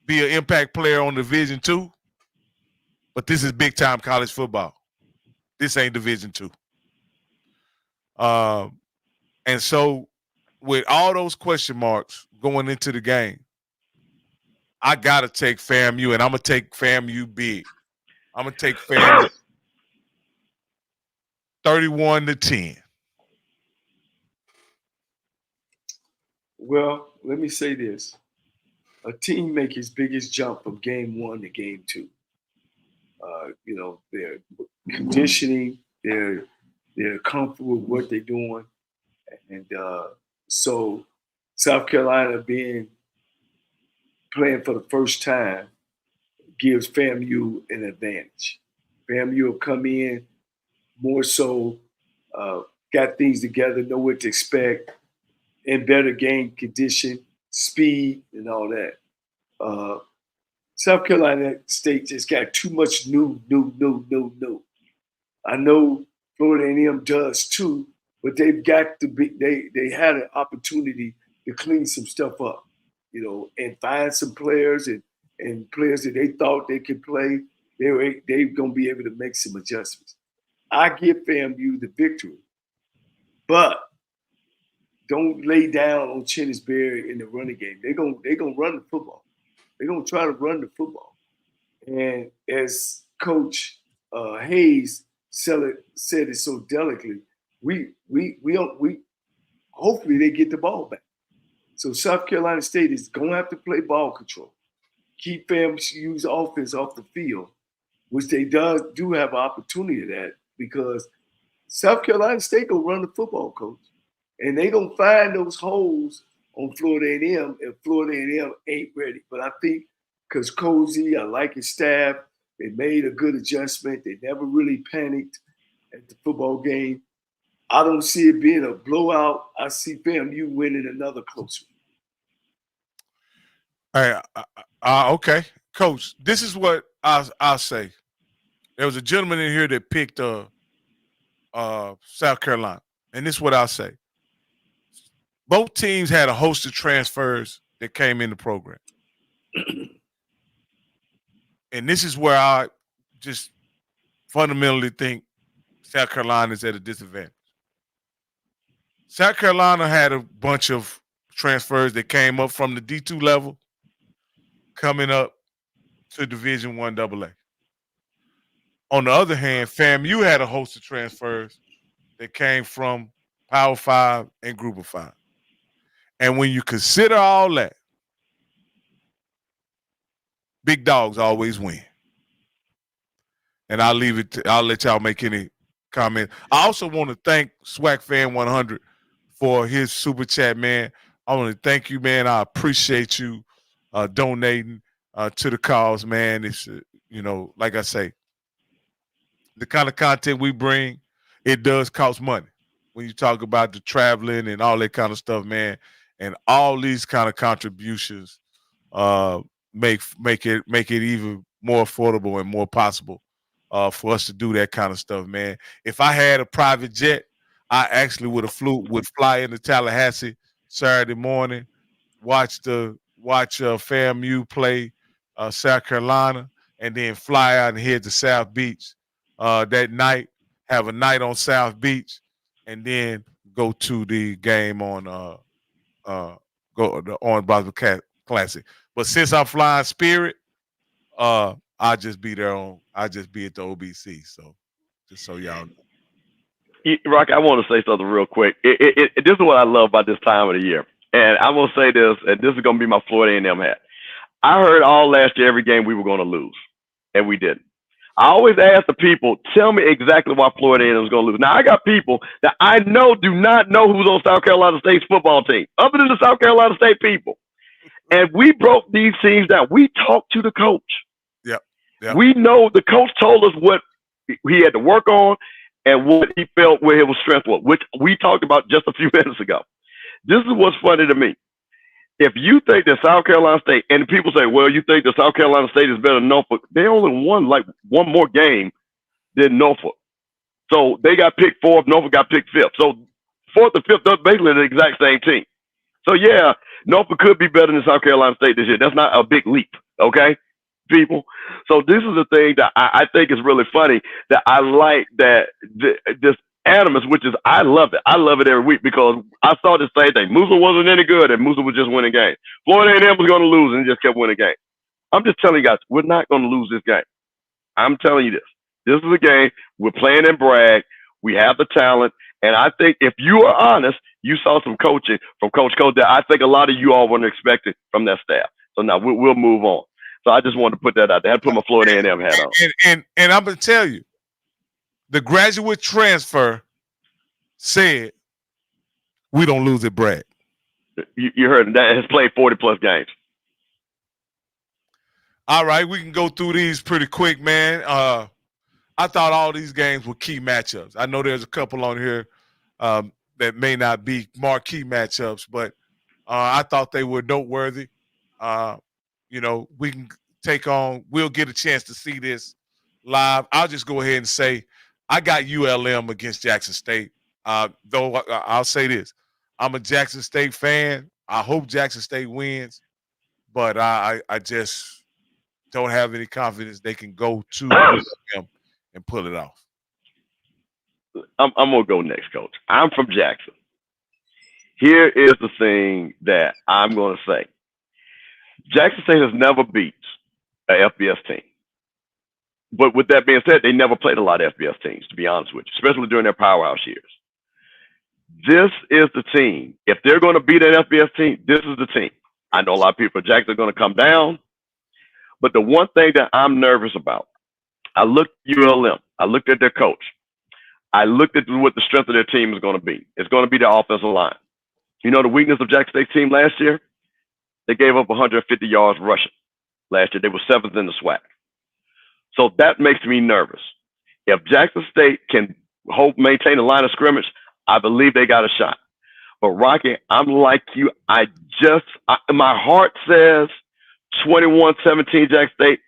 be an impact player on Division II, but this is big time college football. This ain't Division II. And so with all those question marks going into the game, I got to take FAMU, and I'm going to take FAMU big. I'm going to take FAMU 31-10. Well, let me say this. A team make its biggest jump from game 1 to game 2. You know, their conditioning, they're comfortable with what they're doing. And so South Carolina playing for the first time gives FAMU an advantage. FAMU will come in more so, got things together, know what to expect, in better game condition, speed, and all that. South Carolina State just got too much new. I know Florida A&M does too, but they've got to be. They had an opportunity to clean some stuff up, you know, and find some players and players that they thought they could play. They're gonna be able to make some adjustments. I give FAMU the victory, but don't lay down on Chennisberry in the running game. They're gonna run the football. They're gonna try to run the football. And as Coach Hayes said it so delicately, we hopefully they get the ball back. So South Carolina State is gonna have to play ball control, keep FAMU's offense off the field, which they do have an opportunity at that, because South Carolina State gonna run the football, coach, and they gonna find those holes on Florida A&M if Florida A&M ain't ready. But I think because Cozy, I like his staff, they made a good adjustment. They never really panicked at the football game. I don't see it being a blowout. I see FAMU winning another close one. All right, okay, Coach. This is what I'll say. There was a gentleman in here that picked South Carolina, and this is what I'll say. Both teams had a host of transfers that came in the program. And this is where I just fundamentally think South Carolina is at a disadvantage. South Carolina had a bunch of transfers that came up from the D2 level coming up to Division I AA. On the other hand, FAMU had a host of transfers that came from Power 5 and Group of 5. And when you consider all that, big dogs always win. And I'll let y'all make any comment. I also want to thank SWAC Fan 100 for his super chat, man. I want to thank you, man. I appreciate you donating to the cause, man. It's, you know, like I say, the kind of content we bring, it does cost money. When you talk about the traveling and all that kind of stuff, man, and all these kind of contributions make it even more affordable and more possible for us to do that kind of stuff, man. If I had a private jet, I actually would fly into Tallahassee Saturday morning, watch FAMU play South Carolina, and then fly out and head to South Beach that night, have a night on South Beach, and then go to the game on the Orange Blossom Classic. But since I'm flying Spirit, I just be at the OBC. So just so y'all know. Rock, I want to say something real quick. This is what I love about this time of the year. And I'm going to say this, and this is going to be my Florida A&M hat. I heard all last year, every game we were going to lose, and we didn't. I always ask the people, tell me exactly why Florida A&M is going to lose. Now, I got people that I know do not know who's on South Carolina State's football team, other than the South Carolina State people. And we broke these teams down. We talked to the coach. Yep. We know the coach told us what he had to work on and what he felt where his strength was, which we talked about just a few minutes ago. This is what's funny to me. If you think that South Carolina State, and people say, well, you think that South Carolina State is better than Norfolk, they only won like one more game than Norfolk. So they got picked fourth, Norfolk got picked fifth. So fourth and fifth are basically the exact same team. So yeah, Norfolk could be better than South Carolina State this year. That's not a big leap, okay? people. So this is the thing that I think is really funny, that I like that this animus, which is, I love it. I love it every week, because I saw the same thing. Musa wasn't any good, and Musa was just winning games. Florida A&M was going to lose, and he just kept winning games. I'm just telling you guys, we're not going to lose this game. I'm telling you this. This is a game. We're playing in Bragg. We have the talent. And I think if you are honest, you saw some coaching from Coach that I think a lot of you all weren't expecting from that staff. So now we'll move on. So I just wanted to put that out there. I had to put my Florida A&M hat on. And I'm going to tell you, the graduate transfer said, we don't lose at Bragg. You heard that has played 40-plus games. All right, we can go through these pretty quick, man. I thought all these games were key matchups. I know there's a couple on here that may not be marquee matchups, but I thought they were noteworthy. We can we'll get a chance to see this live. I'll just go ahead and say I got ULM against Jackson State. Though I'll say this, I'm a Jackson State fan. I hope Jackson State wins, but I just don't have any confidence they can go to ULM and pull it off. I'm going to go next, Coach. I'm from Jackson. Here is the thing that I'm going to say. Jackson State has never beat an FBS team. But with that being said, they never played a lot of FBS teams, to be honest with you, especially during their powerhouse years. This is the team. If they're going to beat an FBS team, this is the team. I know a lot of people from Jackson are going to come down. But the one thing that I'm nervous about, I looked at ULM. I looked at their coach. I looked at what the strength of their team is going to be. It's going to be their offensive line. You know the weakness of Jackson State's team last year? They gave up 150 yards rushing last year. They were 7th in the SWAC. So that makes me nervous. If Jackson State can maintain the line of scrimmage, I believe they got a shot. But Rocky, I'm like you. My heart says 21-17 Jackson State,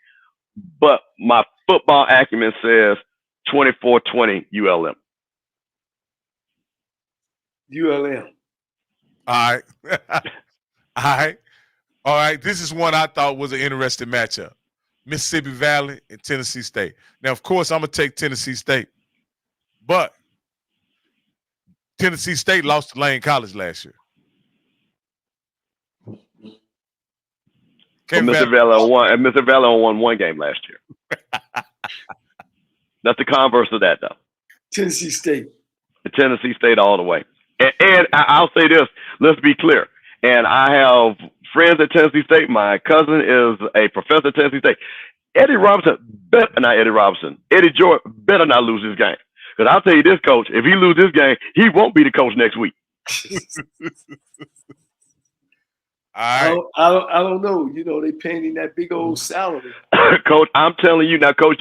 but my football acumen says 24-20 ULM. ULM. All right. All right. This is one I thought was an interesting matchup. Mississippi Valley and Tennessee State. Now, of course, I'm going to take Tennessee State. But Tennessee State lost to Lane College last year. Mississippi Valley won one game last year. That's the converse of that, though. Tennessee State. Tennessee State all the way. And I'll say this. Let's be clear. And I have friends at Tennessee State. My cousin is a professor at Tennessee State. Eddie George better not lose this game. Because I'll tell you this, Coach, if he loses this game, he won't be the coach next week. All right. I don't know. You know, they paying him that big old salary. Coach, I'm telling you now, Coach,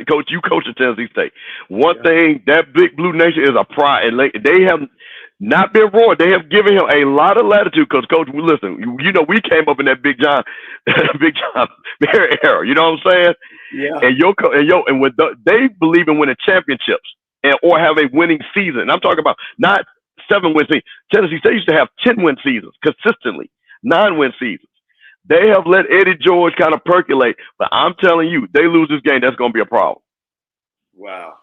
Coach, you coach at Tennessee State. One thing, that Big Blue Nation is a pride. And they have not been roared. They have given him a lot of latitude because, Coach, listen, we came up in that Big John Barry era. You know what I'm saying? Yeah. And when they believe in winning championships or have a winning season. I'm talking about not 7-win seasons. Tennessee State used to have 10-win seasons consistently, 9-win seasons. They have let Eddie George kind of percolate, but I'm telling you, they lose this game, that's going to be a problem. Wow.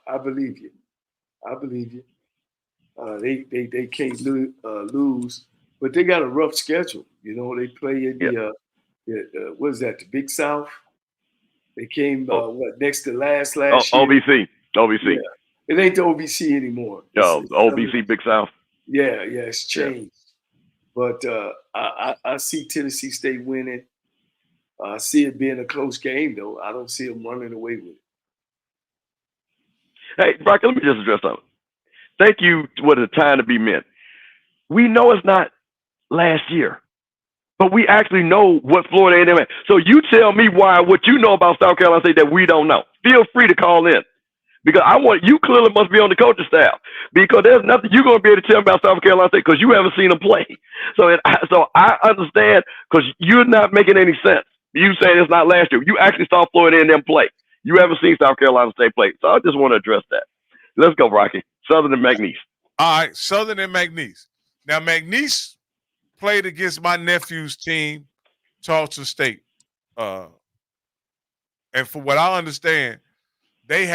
I believe you. They can't lose, but they got a rough schedule. You know, they play in the what is that? The Big South. They came next to last year. OBC. Yeah. It ain't the OBC anymore. It's OBC Big South. Yeah, it's changed. But I see Tennessee State winning. I see it being a close game, though. I don't see them running away with it. Hey, Brock, let me just address something. Thank you for the time to be meant. We know it's not last year, but we actually know what Florida A&M is. So you tell me what you know about South Carolina State that we don't know. Feel free to call in. Because you clearly must be on the coaching staff, because there's nothing you're going to be able to tell me about South Carolina State because you haven't seen them play. So I understand, because you're not making any sense. You saying it's not last year. You actually saw Florida A&M play. You haven't seen South Carolina State play. So I just want to address that. Let's go, Rocky. Southern and McNeese. All right, Southern and McNeese. Now, McNeese played against my nephew's team, Charleston State, And for what I understand, they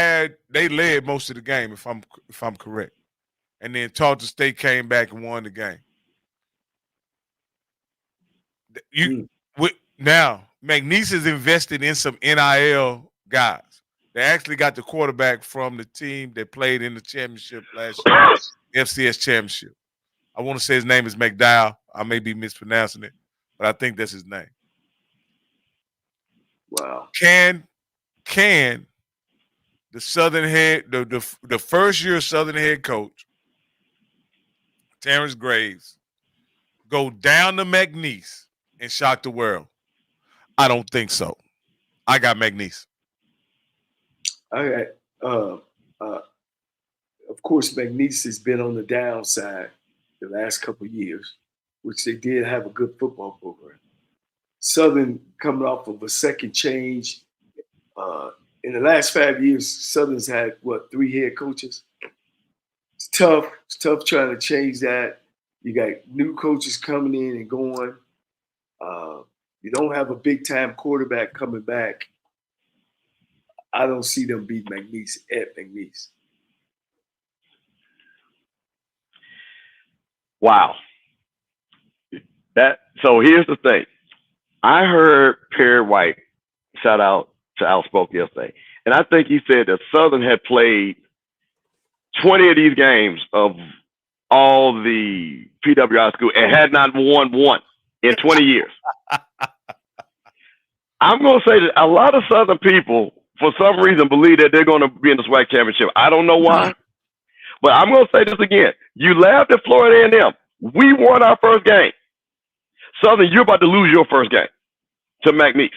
led most of the game, if I'm correct. And then Tulsa State came back and won the game. Now, McNeese is invested in some NIL guys. They actually got the quarterback from the team that played in the championship last year, FCS championship. I want to say his name is McDowell. I may be mispronouncing it, but I think that's his name. Wow. Can the Southern head, the first year Southern head coach, Terrence Graves, go down to McNeese and shock the world? I don't think so. I got McNeese. All right. Of course, McNeese has been on the downside the last couple of years, which they did have a good football program. Southern coming off of a second change. In the last 5 years, Southern's had, 3 head coaches? It's tough. It's tough trying to change that. You got new coaches coming in and going. You don't have a big-time quarterback coming back. I don't see them beat McNeese at McNeese. Wow. So here's the thing. I heard Perry White, shout out to Outspoke yesterday, and I think he said that Southern had played 20 of these games of all the PWI school and had not won one in 20 years. I'm going to say that a lot of Southern people, for some reason, believe that they're going to be in the SWAC championship. I don't know why, but I'm going to say this again. You laughed at Florida A&M. We won our first game. Southern, you're about to lose your first game to McNeese.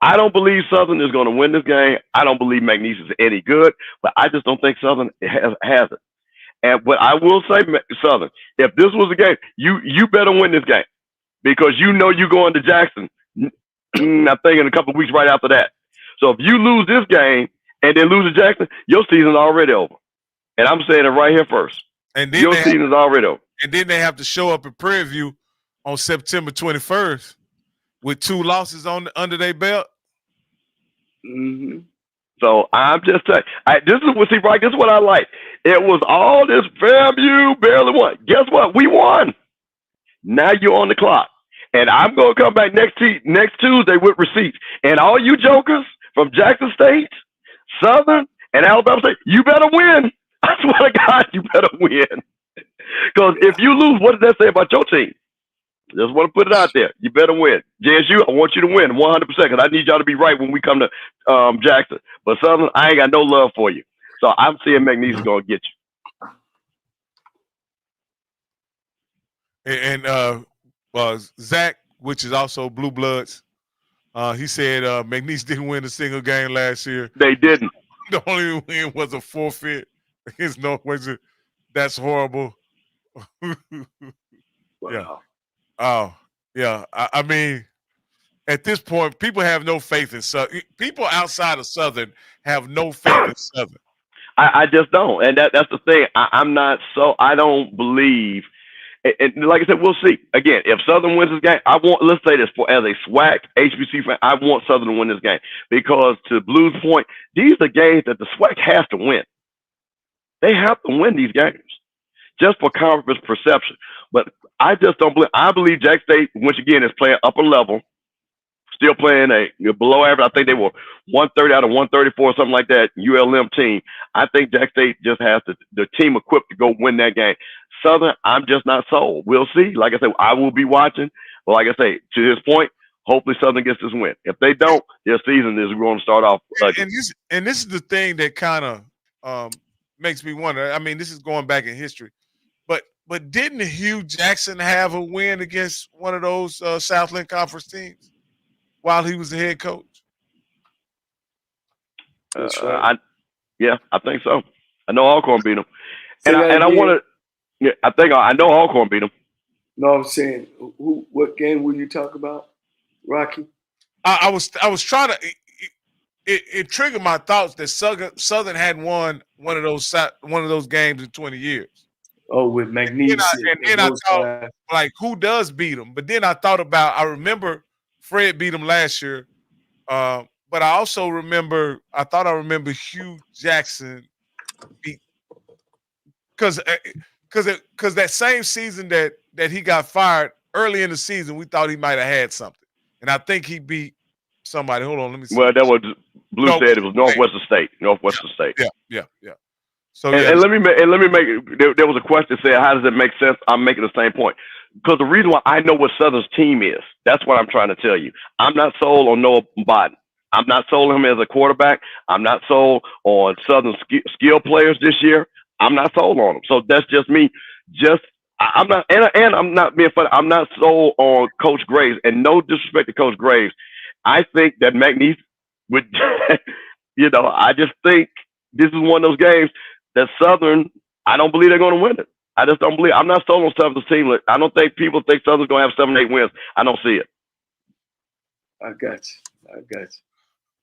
I don't believe Southern is going to win this game. I don't believe McNeese is any good, but I just don't think Southern has it. And but I will say, Southern, if this was a game, you better win this game because you know you're going to Jackson. I think in a couple of weeks right after that. So if you lose this game and then lose to Jackson, your season's already over. And I'm saying it right here first. And then your season's already over. And then they have to show up at Prairie View on September 21st with 2 losses under their belt. Mm-hmm. So I'm just saying, this is what I like. It was all this FAMU barely won. Guess what? We won. Now you're on the clock. And I'm going to come back next Tuesday with receipts. And all you jokers from Jackson State, Southern, and Alabama State, you better win. I swear to God, you better win. Because if you lose, what does that say about your team? Just want to put it out there. You better win. JSU, I want you to win 100% because I need y'all to be right when we come to Jackson. But Southern, I ain't got no love for you. So I'm seeing McNeese is going to get you. And Zach, which is also Blue Bloods, he said McNeese didn't win a single game last year. They didn't. The only win was a forfeit against Northwestern. That's horrible. Wow. Yeah. Oh, yeah. I mean, at this point, people have no faith in Southern. People outside of Southern have no faith in Southern. I just don't. And that's the thing. I don't believe. And like I said, we'll see. Again, if Southern wins this game, let's say this, as a SWAC HBC fan, I want Southern to win this game because to Blue's point, these are games that the SWAC has to win. They have to win these games just for conference perception. But I just don't believe. I believe Jack State, once again, is playing upper level, still playing a below average. I think they were 130 out of 134, something like that, ULM team. I think Jack State just has the team equipped to go win that game. Southern, I'm just not sold. We'll see. Like I said, I will be watching. But like I say, to his point, hopefully Southern gets this win. If they don't, their season is going to start off ugly. And this is the thing that kind of makes me wonder. I mean, this is going back in history. But didn't Hugh Jackson have a win against one of those Southland Conference teams while he was the head coach? Right. I think so. I know Alcorn beat him. And I want to – yeah, I know Alcorn beat him. No, I'm saying, what game were you talking about, Rocky? I was trying to – it triggered my thoughts that Southern had won one of those games in 20 years. Oh, with McNeese. And then I thought, like, who does beat them? But then I thought about, I remember Fred beat them last year, but but I also remember. I thought I remember Hugh Jackson, because that same season that he got fired early in the season, we thought he might have had something, and I think he beat somebody. Hold on, let me see. Well, that was Blue No, said it was Northwestern State. Northwestern State. Yeah. So And let me make there was a question that said, how does it make sense? I'm making the same point. Because the reason why I know what Southern's team is, that's what I'm trying to tell you. I'm not sold on Noah Biden. I'm not sold on him as a quarterback. I'm not sold on Southern skill players this year. I'm not sold on them. So that's just me. I'm not, and I'm not being funny. I'm not sold on Coach Graves. And no disrespect to Coach Graves, I think that McNeese would, I just think this is one of those games that Southern, I don't believe they're going to win it. I just don't believe. I'm not sold on Southern's team. I don't think people think Southern's going to have 7 or 8 wins. I don't see it. I got you.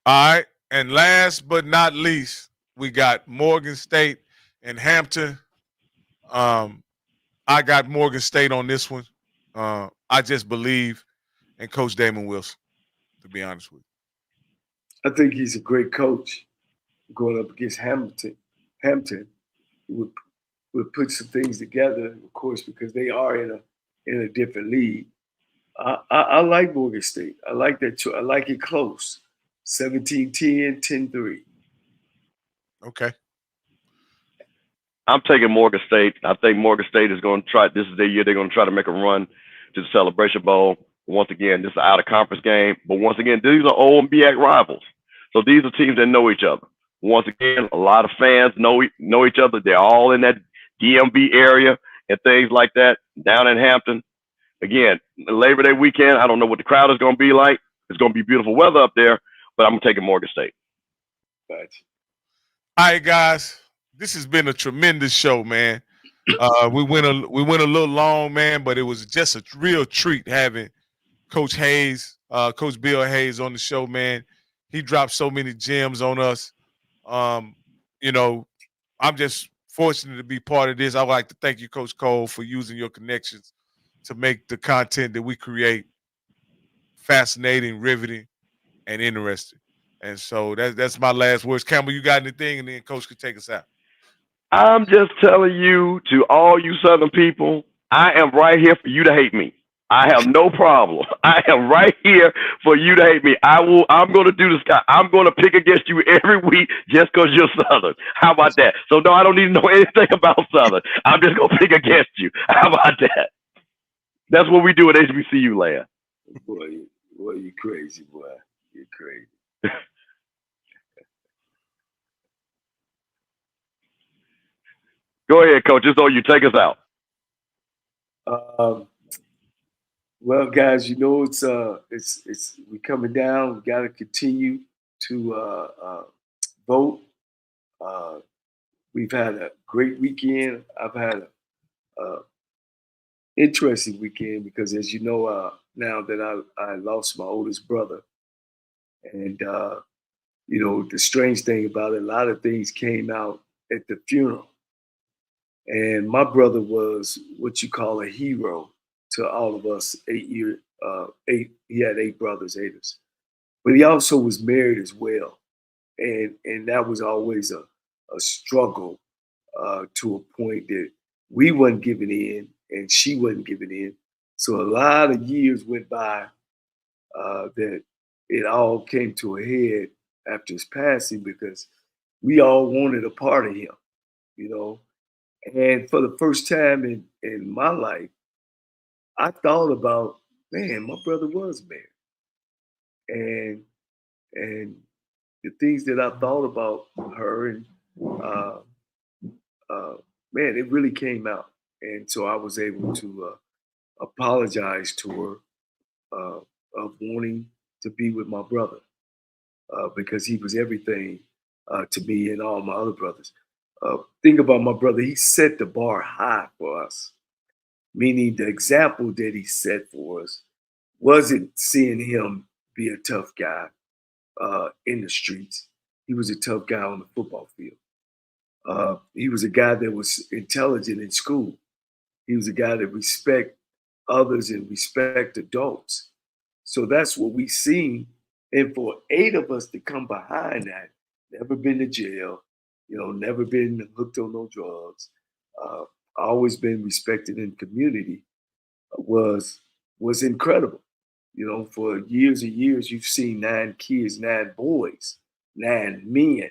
All right, and last but not least, we got Morgan State and Hampton. I got Morgan State on this one. I just believe in Coach Damon Wilson, to be honest with you. I think he's a great coach. Going up against Hampton would put some things together, of course, because they are in a different league. I like Morgan State. I like that. I like it close. 17-10, 10-3. Okay. I'm taking Morgan State. I think Morgan State is going to try. This is their year. They're going to try to make a run to the Celebration Bowl. Once again, this is an out-of-conference game. But once again, these are old MEAC rivals. So these are teams that know each other. Once again, a lot of fans know each other. They're all in that DMV area and things like that down in Hampton. Again, Labor Day weekend, I don't know what the crowd is going to be like. It's going to be beautiful weather up there, but I'm taking Morgan State. Gotcha. All right, guys. This has been a tremendous show, man. We went a little long, man, but it was just a real treat having Coach Hayes, Coach Bill Hayes on the show, man. He dropped so many gems on us. I'm just fortunate to be part of this. I would like to thank you, Coach Cole, for using your connections to make the content that we create fascinating, riveting, and interesting. And so that's my last words. Campbell, you got anything? And then Coach could take us out. I'm just telling you, to all you Southern people, I am right here for you to hate me. I have no problem. I am right here for you to hate me. I'm going to do this, guy. I'm going to pick against you every week just because you're Southern. How about that? So, no, I don't need to know anything about Southern. I'm just going to pick against you. How about that? That's what we do at HBCU land. Boy, you crazy, boy. You're crazy. Go ahead, Coach. It's on you. Take us out. Well, guys, it's we coming down. We got to continue to vote. We've had a great weekend. I've had a interesting weekend because, as you know, now that I lost my oldest brother, and the strange thing about it, a lot of things came out at the funeral. And my brother was what you call a hero to all of us. He had 8 brothers, 8 of us. But he also was married as well. And that was always a struggle to a point that we wasn't giving in and she wasn't giving in. So a lot of years went by that it all came to a head after his passing because we all wanted a part of him, And for the first time in my life, I thought about, man, my brother was married. And the things that I thought about her and man, it really came out. And so I was able to apologize to her of wanting to be with my brother because he was everything to me and all my other brothers. Think about my brother. He set the bar high for us, meaning the example that he set for us wasn't seeing him be a tough guy in the streets. He was a tough guy on the football field. He was a guy that was intelligent in school. He was a guy that respect others and respect adults. So that's what we seen And for 8 of us to come behind that, never been to jail, never been hooked on no drugs, always been respected in the community, was incredible. For years and years, you've seen 9 kids, 9 boys, 9 men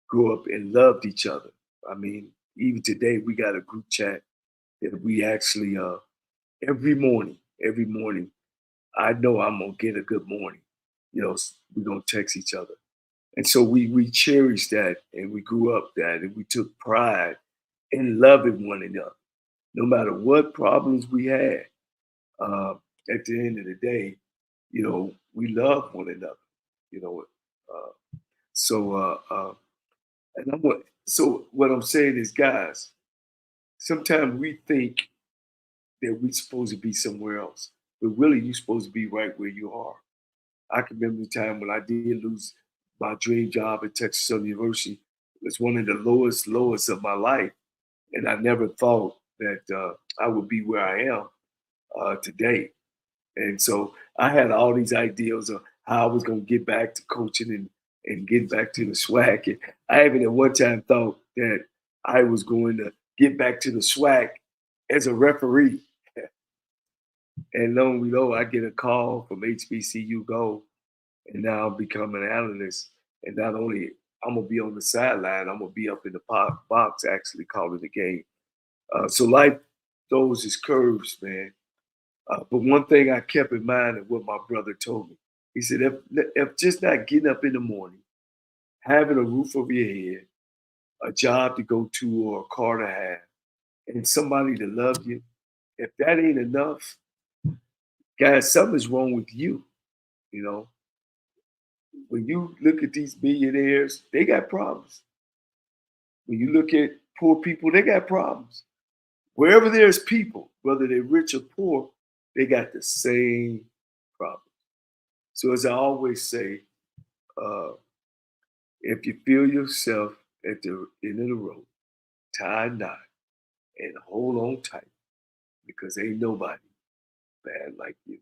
grew up and loved each other. I mean, even today, we got a group chat that we actually, every morning, I know I'm going to get a good morning. We're going to text each other. And so we cherished that, and we grew up that, and we took pride in loving one another, no matter what problems we had. At the end of the day, we love one another. So what I'm saying is, guys, sometimes we think that we're supposed to be somewhere else, but really you're supposed to be right where you are. I can remember the time when I did lose my dream job at Texas Southern University. It was one of the lowest of my life. And I never thought that I would be where I am today. And so I had all these ideas of how I was going to get back to coaching and get back to the SWAC. And I even at one time thought that I was going to get back to the SWAC as a referee. And lo and behold, I get a call from HBCU Go, and now I'm becoming an analyst. And not only I'm going to be on the sideline, I'm going to be up in the box actually calling the game. So life throws its curves, man. But one thing I kept in mind of what my brother told me, he said, if just not getting up in the morning, having a roof over your head, a job to go to or a car to have, and somebody to love you, if that ain't enough, guys, something's wrong with you. When you look at these millionaires, they got problems. When you look at poor people, they got problems. Wherever there's people, whether they're rich or poor, they got the same problem. So as I always say, if you feel yourself at the end of the road, tie a knot and hold on tight, because ain't nobody bad like you.